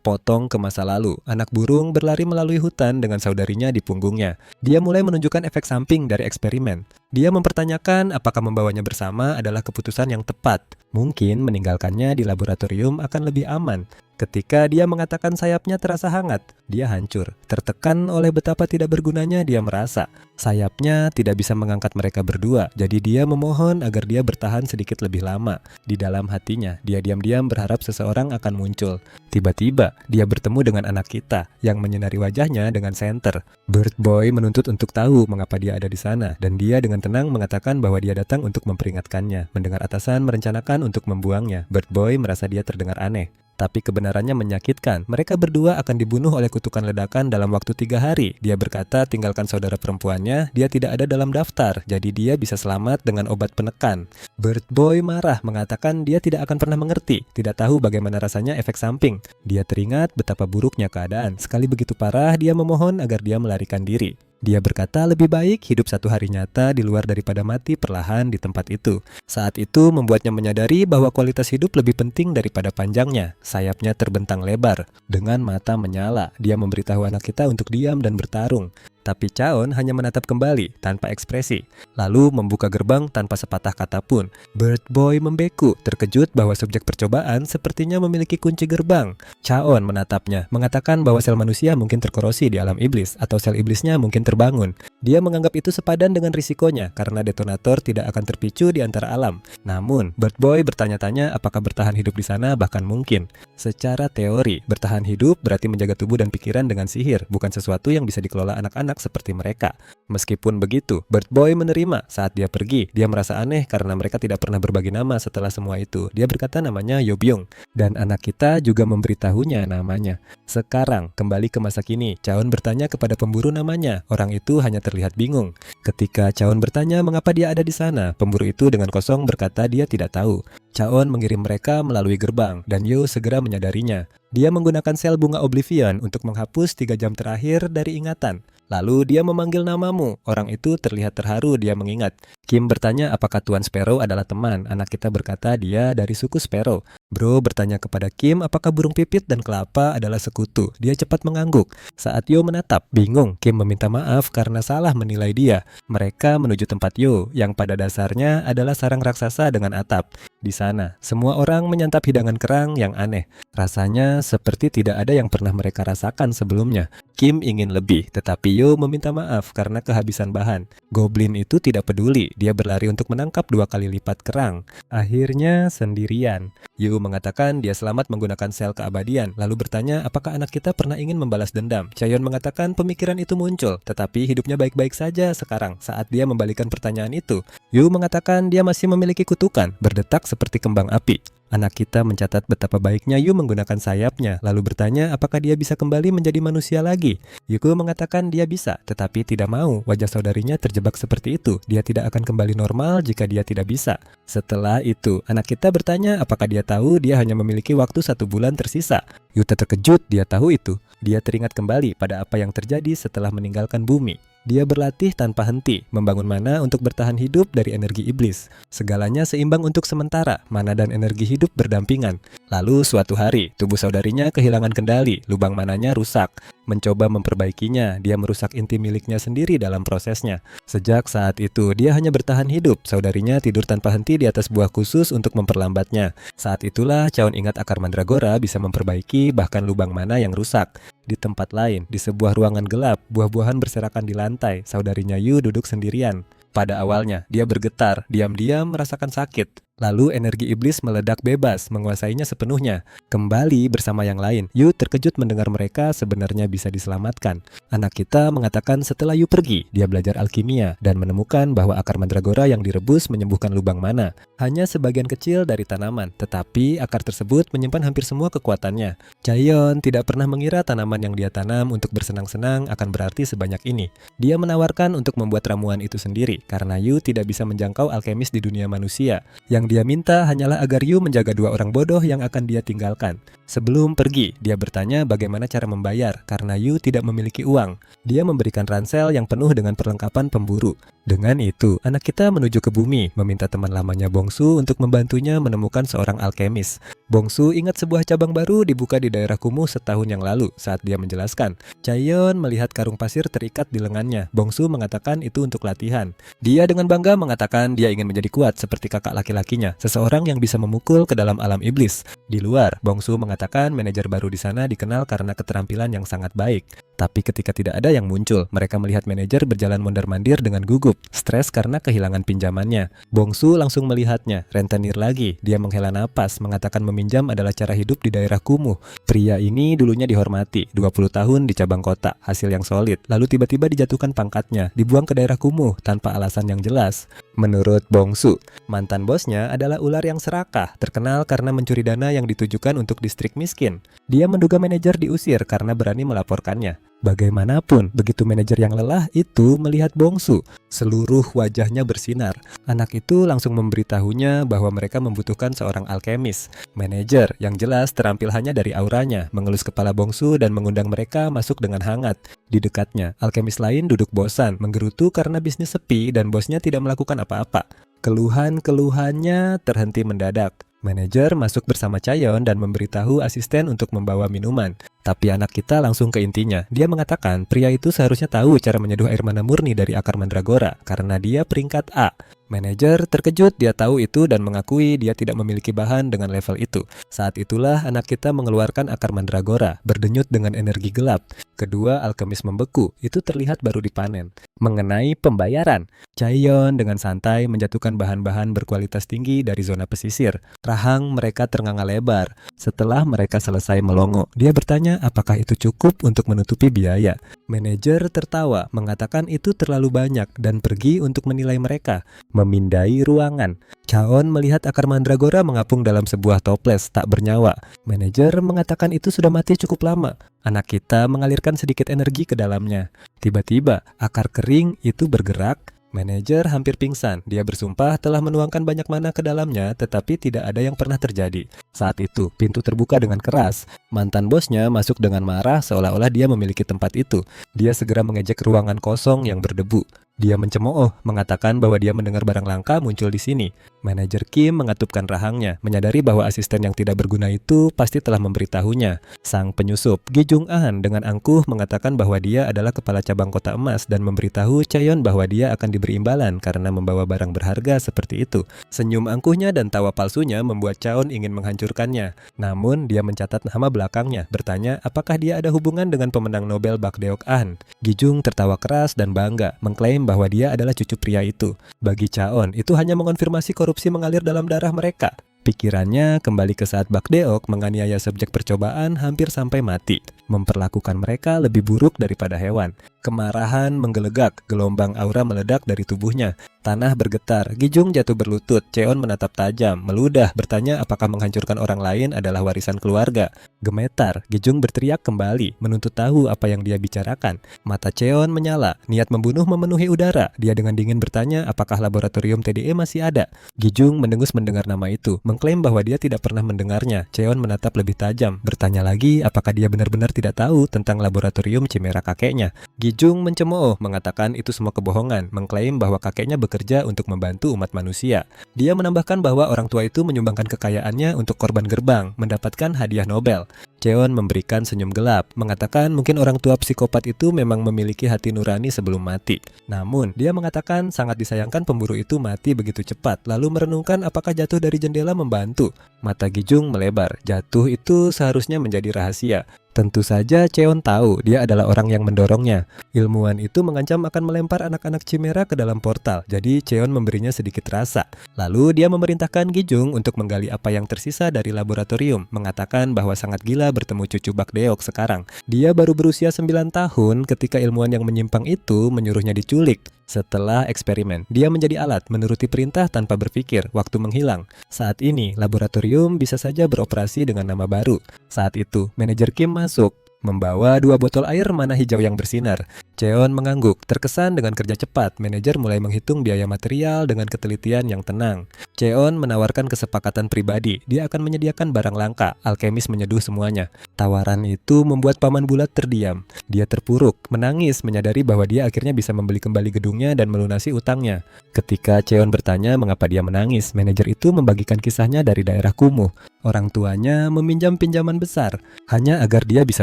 Potong ke masa lalu. Anak burung berlari melalui hutan dengan saudarinya di punggungnya. Dia mulai menunjukkan efek samping dari eksperimen. Dia mempertanyakan apakah membawanya bersama adalah keputusan yang tepat. Mungkin meninggalkannya di laboratorium akan lebih aman. Ketika dia mengatakan sayapnya terasa hangat, dia hancur. Tertekan oleh betapa tidak bergunanya dia merasa. Sayapnya tidak bisa mengangkat mereka berdua, jadi dia memohon agar dia bertahan sedikit lebih lama. Di dalam hatinya, dia diam-diam berharap seseorang akan muncul. Tiba-tiba, dia bertemu dengan anak kita yang menyinari wajahnya dengan senter. Bird Boy menuntut untuk tahu mengapa dia ada di sana, dan dia dengan tenang mengatakan bahwa dia datang untuk memperingatkannya. Mendengar atasan merencanakan untuk membuangnya, Bird Boy merasa dia terdengar aneh. Tapi kebenarannya menyakitkan. Mereka berdua akan dibunuh oleh kutukan ledakan dalam waktu 3 hari. Dia berkata tinggalkan saudara perempuannya, dia tidak ada dalam daftar, jadi dia bisa selamat dengan obat penekan. Bird Boy marah, mengatakan dia tidak akan pernah mengerti, tidak tahu bagaimana rasanya efek samping. Dia teringat betapa buruknya keadaan. Sekali begitu parah, dia memohon agar dia melarikan diri. Dia berkata lebih baik hidup satu hari nyata di luar daripada mati perlahan di tempat itu. Saat itu membuatnya menyadari bahwa kualitas hidup lebih penting daripada panjangnya. Sayapnya terbentang lebar. Dengan mata menyala, dia memberitahu anak kita untuk diam dan bertarung. Tapi Chaon hanya menatap kembali tanpa ekspresi, lalu membuka gerbang tanpa sepatah kata pun. Bird Boy membeku, terkejut bahwa subjek percobaan sepertinya memiliki kunci gerbang. Chaon menatapnya, mengatakan bahwa sel manusia mungkin terkorosi di alam iblis, atau sel iblisnya mungkin terbangun. Dia menganggap itu sepadan dengan risikonya, karena detonator tidak akan terpicu di antara alam. Namun, Bird Boy bertanya-tanya apakah bertahan hidup di sana bahkan mungkin. Secara teori, bertahan hidup berarti menjaga tubuh dan pikiran dengan sihir, bukan sesuatu yang bisa dikelola anak-anak enak seperti mereka. Meskipun begitu, Bird Boy menerima. Saat dia pergi, dia merasa aneh karena mereka tidak pernah berbagi nama setelah semua itu. Dia berkata namanya Yobyung, dan anak kita juga memberitahunya namanya. Sekarang, kembali ke masa kini, Chaon bertanya kepada pemburu namanya. Orang itu hanya terlihat bingung. Ketika Chaon bertanya mengapa dia ada di sana, pemburu itu dengan kosong berkata dia tidak tahu. Chaon mengirim mereka melalui gerbang, dan Yo segera menyadarinya. Dia menggunakan sel bunga Oblivion untuk menghapus 3 jam terakhir dari ingatan. Lalu dia memanggil namamu. Orang itu terlihat terharu, dia mengingat. Kim bertanya apakah Tuan Sparrow adalah teman. Anak kita berkata dia dari suku Sparrow. Bro bertanya kepada Kim apakah burung pipit dan kelapa adalah sekutu. Dia cepat mengangguk. Saat Yo menatap, bingung, Kim meminta maaf karena salah menilai dia. Mereka menuju tempat Yo, yang pada dasarnya adalah sarang raksasa dengan atap. Di sana, semua orang menyantap hidangan kerang yang aneh. Rasanya seperti tidak ada yang pernah mereka rasakan sebelumnya. Kim ingin lebih, tetapi Yo meminta maaf karena kehabisan bahan. Goblin itu tidak peduli, dia berlari untuk menangkap 2 kali lipat kerang. Akhirnya sendirian. Yo mengatakan dia selamat menggunakan sel keabadian, lalu bertanya apakah anak kita pernah ingin membalas dendam. Chaeyeon mengatakan pemikiran itu muncul, tetapi hidupnya baik-baik saja sekarang. Saat dia membalikan pertanyaan itu, Yo mengatakan dia masih memiliki kutukan, berdetak seperti kembang api. Anak kita mencatat betapa baiknya Yu menggunakan sayapnya, lalu bertanya apakah dia bisa kembali menjadi manusia lagi. Yuko mengatakan dia bisa, tetapi tidak mau. Wajah saudarinya terjebak seperti itu. Dia tidak akan kembali normal jika dia tidak bisa. Setelah itu, anak kita bertanya apakah dia tahu dia hanya memiliki waktu 1 bulan tersisa. Yuta terkejut, dia tahu itu. Dia teringat kembali pada apa yang terjadi setelah meninggalkan bumi. Dia berlatih tanpa henti, membangun mana untuk bertahan hidup dari energi iblis. Segalanya seimbang untuk sementara, mana dan energi hidup berdampingan. Lalu suatu hari, tubuh saudarinya kehilangan kendali, lubang mananya rusak. Mencoba memperbaikinya, dia merusak inti miliknya sendiri dalam prosesnya. Sejak saat itu, dia hanya bertahan hidup. Saudarinya tidur tanpa henti di atas buah khusus untuk memperlambatnya. Saat itulah Chaon ingat akar mandragora bisa memperbaiki bahkan lubang mana yang rusak. Di tempat lain, di sebuah ruangan gelap, buah-buahan berserakan di lantai. Saudarinya Yu duduk sendirian. Pada awalnya, dia bergetar, diam-diam merasakan sakit. Lalu energi iblis meledak bebas, menguasainya sepenuhnya. Kembali bersama yang lain, Yu terkejut mendengar mereka sebenarnya bisa diselamatkan. Anak kita mengatakan setelah Yu pergi, dia belajar alkimia dan menemukan bahwa akar mandragora yang direbus menyembuhkan lubang mana. Hanya sebagian kecil dari tanaman, tetapi akar tersebut menyimpan hampir semua kekuatannya. Chaeyeon tidak pernah mengira tanaman yang dia tanam untuk bersenang-senang akan berarti sebanyak ini. Dia menawarkan untuk membuat ramuan itu sendiri, karena Yu tidak bisa menjangkau alkemis di dunia manusia. Yang dia minta hanyalah agar Yu menjaga 2 orang bodoh yang akan dia tinggalkan. Sebelum pergi, dia bertanya bagaimana cara membayar karena Yu tidak memiliki uang. Dia memberikan ransel yang penuh dengan perlengkapan pemburu. Dengan itu, anak kita menuju ke bumi, meminta teman lamanya Bongsu untuk membantunya menemukan seorang alkemis. Bongsu ingat sebuah cabang baru dibuka di daerah kumuh setahun yang lalu. Saat dia menjelaskan, Chaeyeon melihat karung pasir terikat di lengannya. Bongsu mengatakan itu untuk latihan. Dia dengan bangga mengatakan dia ingin menjadi kuat seperti kakak laki-lakinya, seseorang yang bisa memukul ke dalam alam iblis. Di luar, Bongsu mengatakan manajer baru di sana dikenal karena keterampilan yang sangat baik. Tapi ketika tidak ada yang muncul, mereka melihat manajer berjalan mondar-mandir dengan gugup, stres karena kehilangan pinjamannya. Bongsu langsung melihatnya, rentenir lagi. Dia menghela napas, mengatakan meminjam adalah cara hidup di daerah kumuh. Pria ini dulunya dihormati, 20 tahun di cabang kota, hasil yang solid. Lalu tiba-tiba dijatuhkan pangkatnya, dibuang ke daerah kumuh tanpa alasan yang jelas. Menurut Bongsu, mantan bosnya adalah ular yang serakah, terkenal karena mencuri dana yang ditujukan untuk distrik miskin. Dia menduga manajer diusir karena berani melaporkannya. Bagaimanapun, begitu manajer yang lelah itu melihat Bongsu, seluruh wajahnya bersinar. Anak itu langsung memberitahunya bahwa mereka membutuhkan seorang alkemis. Manajer yang jelas terampil hanya dari auranya, mengelus kepala Bongsu dan mengundang mereka masuk dengan hangat. Di dekatnya, alkemis lain duduk bosan, menggerutu karena bisnis sepi dan bosnya tidak melakukan apa-apa. Keluhan-keluhannya terhenti mendadak. Manajer masuk bersama Chaeyeon dan memberitahu asisten untuk membawa minuman. Tapi anak kita langsung ke intinya. Dia mengatakan pria itu seharusnya tahu cara menyeduh air mana murni dari akar mandragora karena dia peringkat A. Manajer terkejut, dia tahu itu dan mengakui dia tidak memiliki bahan dengan level itu. Saat itulah anak kita mengeluarkan akar mandragora, berdenyut dengan energi gelap. Kedua alkemis membeku, itu terlihat baru dipanen. Mengenai pembayaran, Chaeyeon dengan santai menjatuhkan bahan-bahan berkualitas tinggi dari zona pesisir. Rahang mereka ternganga lebar. Setelah mereka selesai melongo, dia bertanya apakah itu cukup untuk menutupi biaya. Manajer tertawa, mengatakan itu terlalu banyak dan pergi untuk menilai mereka, memindai ruangan. Chaon melihat akar mandragora mengapung dalam sebuah toples tak bernyawa. Manajer mengatakan itu sudah mati cukup lama. Anak kita mengalirkan sedikit energi ke dalamnya. Tiba-tiba, akar kering itu bergerak. Manajer hampir pingsan. Dia bersumpah telah menuangkan banyak mana ke dalamnya, tetapi tidak ada yang pernah terjadi. Saat itu, pintu terbuka dengan keras. Mantan bosnya masuk dengan marah seolah-olah dia memiliki tempat itu. Dia segera mengejek ruangan kosong yang berdebu. Dia mencemooh, mengatakan bahwa dia mendengar barang langka muncul di sini. Manajer Kim mengatupkan rahangnya, menyadari bahwa asisten yang tidak berguna itu pasti telah memberitahunya. Sang penyusup, Gi Jung An, dengan angkuh mengatakan bahwa dia adalah kepala cabang kota emas dan memberitahu Chaeyeon bahwa dia akan diberi imbalan karena membawa barang berharga seperti itu. Senyum angkuhnya dan tawa palsunya membuat Chaeyeon ingin menghancurkannya. Namun, dia mencatat nama belakangnya, bertanya apakah dia ada hubungan dengan pemenang Nobel Bak Deok An. Gi Jung tertawa keras dan bangga, mengklaim bahwa dia adalah cucu pria itu. Bagi Chaeyeon, itu hanya mengonfirmasi korupsi mengalir dalam darah mereka. Pikirannya kembali ke saat Bak Deok menganiaya subjek percobaan hampir sampai mati, memperlakukan mereka lebih buruk daripada hewan. Kemarahan menggelegak, gelombang aura meledak dari tubuhnya. Tanah bergetar, Gi Jung jatuh berlutut. Chaeyeon menatap tajam, meludah, bertanya apakah menghancurkan orang lain adalah warisan keluarga. Gemetar, Gi Jung berteriak kembali, menuntut tahu apa yang dia bicarakan. Mata Chaeyeon menyala, niat membunuh memenuhi udara. Dia dengan dingin bertanya apakah laboratorium TDE masih ada. Gi Jung mendengus mendengar nama itu, mengklaim bahwa dia tidak pernah mendengarnya. Chaeyeon menatap lebih tajam, bertanya lagi apakah dia benar-benar tidak tahu tentang laboratorium Chimera kakeknya. Gi Jung mencemooh, mengatakan itu semua kebohongan, mengklaim bahwa kakeknya bekerja untuk membantu umat manusia. Dia menambahkan bahwa orang tua itu menyumbangkan kekayaannya untuk korban gerbang, mendapatkan hadiah Nobel. Chaeyeon memberikan senyum gelap, mengatakan mungkin orang tua psikopat itu memang memiliki hati nurani sebelum mati. Namun, dia mengatakan sangat disayangkan pemburu itu mati begitu cepat, lalu merenungkan apakah jatuh dari jendela membantu. Mata Gi Jung melebar, jatuh itu seharusnya menjadi rahasia. Tentu saja Chaeyeon tahu dia adalah orang yang mendorongnya. Ilmuwan itu mengancam akan melempar anak-anak Chimera ke dalam portal, jadi Chaeyeon memberinya sedikit rasa. Lalu dia memerintahkan Gi Jung untuk menggali apa yang tersisa dari laboratorium, mengatakan bahwa sangat gila bertemu cucu Bak Deok sekarang. Dia baru berusia 9 tahun ketika ilmuwan yang menyimpang itu menyuruhnya diculik. Setelah eksperimen, dia menjadi alat, menuruti perintah tanpa berpikir, waktu menghilang. Saat ini, laboratorium bisa saja beroperasi dengan nama baru. Saat itu, manajer Kim masuk, membawa 2 botol air mana hijau yang bersinar. Chaeyeon mengangguk, terkesan dengan kerja cepat. Manajer mulai menghitung biaya material dengan ketelitian yang tenang. Chaeyeon menawarkan kesepakatan pribadi, dia akan menyediakan barang langka. Alkemis menyeduh semuanya. Tawaran itu membuat Paman Bulat terdiam. Dia terpuruk, menangis, menyadari bahwa dia akhirnya bisa membeli kembali gedungnya dan melunasi utangnya. Ketika Chaeyeon bertanya mengapa dia menangis, manajer itu membagikan kisahnya dari daerah kumuh. Orang tuanya meminjam pinjaman besar, hanya agar dia bisa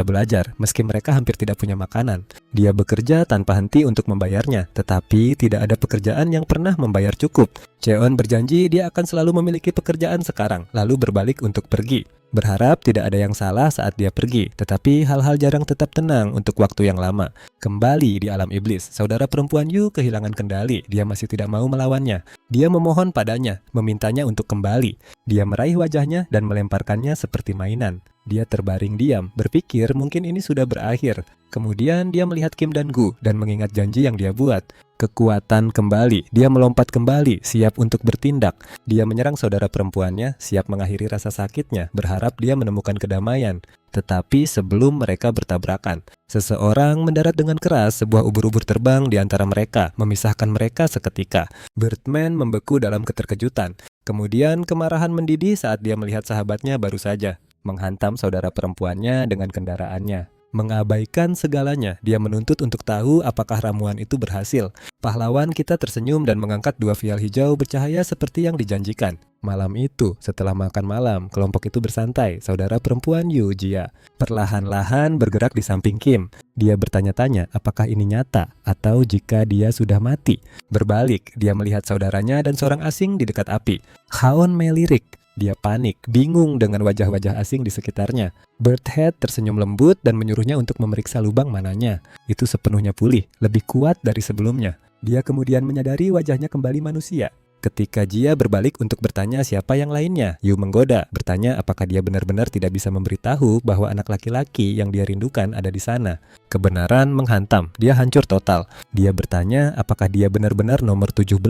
belajar, meski mereka hampir tidak punya makanan. Dia bekerja tanpa henti untuk membayarnya, tetapi tidak ada pekerjaan yang pernah membayar cukup. Chaeyeon berjanji dia akan selalu memiliki pekerjaan sekarang, lalu berbalik untuk pergi. Berharap tidak ada yang salah saat dia pergi, tetapi hal-hal jarang tetap tenang untuk waktu yang lama. Kembali di alam iblis, saudara perempuan Yu kehilangan kendali. Dia masih tidak mau melawannya. Dia memohon padanya, memintanya untuk kembali. Dia meraih wajahnya dan melemparkannya seperti mainan. Dia terbaring diam, berpikir mungkin ini sudah berakhir. Kemudian dia melihat Kim dan Gu dan mengingat janji yang dia buat. Kekuatan kembali, dia melompat kembali, siap untuk bertindak. Dia menyerang saudara perempuannya, siap mengakhiri rasa sakitnya, berharap dia menemukan kedamaian. Tetapi sebelum mereka bertabrakan, seseorang mendarat dengan keras, sebuah ubur-ubur terbang di antara mereka, memisahkan mereka seketika. Birdman membeku dalam keterkejutan. Kemudian kemarahan mendidih saat dia melihat sahabatnya baru saja menghantam saudara perempuannya dengan kendaraannya. Mengabaikan segalanya, dia menuntut untuk tahu apakah ramuan itu berhasil. Pahlawan kita tersenyum dan mengangkat 2 vial hijau bercahaya seperti yang dijanjikan. Malam itu, setelah makan malam, kelompok itu bersantai. Saudara perempuan Yu Jia perlahan-lahan bergerak di samping Kim. Dia bertanya-tanya apakah ini nyata atau jika dia sudah mati. Berbalik, dia melihat saudaranya dan seorang asing di dekat api. Haon melirik. Dia panik, bingung dengan wajah-wajah asing di sekitarnya. Birdhead tersenyum lembut dan menyuruhnya untuk memeriksa lubang mananya. Itu sepenuhnya pulih, lebih kuat dari sebelumnya. Dia kemudian menyadari wajahnya kembali manusia. Ketika Jia berbalik untuk bertanya siapa yang lainnya, Yu menggoda, bertanya apakah dia benar-benar tidak bisa memberitahu bahwa anak laki-laki yang dia rindukan ada di sana. Kebenaran menghantam, dia hancur total. Dia bertanya apakah dia benar-benar nomor 17.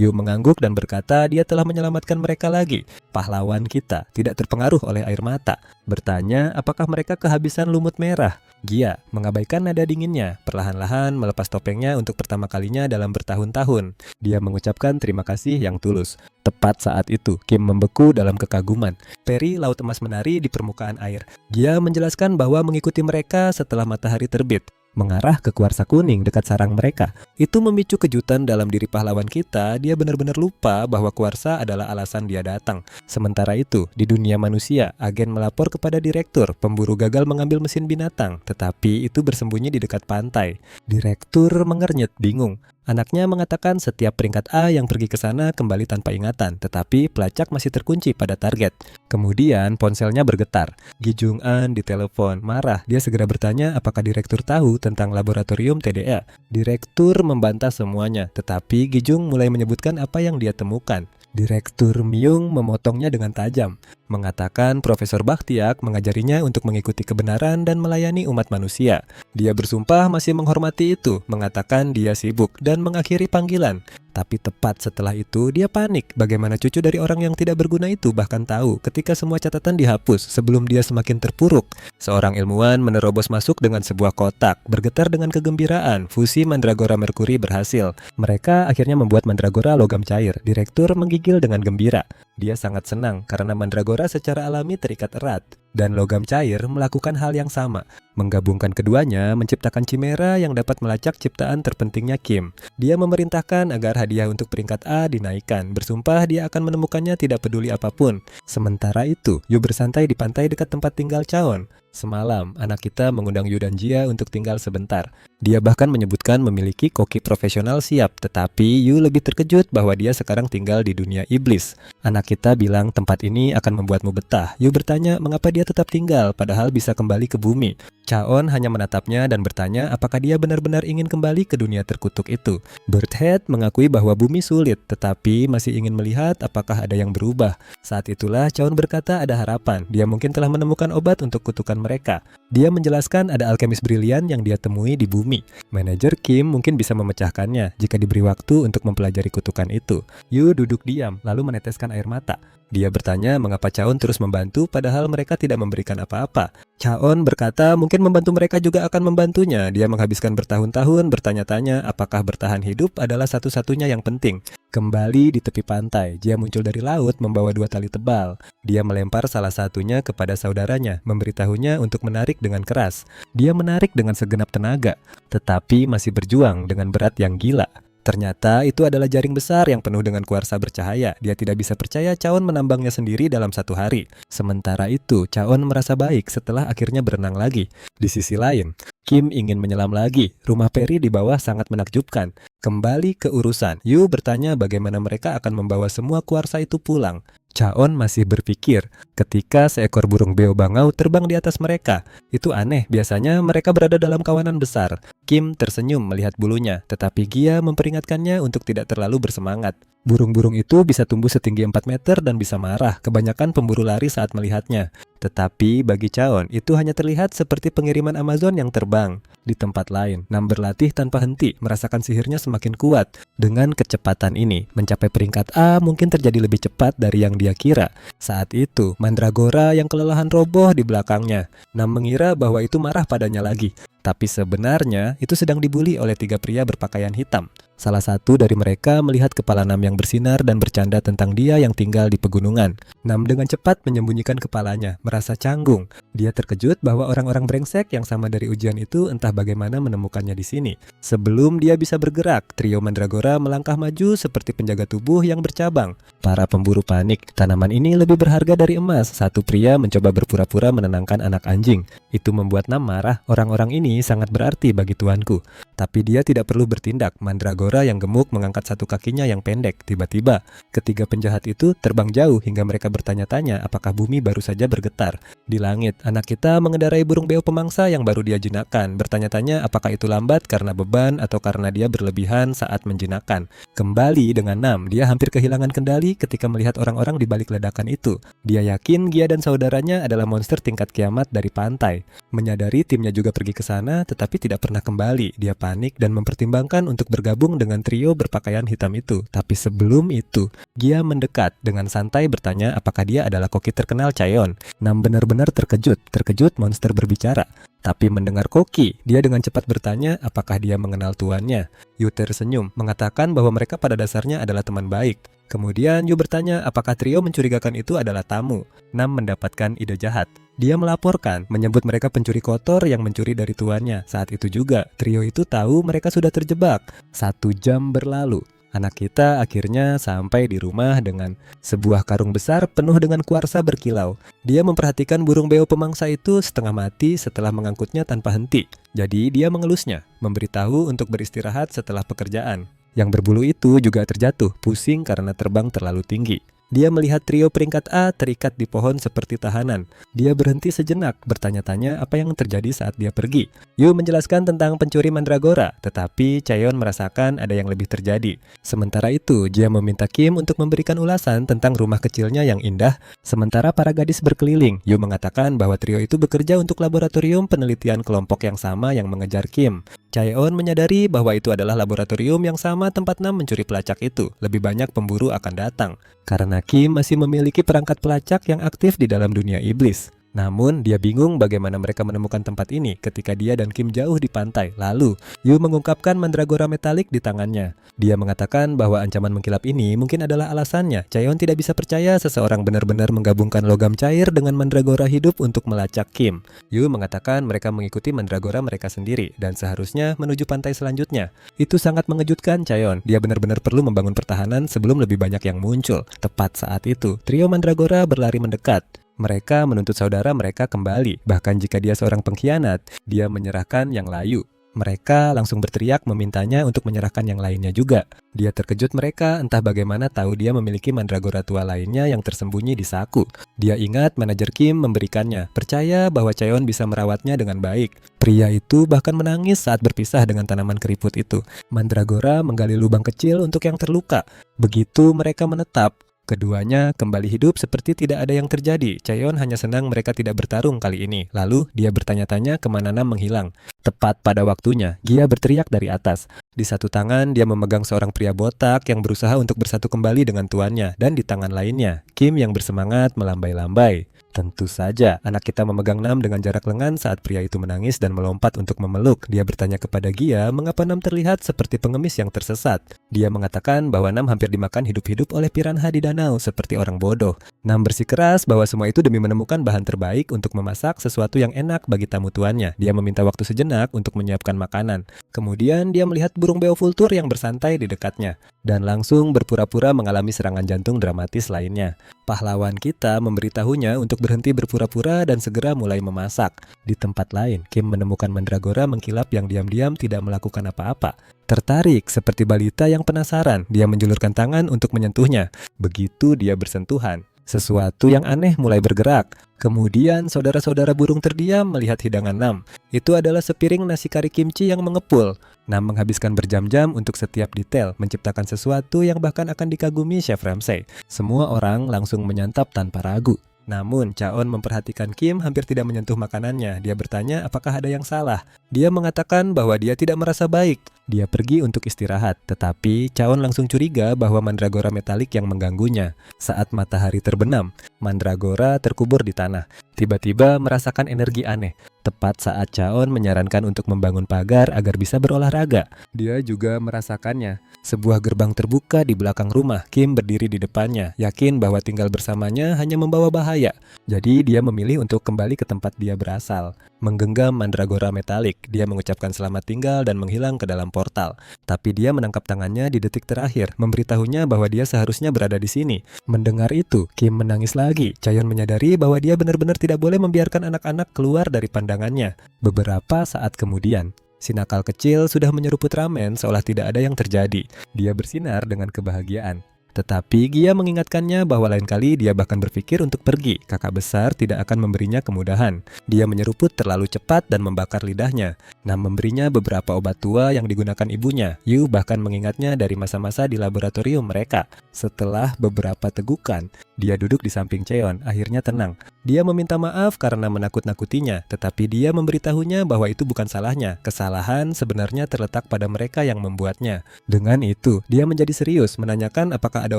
Yu mengangguk dan berkata dia telah menyelamatkan mereka lagi. Pahlawan kita tidak terpengaruh oleh air mata. Bertanya apakah mereka kehabisan lumut merah. Jia mengabaikan nada dinginnya, perlahan-lahan melepas topengnya untuk pertama kalinya dalam bertahun-tahun. Dia mengucapkan terima kasih yang tulus. Tepat saat itu, Kim membeku dalam kekaguman. Peri laut emas menari di permukaan air. Jia menjelaskan bahwa mengikuti mereka setelah matahari terbit, mengarah ke kuarsa kuning dekat sarang mereka. Itu memicu kejutan dalam diri pahlawan kita. Dia benar-benar lupa bahwa kuarsa adalah alasan dia datang. Sementara itu, di dunia manusia, agen melapor kepada direktur, pemburu gagal mengambil mesin binatang, tetapi itu bersembunyi di dekat pantai. Direktur mengernyit, bingung. Anaknya mengatakan setiap peringkat A yang pergi ke sana kembali tanpa ingatan, tetapi pelacak masih terkunci pada target. Kemudian ponselnya bergetar. Gi Jung-an ditelepon, marah. Dia segera bertanya apakah direktur tahu tentang laboratorium TDA. Direktur membantah semuanya, tetapi Gi Jung mulai menyebutkan apa yang dia temukan. Direktur Myung memotongnya dengan tajam, mengatakan Profesor Bakhtiak mengajarinya untuk mengikuti kebenaran dan melayani umat manusia. Dia bersumpah masih menghormati itu, mengatakan dia sibuk dan mengakhiri panggilan. Tapi tepat setelah itu dia panik. Bagaimana cucu dari orang yang tidak berguna itu bahkan tahu ketika semua catatan dihapus sebelum dia semakin terpuruk. Seorang ilmuwan menerobos masuk dengan sebuah kotak, bergetar dengan kegembiraan. Fusi mandragora merkuri berhasil. Mereka akhirnya membuat mandragora logam cair. Direktur menggigil dengan gembira. Dia sangat senang karena mandragora secara alami terikat erat. Dan logam cair melakukan hal yang sama. Menggabungkan keduanya menciptakan chimera yang dapat melacak ciptaan terpentingnya Kim. Dia memerintahkan agar hadiah untuk peringkat A dinaikkan. Bersumpah dia akan menemukannya tidak peduli apapun. Sementara itu, Yu bersantai di pantai dekat tempat tinggal Chaon. Semalam, anak kita mengundang Yu dan Jia untuk tinggal sebentar. Dia bahkan menyebutkan memiliki koki profesional siap, tetapi Yu lebih terkejut bahwa dia sekarang tinggal di dunia iblis. Anak kita bilang tempat ini akan membuatmu betah. Yu bertanya mengapa dia tetap tinggal, padahal bisa kembali ke bumi. Chaon hanya menatapnya dan bertanya apakah dia benar-benar ingin kembali ke dunia terkutuk itu. Birdhead mengakui bahwa bumi sulit, tetapi masih ingin melihat apakah ada yang berubah. Saat itulah Chaon berkata ada harapan. Dia mungkin telah menemukan obat untuk kutukan mereka. Dia menjelaskan ada alkemis brilian yang dia temui di bumi. Manajer Kim mungkin bisa memecahkannya jika diberi waktu untuk mempelajari kutukan itu. Yu duduk diam, lalu meneteskan air mata. Dia bertanya mengapa Chaon terus membantu padahal mereka tidak memberikan apa-apa. Chaon berkata mungkin membantu mereka juga akan membantunya. Dia menghabiskan bertahun-tahun bertanya-tanya apakah bertahan hidup adalah satu-satunya yang penting. Kembali di tepi pantai, Jia muncul dari laut membawa 2 tali tebal. Dia melempar salah satunya kepada saudaranya, memberitahunya untuk menarik dengan keras. Dia menarik dengan segenap tenaga, tetapi masih berjuang dengan berat yang gila. Ternyata itu adalah jaring besar yang penuh dengan kuarsa bercahaya. Dia tidak bisa percaya Chaon menambangnya sendiri dalam 1 hari. Sementara itu, Chaon merasa baik setelah akhirnya berenang lagi. Di sisi lain, Kim ingin menyelam lagi. Rumah Peri di bawah sangat menakjubkan. Kembali ke urusan, Yu bertanya bagaimana mereka akan membawa semua kuarsa itu pulang. Chaon masih berpikir ketika seekor burung beo bangau terbang di atas mereka. Itu aneh, biasanya mereka berada dalam kawanan besar. Kim tersenyum melihat bulunya, tetapi Gia memperingatkannya untuk tidak terlalu bersemangat. Burung-burung itu bisa tumbuh setinggi 4 meter dan bisa marah. Kebanyakan pemburu lari saat melihatnya. Tetapi bagi Chaon, itu hanya terlihat seperti pengiriman Amazon yang terbang. Di tempat lain, Nam berlatih tanpa henti, merasakan sihirnya semakin kuat. Dengan kecepatan ini, mencapai peringkat A mungkin terjadi lebih cepat dari yang dia kira. Saat itu, Mandragora yang kelelahan roboh di belakangnya. Nam mengira bahwa itu marah padanya lagi. Tapi sebenarnya itu sedang dibuli oleh 3 pria berpakaian hitam. Salah satu dari mereka melihat kepala Nam yang bersinar dan bercanda tentang dia yang tinggal di pegunungan. Nam dengan cepat menyembunyikan kepalanya, merasa canggung. Dia terkejut bahwa orang-orang brengsek yang sama dari ujian itu entah bagaimana menemukannya di sini. Sebelum dia bisa bergerak, trio Mandragora melangkah maju seperti penjaga tubuh yang bercabang. Para pemburu panik, tanaman ini lebih berharga dari emas. Satu pria mencoba berpura-pura menenangkan anak anjing. Itu membuat Nam marah. Orang-orang ini sangat berarti bagi tuanku. Tapi dia tidak perlu bertindak. Mandragora mandragora yang gemuk mengangkat satu kakinya yang pendek. Tiba-tiba, ketiga penjahat itu terbang jauh hingga mereka bertanya-tanya apakah bumi baru saja bergetar. Di langit, anak kita mengendarai burung beo pemangsa yang baru dia jinakkan, bertanya-tanya apakah itu lambat karena beban atau karena dia berlebihan saat menjinakkan. Kembali dengan Nam, dia hampir kehilangan kendali ketika melihat orang-orang di balik ledakan itu. Dia yakin Gia dan saudaranya adalah monster tingkat kiamat dari pantai. Menyadari timnya juga pergi ke sana, tetapi tidak pernah kembali. Dia panik dan mempertimbangkan untuk bergabung dengan trio berpakaian hitam itu. Tapi sebelum itu, Gia mendekat dengan santai bertanya apakah dia adalah koki terkenal Chaeyeon. Nam benar-benar terkejut monster berbicara. Tapi mendengar Koki, dia dengan cepat bertanya apakah dia mengenal tuannya. Yu tersenyum, mengatakan bahwa mereka pada dasarnya adalah teman baik. Kemudian Yu bertanya apakah trio mencurigakan itu adalah tamu. Nam mendapatkan ide jahat. Dia melaporkan, menyebut mereka pencuri kotor yang mencuri dari tuannya. Saat itu juga, trio itu tahu mereka sudah terjebak. 1 jam berlalu. Anak kita akhirnya sampai di rumah dengan sebuah karung besar penuh dengan kuarsa berkilau. Dia memperhatikan burung beo pemangsa itu setengah mati setelah mengangkutnya tanpa henti. Jadi dia mengelusnya, memberitahu untuk beristirahat setelah pekerjaan. Yang berbulu itu juga terjatuh, pusing karena terbang terlalu tinggi. Dia melihat trio peringkat A terikat di pohon seperti tahanan. Dia berhenti sejenak, bertanya-tanya apa yang terjadi saat dia pergi. Yu menjelaskan tentang pencuri mandragora, tetapi Chaeyeon merasakan ada yang lebih terjadi. Sementara itu, Jia meminta Kim untuk memberikan ulasan tentang rumah kecilnya yang indah. Sementara para gadis berkeliling, Yu mengatakan bahwa trio itu bekerja untuk laboratorium penelitian kelompok yang sama yang mengejar Kim. Chaeyeon menyadari bahwa itu adalah laboratorium yang sama tempat Nam mencuri pelacak itu. Lebih banyak pemburu akan datang. Karena Kim masih memiliki perangkat pelacak yang aktif di dalam dunia iblis. Namun, dia bingung bagaimana mereka menemukan tempat ini ketika dia dan Kim jauh di pantai. Lalu, Yu mengungkapkan mandragora metalik di tangannya. Dia mengatakan bahwa ancaman mengkilap ini mungkin adalah alasannya. Chaeyeon tidak bisa percaya seseorang benar-benar menggabungkan logam cair dengan mandragora hidup untuk melacak Kim. Yu mengatakan mereka mengikuti mandragora mereka sendiri dan seharusnya menuju pantai selanjutnya. Itu sangat mengejutkan Chaeyeon. Dia benar-benar perlu membangun pertahanan sebelum lebih banyak yang muncul. Tepat saat itu, trio mandragora berlari mendekat. Mereka menuntut saudara mereka kembali. Bahkan jika dia seorang pengkhianat, dia menyerahkan yang layu. Mereka langsung berteriak memintanya untuk menyerahkan yang lainnya juga. Dia terkejut mereka entah bagaimana tahu dia memiliki mandragora tua lainnya yang tersembunyi di saku. Dia ingat manajer Kim memberikannya, percaya bahwa Chaeyeon bisa merawatnya dengan baik. Pria itu bahkan menangis saat berpisah dengan tanaman keriput itu. Mandragora menggali lubang kecil untuk yang terluka. Begitu mereka menetap, keduanya kembali hidup seperti tidak ada yang terjadi. Chaeyeon hanya senang mereka tidak bertarung kali ini. Lalu dia bertanya-tanya kemana Nam menghilang. Tepat pada waktunya, Gia berteriak dari atas. Di satu tangan dia memegang seorang pria botak yang berusaha untuk bersatu kembali dengan tuannya. Dan di tangan lainnya, Kim yang bersemangat melambai-lambai. Tentu saja, anak kita memegang Nam dengan jarak lengan saat pria itu menangis dan melompat untuk memeluk. Dia bertanya kepada Gia mengapa Nam terlihat seperti pengemis yang tersesat. Dia mengatakan bahwa Nam hampir dimakan hidup-hidup oleh piranha di danau seperti orang bodoh. Nam bersikeras bahwa semua itu demi menemukan bahan terbaik untuk memasak sesuatu yang enak bagi tamu tuannya. Dia meminta waktu sejenak untuk menyiapkan makanan. Kemudian dia melihat burung beo vultur yang bersantai di dekatnya dan langsung berpura-pura mengalami serangan jantung dramatis lainnya. Pahlawan kita memberitahunya untuk berhenti berpura-pura dan segera mulai memasak. Di tempat lain, Kim menemukan mandragora mengkilap yang diam-diam tidak melakukan apa-apa. Tertarik seperti balita yang penasaran, dia menjulurkan tangan untuk menyentuhnya. Begitu dia bersentuhan, sesuatu yang aneh mulai bergerak. Kemudian saudara-saudara burung terdiam melihat hidangan Nam. Itu adalah sepiring nasi kari kimchi yang mengepul. Nam menghabiskan berjam-jam untuk setiap detail, menciptakan sesuatu yang bahkan akan dikagumi Chef Ramsay. Semua orang langsung menyantap tanpa ragu. Namun, Chaeyeon memperhatikan Kim hampir tidak menyentuh makanannya. Dia bertanya apakah ada yang salah. Dia mengatakan bahwa dia tidak merasa baik. Dia pergi untuk istirahat, tetapi Chaeyeon langsung curiga bahwa mandragora metalik yang mengganggunya. Saat matahari terbenam, mandragora terkubur di tanah. Tiba-tiba merasakan energi aneh. Tepat saat Chaeyeon menyarankan untuk membangun pagar agar bisa berolahraga. Dia juga merasakannya. Sebuah gerbang terbuka di belakang rumah. Kim berdiri di depannya, yakin bahwa tinggal bersamanya hanya membawa bahaya. Jadi dia memilih untuk kembali ke tempat dia berasal. Menggenggam mandragora metalik, dia mengucapkan selamat tinggal dan menghilang ke dalam portal. Tapi dia menangkap tangannya di detik terakhir, memberitahunya bahwa dia seharusnya berada di sini. Mendengar itu, Kim menangis lagi. Chaeyeon menyadari bahwa dia benar-benar tidak boleh membiarkan anak-anak keluar dari pandangannya. Beberapa saat kemudian, Si nakal kecil sudah menyeruput ramen seolah tidak ada yang terjadi. Dia bersinar dengan kebahagiaan. Tetapi Gia mengingatkannya bahwa lain kali dia bahkan berpikir untuk pergi. Kakak besar tidak akan memberinya kemudahan. Dia menyeruput terlalu cepat dan membakar lidahnya. Nam memberinya beberapa obat tua yang digunakan ibunya. Yu bahkan mengingatnya dari masa-masa di laboratorium mereka. Setelah beberapa tegukan, dia duduk di samping Cheon, akhirnya tenang. Dia meminta maaf karena menakut-nakutinya, tetapi dia memberitahunya bahwa itu bukan salahnya. Kesalahan sebenarnya terletak pada mereka yang membuatnya. Dengan itu, dia menjadi serius menanyakan apakah ada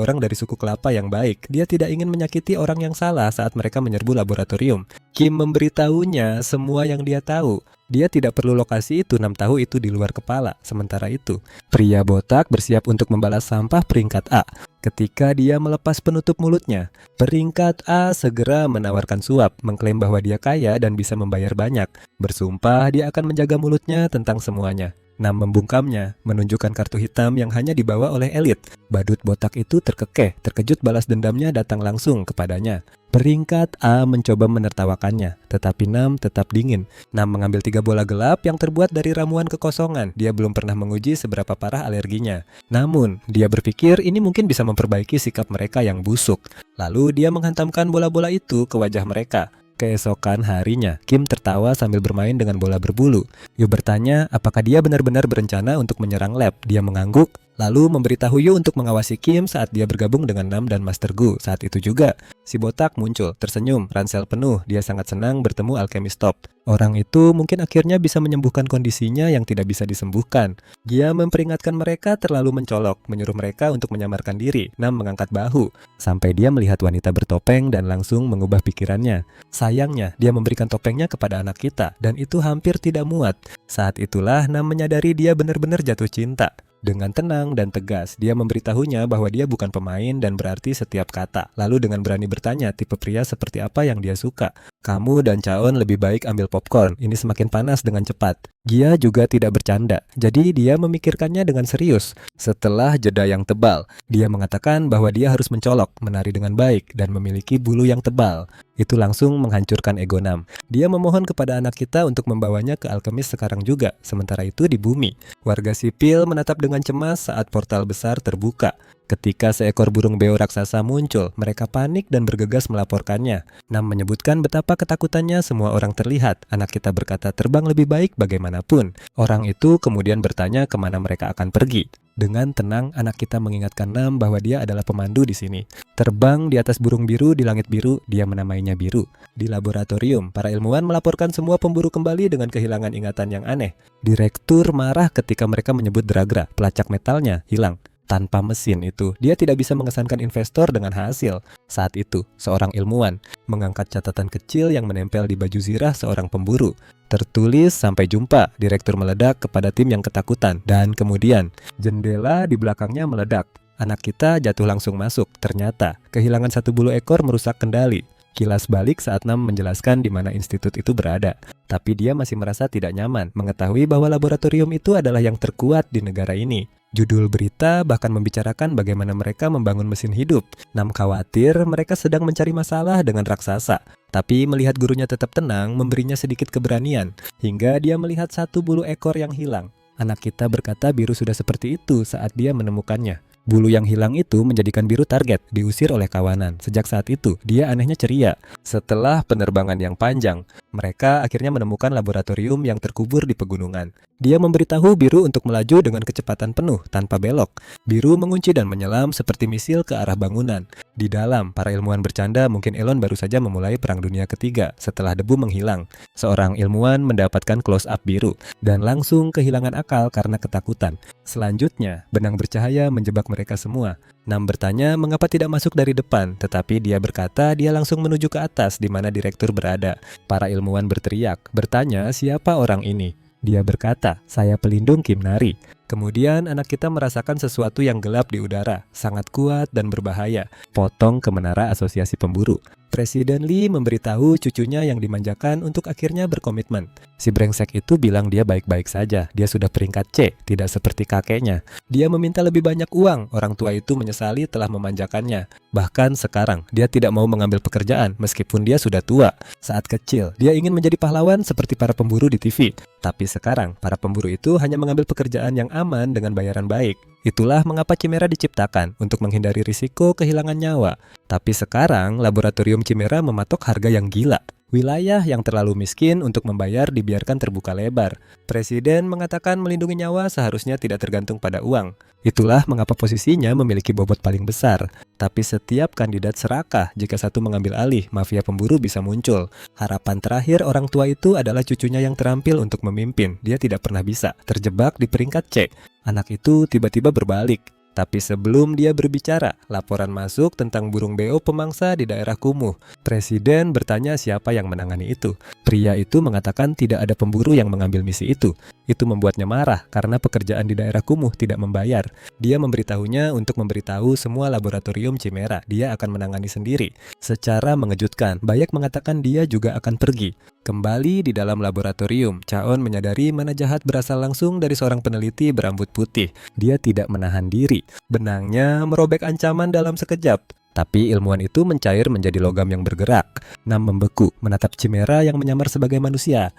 orang dari suku kelapa yang baik. Dia tidak ingin menyakiti orang yang salah saat mereka menyerbu laboratorium. Kim memberitahunya semua yang dia tahu. Dia tidak perlu lokasi itu, Nam tahu itu di luar kepala. Sementara itu, pria botak bersiap untuk membalas sampah peringkat A. Ketika dia melepas penutup mulutnya, peringkat A segera menawarkan suap, mengklaim bahwa dia kaya dan bisa membayar banyak. Bersumpah dia akan menjaga mulutnya tentang semuanya. Nam membungkamnya, menunjukkan kartu hitam yang hanya dibawa oleh elit. Badut botak itu terkekeh, terkejut balas dendamnya datang langsung kepadanya. Peringkat A mencoba menertawakannya, tetapi Nam tetap dingin. Nam mengambil 3 bola gelap yang terbuat dari ramuan kekosongan. Dia belum pernah menguji seberapa parah alerginya. Namun, dia berpikir ini mungkin bisa memperbaiki sikap mereka yang busuk. Lalu dia menghantamkan bola-bola itu ke wajah mereka. Keesokan harinya, Kim tertawa sambil bermain dengan bola berbulu. Yu bertanya apakah dia benar-benar berencana untuk menyerang lab. Dia mengangguk, lalu memberitahu Yu untuk mengawasi Kim saat dia bergabung dengan Nam dan Master Gu. Saat itu juga, si botak muncul, tersenyum, ransel penuh. Dia sangat senang bertemu Alchemist Top. Orang itu mungkin akhirnya bisa menyembuhkan kondisinya yang tidak bisa disembuhkan. Dia memperingatkan mereka terlalu mencolok, menyuruh mereka untuk menyamarkan diri. Nam mengangkat bahu, sampai dia melihat wanita bertopeng dan langsung mengubah pikirannya. Sayangnya, dia memberikan topengnya kepada anak kita, dan itu hampir tidak muat. Saat itulah Nam menyadari dia benar-benar jatuh cinta. Dengan tenang dan tegas, dia memberitahunya bahwa dia bukan pemain dan berarti setiap kata. Lalu dengan berani bertanya tipe pria seperti apa yang dia suka. Kamu dan Chaon lebih baik ambil popcorn, ini semakin panas dengan cepat. Gia juga tidak bercanda, jadi dia memikirkannya dengan serius. Setelah jeda yang tebal, dia mengatakan bahwa dia harus mencolok, menari dengan baik, dan memiliki bulu yang tebal. Itu langsung menghancurkan ego Nam. Dia memohon kepada anak kita untuk membawanya ke alkemis sekarang juga. Sementara itu di bumi, warga sipil menatap dengan cemas saat portal besar terbuka. Ketika seekor burung beo raksasa muncul, mereka panik dan bergegas melaporkannya. Nam menyebutkan betapa ketakutannya semua orang terlihat. Anak kita berkata terbang lebih baik bagaimanapun. Orang itu kemudian bertanya kemana mereka akan pergi. Dengan tenang, anak kita mengingatkan Nam bahwa dia adalah pemandu di sini. Terbang di atas burung biru di langit biru, dia menamainya Biru. Di laboratorium, para ilmuwan melaporkan semua pemburu kembali dengan kehilangan ingatan yang aneh. Direktur marah ketika mereka menyebut Dragra, pelacak metalnya, hilang. Tanpa mesin itu, dia tidak bisa mengesankan investor dengan hasil. Saat itu, seorang ilmuwan mengangkat catatan kecil yang menempel di baju zirah seorang pemburu. Tertulis sampai jumpa, direktur meledak kepada tim yang ketakutan. Dan kemudian, jendela di belakangnya meledak. Anak kita jatuh langsung masuk. Ternyata, kehilangan 1 bulu ekor merusak kendali. Kilas balik saat Nam menjelaskan di mana institut itu berada. Tapi dia masih merasa tidak nyaman mengetahui bahwa laboratorium itu adalah yang terkuat di negara ini. Judul berita bahkan membicarakan bagaimana mereka membangun mesin hidup. Nam khawatir mereka sedang mencari masalah dengan raksasa. Tapi melihat gurunya tetap tenang memberinya sedikit keberanian. Hingga dia melihat 1 bulu ekor yang hilang. Anak kita berkata Biru sudah seperti itu saat dia menemukannya. Bulu yang hilang itu menjadikan Biru target, diusir oleh kawanan. Sejak saat itu, dia anehnya ceria. Setelah penerbangan yang panjang, mereka akhirnya menemukan laboratorium yang terkubur di pegunungan. Dia memberitahu Biru untuk melaju dengan kecepatan penuh, tanpa belok. Biru mengunci dan menyelam seperti misil ke arah bangunan. Di dalam, para ilmuwan bercanda mungkin Elon baru saja memulai Perang Dunia Ketiga setelah debu menghilang. Seorang ilmuwan mendapatkan close-up Biru, dan langsung kehilangan akal karena ketakutan. Selanjutnya, benang bercahaya menjebak mereka semua. Nam bertanya mengapa tidak masuk dari depan, tetapi dia berkata dia langsung menuju ke atas di mana direktur berada. Para ilmuwan berteriak, bertanya siapa orang ini. Dia berkata, saya pelindung Kim Nari. Kemudian anak kita merasakan sesuatu yang gelap di udara, sangat kuat dan berbahaya. Potong ke menara asosiasi pemburu. Presiden Lee memberitahu cucunya yang dimanjakan untuk akhirnya berkomitmen. Si brengsek itu bilang dia baik-baik saja, dia sudah peringkat C, tidak seperti kakeknya. Dia meminta lebih banyak uang, orang tua itu menyesali telah memanjakannya. Bahkan sekarang, dia tidak mau mengambil pekerjaan meskipun dia sudah tua. Saat kecil, dia ingin menjadi pahlawan seperti para pemburu di TV. Tapi sekarang, para pemburu itu hanya mengambil pekerjaan yang aman dengan bayaran baik. Itulah mengapa Chimera diciptakan, untuk menghindari risiko kehilangan nyawa. Tapi sekarang, laboratorium Chimera mematok harga yang gila. Wilayah yang terlalu miskin untuk membayar dibiarkan terbuka lebar. Presiden mengatakan melindungi nyawa seharusnya tidak tergantung pada uang. Itulah mengapa posisinya memiliki bobot paling besar. Tapi setiap kandidat serakah jika satu mengambil alih, mafia pemburu bisa muncul. Harapan terakhir orang tua itu adalah cucunya yang terampil untuk memimpin. Dia tidak pernah bisa, terjebak di peringkat C. Anak itu tiba-tiba berbalik. Tapi sebelum dia berbicara, laporan masuk tentang burung beo pemangsa di daerah kumuh. Presiden bertanya siapa yang menangani itu. Pria itu mengatakan tidak ada pemburu yang mengambil misi itu. Itu membuatnya marah karena pekerjaan di daerah kumuh tidak membayar. Dia memberitahunya untuk memberitahu semua laboratorium Chimera. Dia akan menangani sendiri. Secara mengejutkan, Bayek mengatakan dia juga akan pergi. Kembali di dalam laboratorium, Chaon menyadari mana jahat berasal langsung dari seorang peneliti berambut putih. Dia tidak menahan diri. Benangnya merobek ancaman dalam sekejap. Tapi ilmuwan itu mencair menjadi logam yang bergerak. Nam membeku, menatap Chimera yang menyamar sebagai manusia.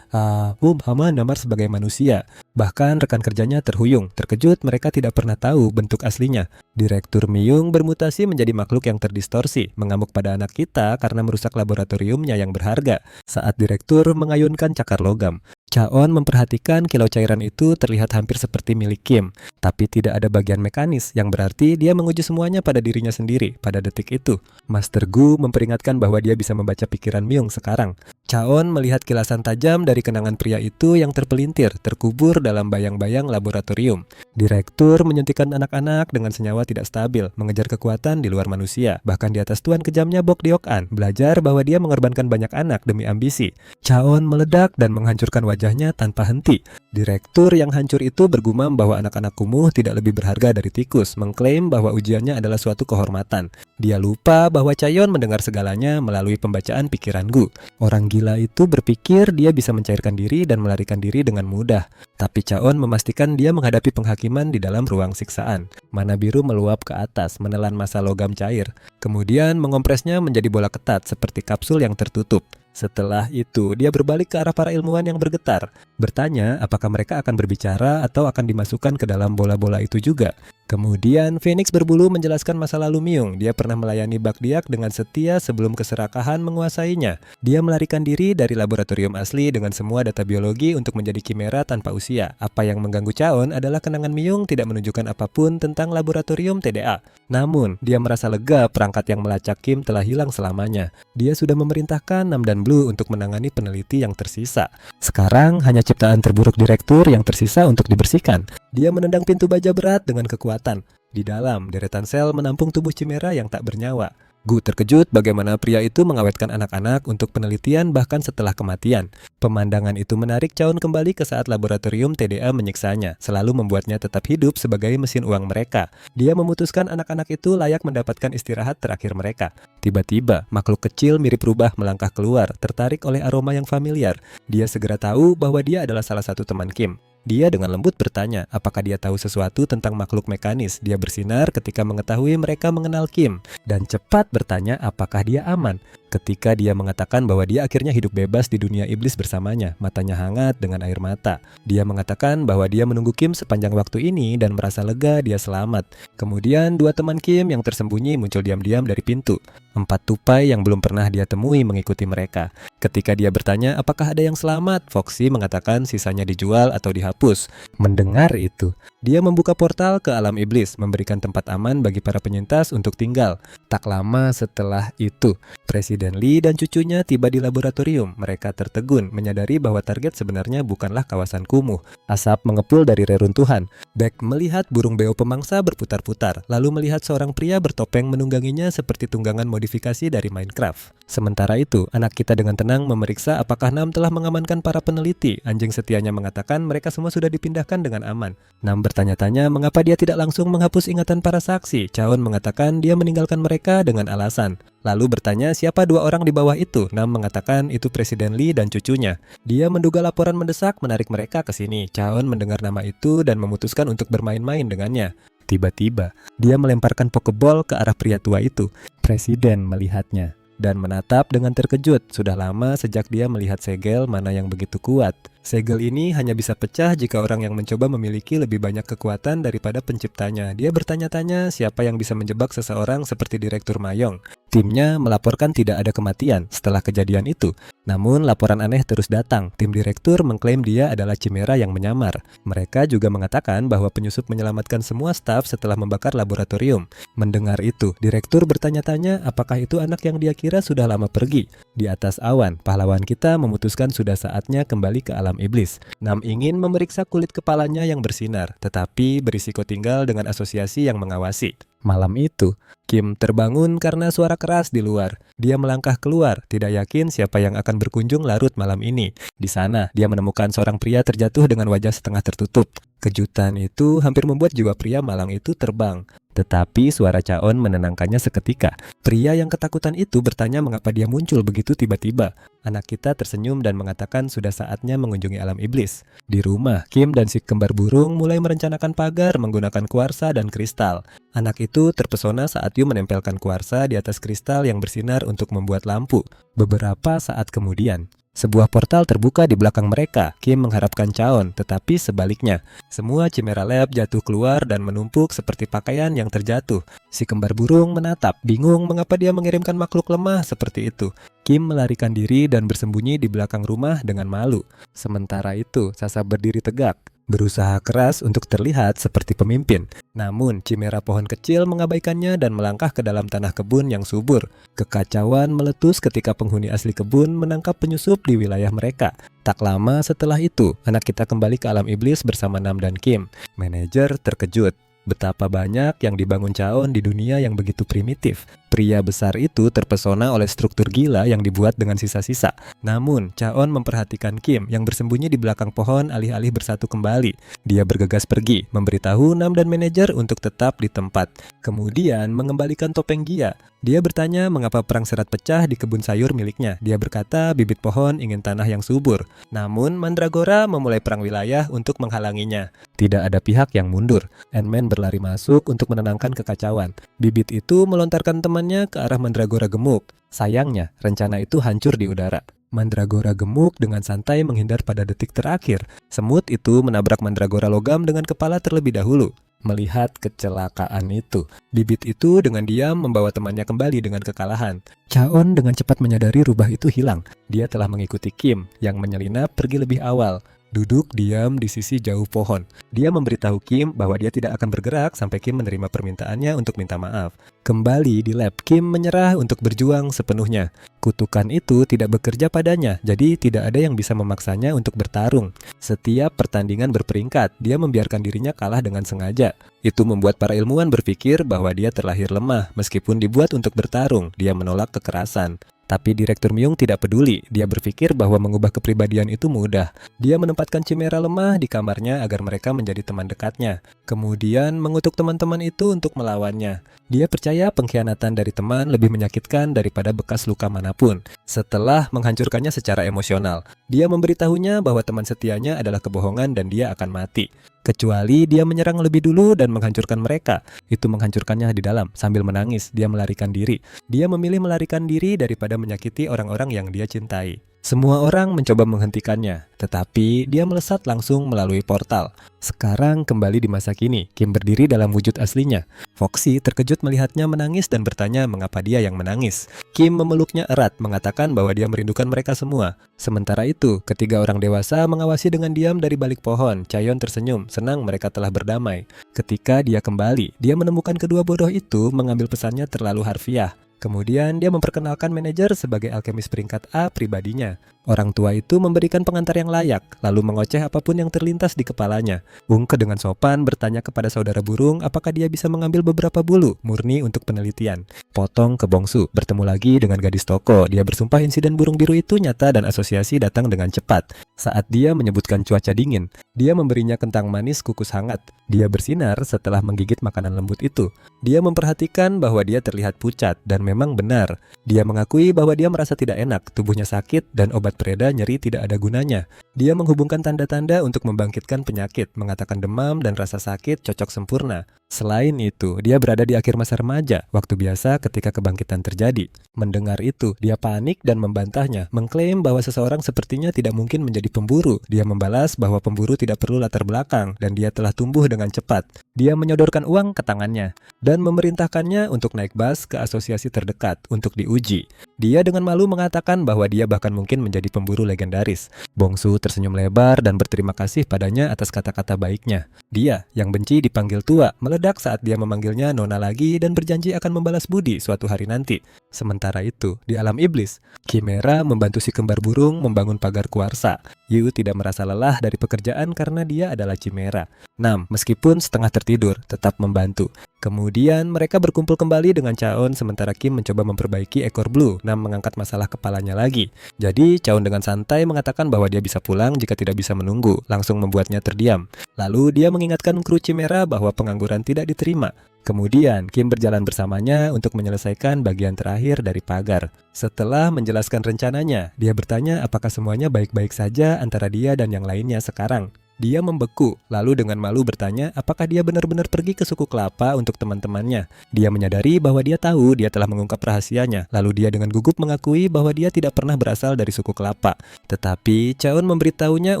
Hama namar sebagai manusia. Bahkan rekan kerjanya terhuyung, terkejut mereka tidak pernah tahu bentuk aslinya. Direktur Myung bermutasi menjadi makhluk yang terdistorsi, mengamuk pada anak kita karena merusak laboratoriumnya yang berharga. Saat direktur mengayunkan cakar logam, Chaon memperhatikan kilau cairan itu terlihat hampir seperti milik Kim, tapi tidak ada bagian mekanis, yang berarti dia menguji semuanya pada dirinya sendiri pada detik itu. Master Gu memperingatkan bahwa dia bisa membaca pikiran Myung sekarang. Chaon melihat kilasan tajam dari kenangan pria itu yang terpelintir, terkubur dalam bayang-bayang laboratorium. Direktur menyuntikkan anak-anak dengan senyawa tidak stabil, mengejar kekuatan di luar manusia. Bahkan di atas tuan kejamnya Bok Deok-an, belajar bahwa dia mengorbankan banyak anak demi ambisi. Chaon meledak dan menghancurkan wajahnya tanpa henti. Direktur yang hancur itu bergumam bahwa anak-anak kumuh tidak lebih berharga dari tikus, mengklaim bahwa ujiannya adalah suatu kehormatan. Dia lupa bahwa Chaon mendengar segalanya melalui pembacaan pikiran Gu. Orang gila itu berpikir dia bisa mencairkan diri dan melarikan diri dengan mudah. Tapi Chaon memastikan dia menghadapi penghakiman di dalam ruang siksaan. Mana biru meluap ke atas, menelan massa logam cair. Kemudian mengompresnya menjadi bola ketat seperti kapsul yang tertutup. Setelah itu, dia berbalik ke arah para ilmuwan yang bergetar, bertanya apakah mereka akan berbicara atau akan dimasukkan ke dalam bola-bola itu juga. Kemudian, Phoenix berbulu menjelaskan masa lalu Myung. Dia pernah melayani Bakdiak dengan setia sebelum keserakahan menguasainya. Dia melarikan diri dari laboratorium asli dengan semua data biologi untuk menjadi Chimera tanpa usia. Apa yang mengganggu Chaon adalah kenangan Myung tidak menunjukkan apapun tentang laboratorium TDA. Namun, dia merasa lega perangkat yang melacak Kim telah hilang selamanya. Dia sudah memerintahkan Nam dan Blue untuk menangani peneliti yang tersisa. Sekarang, hanya ciptaan terburuk direktur yang tersisa untuk dibersihkan. Dia menendang pintu baja berat dengan kekuatan. Di dalam, deretan sel menampung tubuh Chimera yang tak bernyawa. Gu terkejut bagaimana pria itu mengawetkan anak-anak untuk penelitian bahkan setelah kematian. Pemandangan itu menarik Chaon kembali ke saat laboratorium TDA menyiksanya, selalu membuatnya tetap hidup sebagai mesin uang mereka. Dia memutuskan anak-anak itu layak mendapatkan istirahat terakhir mereka. Tiba-tiba, makhluk kecil mirip rubah melangkah keluar, tertarik oleh aroma yang familiar. Dia segera tahu bahwa dia adalah salah satu teman Kim. Dia dengan lembut bertanya apakah dia tahu sesuatu tentang makhluk mekanis. Dia bersinar ketika mengetahui mereka mengenal Kim, dan cepat bertanya apakah dia aman. Ketika dia mengatakan bahwa dia akhirnya hidup bebas di dunia iblis bersamanya, matanya hangat dengan air mata. Dia mengatakan bahwa dia menunggu Kim sepanjang waktu ini dan merasa lega dia selamat. Kemudian dua teman Kim yang tersembunyi muncul diam-diam dari pintu. 4 tupai yang belum pernah dia temui mengikuti mereka. Ketika dia bertanya apakah ada yang selamat, Foxy mengatakan sisanya dijual atau dihapus. Mendengar itu, dia membuka portal ke alam iblis, memberikan tempat aman bagi para penyintas untuk tinggal. Tak lama setelah itu, Presiden Lee dan cucunya tiba di laboratorium. Mereka tertegun, menyadari bahwa target sebenarnya bukanlah kawasan kumuh. Asap mengepul dari reruntuhan. Beck melihat burung beo pemangsa berputar-putar, lalu melihat seorang pria bertopeng menungganginya seperti tunggangan modifikasi dari Minecraft. Sementara itu, anak kita dengan tenang memeriksa apakah Nam telah mengamankan para peneliti. Anjing setianya mengatakan mereka semua sudah dipindahkan dengan aman. Nam bertanya-tanya mengapa dia tidak langsung menghapus ingatan para saksi. Chaon mengatakan dia meninggalkan mereka dengan alasan. lalu bertanya siapa dua orang di bawah itu. Nam mengatakan itu Presiden Lee dan cucunya. Dia menduga laporan mendesak menarik mereka ke sini. Chaon mendengar nama itu dan memutuskan untuk bermain-main dengannya. Tiba-tiba, dia melemparkan pokeball ke arah pria tua itu. Presiden melihatnya dan menatap dengan terkejut. Sudah lama sejak dia melihat segel mana yang begitu kuat. Segel ini hanya bisa pecah jika orang yang mencoba memiliki lebih banyak kekuatan daripada penciptanya. Dia bertanya-tanya siapa yang bisa menjebak seseorang seperti Direktur Mayong. Timnya melaporkan tidak ada kematian setelah kejadian itu. Namun laporan aneh terus datang. Tim direktur mengklaim dia adalah Chimera yang menyamar. Mereka juga mengatakan bahwa penyusup menyelamatkan semua staf setelah membakar laboratorium. Mendengar itu, direktur bertanya-tanya apakah itu anak yang dia kira sudah lama pergi. Di atas awan, pahlawan kita memutuskan sudah saatnya kembali ke alam iblis. Nam ingin memeriksa kulit kepalanya yang bersinar, tetapi berisiko tinggal dengan asosiasi yang mengawasi. Malam itu, Kim terbangun karena suara keras di luar. Dia melangkah keluar, tidak yakin siapa yang akan berkunjung larut malam ini. Di sana, dia menemukan seorang pria terjatuh dengan wajah setengah tertutup. Kejutan itu hampir membuat jiwa pria malang itu terbang. Tetapi suara Chaon menenangkannya seketika. Pria yang ketakutan itu bertanya mengapa dia muncul begitu tiba-tiba. Anak kita tersenyum dan mengatakan sudah saatnya mengunjungi alam iblis. Di rumah, Kim dan si kembar burung mulai merencanakan pagar menggunakan kuarsa dan kristal. Anak itu terpesona saat Yu menempelkan kuarsa di atas kristal yang bersinar untuk membuat lampu. Beberapa saat kemudian, sebuah portal terbuka di belakang mereka. Kim mengharapkan Chaon, tetapi sebaliknya. Semua Chimera Lab jatuh keluar dan menumpuk seperti pakaian yang terjatuh. Si kembar burung menatap, bingung mengapa dia mengirimkan makhluk lemah seperti itu. Kim melarikan diri dan bersembunyi di belakang rumah dengan malu. Sementara itu, Sasa berdiri tegak, berusaha keras untuk terlihat seperti pemimpin. Namun, Chimera pohon kecil mengabaikannya dan melangkah ke dalam tanah kebun yang subur. Kekacauan meletus ketika penghuni asli kebun menangkap penyusup di wilayah mereka. Tak lama setelah itu, anak kita kembali ke alam iblis bersama Nam dan Kim. Manajer terkejut. Betapa banyak yang dibangun Chaon di dunia yang begitu primitif. Pria besar itu terpesona oleh struktur gila yang dibuat dengan sisa-sisa. Namun, Chaon memperhatikan Kim yang bersembunyi di belakang pohon alih-alih bersatu kembali. Dia bergegas pergi, memberitahu Nam dan manajer untuk tetap di tempat. Kemudian mengembalikan topeng Gia. Dia bertanya mengapa perang serat pecah di kebun sayur miliknya. Dia berkata bibit pohon ingin tanah yang subur. Namun, Mandragora memulai perang wilayah untuk menghalanginya. Tidak ada pihak yang mundur. Ant-Man berlari masuk untuk menenangkan kekacauan. Bibit itu melontarkan temannya ke arah Mandragora gemuk. Sayangnya, rencana itu hancur di udara. Mandragora gemuk dengan santai menghindar pada detik terakhir. Semut itu menabrak Mandragora logam dengan kepala terlebih dahulu. Melihat kecelakaan itu, bibit itu dengan diam membawa temannya kembali dengan kekalahan. Chaon dengan cepat menyadari rubah itu hilang. Dia telah mengikuti Kim yang menyelinap pergi lebih awal. Duduk diam di sisi jauh pohon. Dia memberitahu Kim bahwa dia tidak akan bergerak sampai Kim menerima permintaannya untuk minta maaf. Kembali di lab, Kim menyerah untuk berjuang sepenuhnya. Kutukan itu tidak bekerja padanya, jadi tidak ada yang bisa memaksanya untuk bertarung. Setiap pertandingan berperingkat, dia membiarkan dirinya kalah dengan sengaja. Itu membuat para ilmuwan berpikir bahwa dia terlahir lemah. Meskipun dibuat untuk bertarung, dia menolak kekerasan. Tapi Direktur Myung tidak peduli. Dia berpikir bahwa mengubah kepribadian itu mudah. Dia menempatkan Chimera lemah di kamarnya agar mereka menjadi teman dekatnya. Kemudian mengutuk teman-teman itu untuk melawannya. Dia percaya pengkhianatan dari teman lebih menyakitkan daripada bekas luka manapun. Setelah menghancurkannya secara emosional, dia memberitahunya bahwa teman setianya adalah kebohongan dan dia akan mati. Kecuali dia menyerang lebih dulu dan menghancurkan mereka. Itu menghancurkannya di dalam. Sambil menangis, dia melarikan diri. Dia memilih melarikan diri daripada menyakiti orang-orang yang dia cintai. Semua orang mencoba menghentikannya, tetapi dia melesat langsung melalui portal. Sekarang kembali di masa kini, Kim berdiri dalam wujud aslinya. Foxy terkejut melihatnya menangis dan bertanya mengapa dia yang menangis. Kim memeluknya erat, mengatakan bahwa dia merindukan mereka semua. Sementara itu, ketiga orang dewasa mengawasi dengan diam dari balik pohon. Chaeyeon tersenyum, senang mereka telah berdamai. Ketika dia kembali, dia menemukan kedua bodoh itu mengambil pesannya terlalu harfiah. Kemudian dia memperkenalkan manajer sebagai alkemis peringkat A pribadinya. Orang tua itu memberikan pengantar yang layak, lalu mengoceh apapun yang terlintas di kepalanya. Ungke dengan sopan bertanya kepada saudara burung apakah dia bisa mengambil beberapa bulu murni untuk penelitian. Potong ke Bongsu, bertemu lagi dengan gadis toko. Dia bersumpah insiden burung biru itu nyata dan asosiasi datang dengan cepat. Saat dia menyebutkan cuaca dingin, dia memberinya kentang manis kukus hangat. Dia bersinar setelah menggigit makanan lembut itu. Dia memperhatikan bahwa dia terlihat pucat dan memang benar. Dia mengakui bahwa dia merasa tidak enak, tubuhnya sakit dan obat pereda nyeri tidak ada gunanya. Dia menghubungkan tanda-tanda untuk membangkitkan penyakit, mengatakan demam dan rasa sakit cocok sempurna. Selain itu, dia berada di akhir masa remaja, waktu biasa ketika kebangkitan terjadi. Mendengar itu, dia panik dan membantahnya, mengklaim bahwa seseorang sepertinya tidak mungkin menjadi pemburu. Dia membalas bahwa pemburu tidak perlu latar belakang dan dia telah tumbuh dengan cepat. Dia menyodorkan uang ke tangannya dan memerintahkannya untuk naik bus ke asosiasi terdekat untuk diuji. Dia dengan malu mengatakan bahwa dia bahkan mungkin menjadi pemburu legendaris. Bongsu tersenyum lebar dan berterima kasih padanya atas kata-kata baiknya. Dia, yang benci dipanggil tua, meledak saat dia memanggilnya Nona lagi dan berjanji akan membalas budi suatu hari nanti. Sementara itu, di alam iblis, Chimera membantu si kembar burung membangun pagar kuarsa. Yu tidak merasa lelah dari pekerjaan karena dia adalah Chimera. Nam, meskipun setengah tertidur, tetap membantu. Kemudian mereka berkumpul kembali dengan Chaon sementara Kim mencoba memperbaiki ekor Blue. Nam mengangkat masalah kepalanya lagi. Jadi Chaon dengan santai mengatakan bahwa dia bisa pulang jika tidak bisa menunggu, langsung membuatnya terdiam. Lalu dia mengingatkan kru Chimera bahwa pengangguran tidak diterima. Kemudian Kim berjalan bersamanya untuk menyelesaikan bagian terakhir dari pagar. Setelah menjelaskan rencananya, dia bertanya apakah semuanya baik-baik saja antara dia dan yang lainnya sekarang. Dia membeku, lalu dengan malu bertanya apakah dia benar-benar pergi ke suku kelapa untuk teman-temannya. Dia menyadari bahwa dia tahu dia telah mengungkap rahasianya, lalu dia dengan gugup mengakui bahwa dia tidak pernah berasal dari suku kelapa. Tetapi Chaon memberitahunya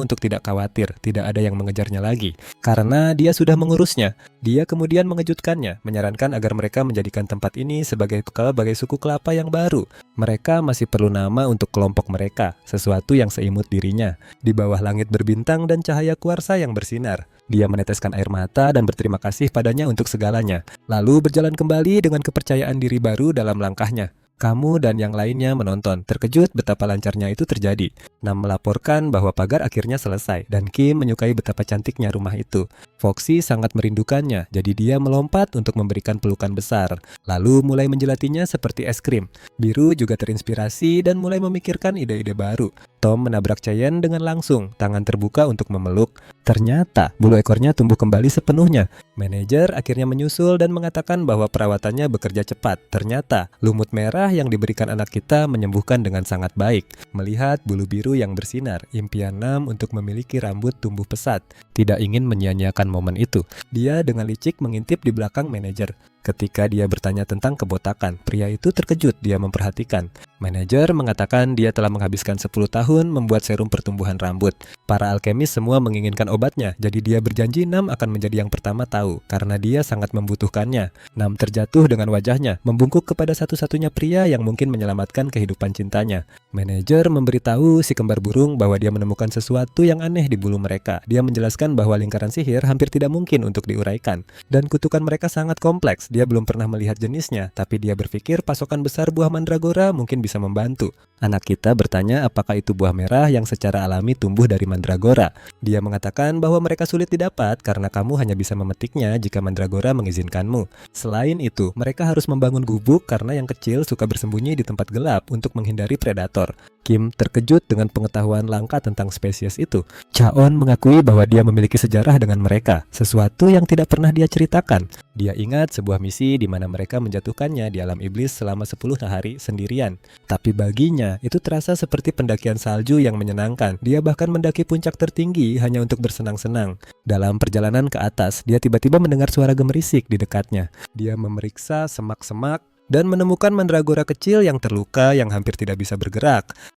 untuk tidak khawatir, tidak ada yang mengejarnya lagi, karena dia sudah mengurusnya. Dia kemudian mengejutkannya, menyarankan agar mereka menjadikan tempat ini sebagai suku kelapa yang baru. Mereka masih perlu nama untuk kelompok mereka, sesuatu yang seimut dirinya. Di bawah langit berbintang dan cahaya kuarsa yang bersinar, dia meneteskan air mata dan berterima kasih padanya untuk segalanya. Lalu berjalan kembali dengan kepercayaan diri baru dalam langkahnya. Kamu dan yang lainnya menonton, terkejut betapa lancarnya itu terjadi. Nam melaporkan bahwa pagar akhirnya selesai dan Kim menyukai betapa cantiknya rumah itu. Foxy sangat merindukannya, jadi dia melompat untuk memberikan pelukan besar, lalu mulai menjelatinya seperti es krim. Biru juga terinspirasi dan mulai memikirkan ide-ide baru. Tom menabrak Cheyenne dengan langsung, tangan terbuka untuk memeluk. Ternyata bulu ekornya tumbuh kembali sepenuhnya. Manajer akhirnya menyusul dan mengatakan bahwa perawatannya bekerja cepat. Ternyata lumut merah yang diberikan anak kita menyembuhkan dengan sangat baik. Melihat bulu biru yang bersinar, impian Nam untuk memiliki rambut tumbuh pesat. Tidak ingin menyia-nyiakan momen itu. Dia dengan licik mengintip di belakang manajer. Ketika dia bertanya tentang kebotakan, pria itu terkejut. Dia memperhatikan. Manajer mengatakan dia telah menghabiskan 10 tahun membuat serum pertumbuhan rambut. Para alkemis semua menginginkan obatnya, jadi dia berjanji Nam akan menjadi yang pertama tahu, karena dia sangat membutuhkannya. Nam terjatuh dengan wajahnya, membungkuk kepada satu-satunya pria yang mungkin menyelamatkan kehidupan cintanya. Manajer memberitahu si kembar burung bahwa dia menemukan sesuatu yang aneh di bulu mereka. Dia menjelaskan bahwa lingkaran sihir hampir tidak mungkin untuk diuraikan, dan kutukan mereka sangat kompleks. Dia belum pernah melihat jenisnya, tapi dia berpikir pasokan besar buah mandragora mungkin bisa membantu. Anak kita bertanya apakah itu buah merah yang secara alami tumbuh dari mandragora. Dia mengatakan bahwa mereka sulit didapat karena kamu hanya bisa memetiknya jika mandragora mengizinkanmu. Selain itu, mereka harus membangun gubuk karena yang kecil suka bersembunyi di tempat gelap untuk menghindari predator. Kim terkejut dengan pengetahuan langka tentang spesies itu. Chaon mengakui bahwa dia memiliki sejarah dengan mereka, sesuatu yang tidak pernah dia ceritakan. Dia ingat sebuah misi di mana mereka menjatuhkannya di alam iblis selama 10 hari sendirian. Tapi baginya, itu terasa seperti pendakian salju yang menyenangkan. Dia bahkan mendaki puncak tertinggi hanya untuk bersenang-senang. Dalam perjalanan ke atas, dia tiba-tiba mendengar suara gemerisik di dekatnya. Dia memeriksa semak-semak dan menemukan mandragora kecil yang terluka yang hampir tidak bisa bergerak.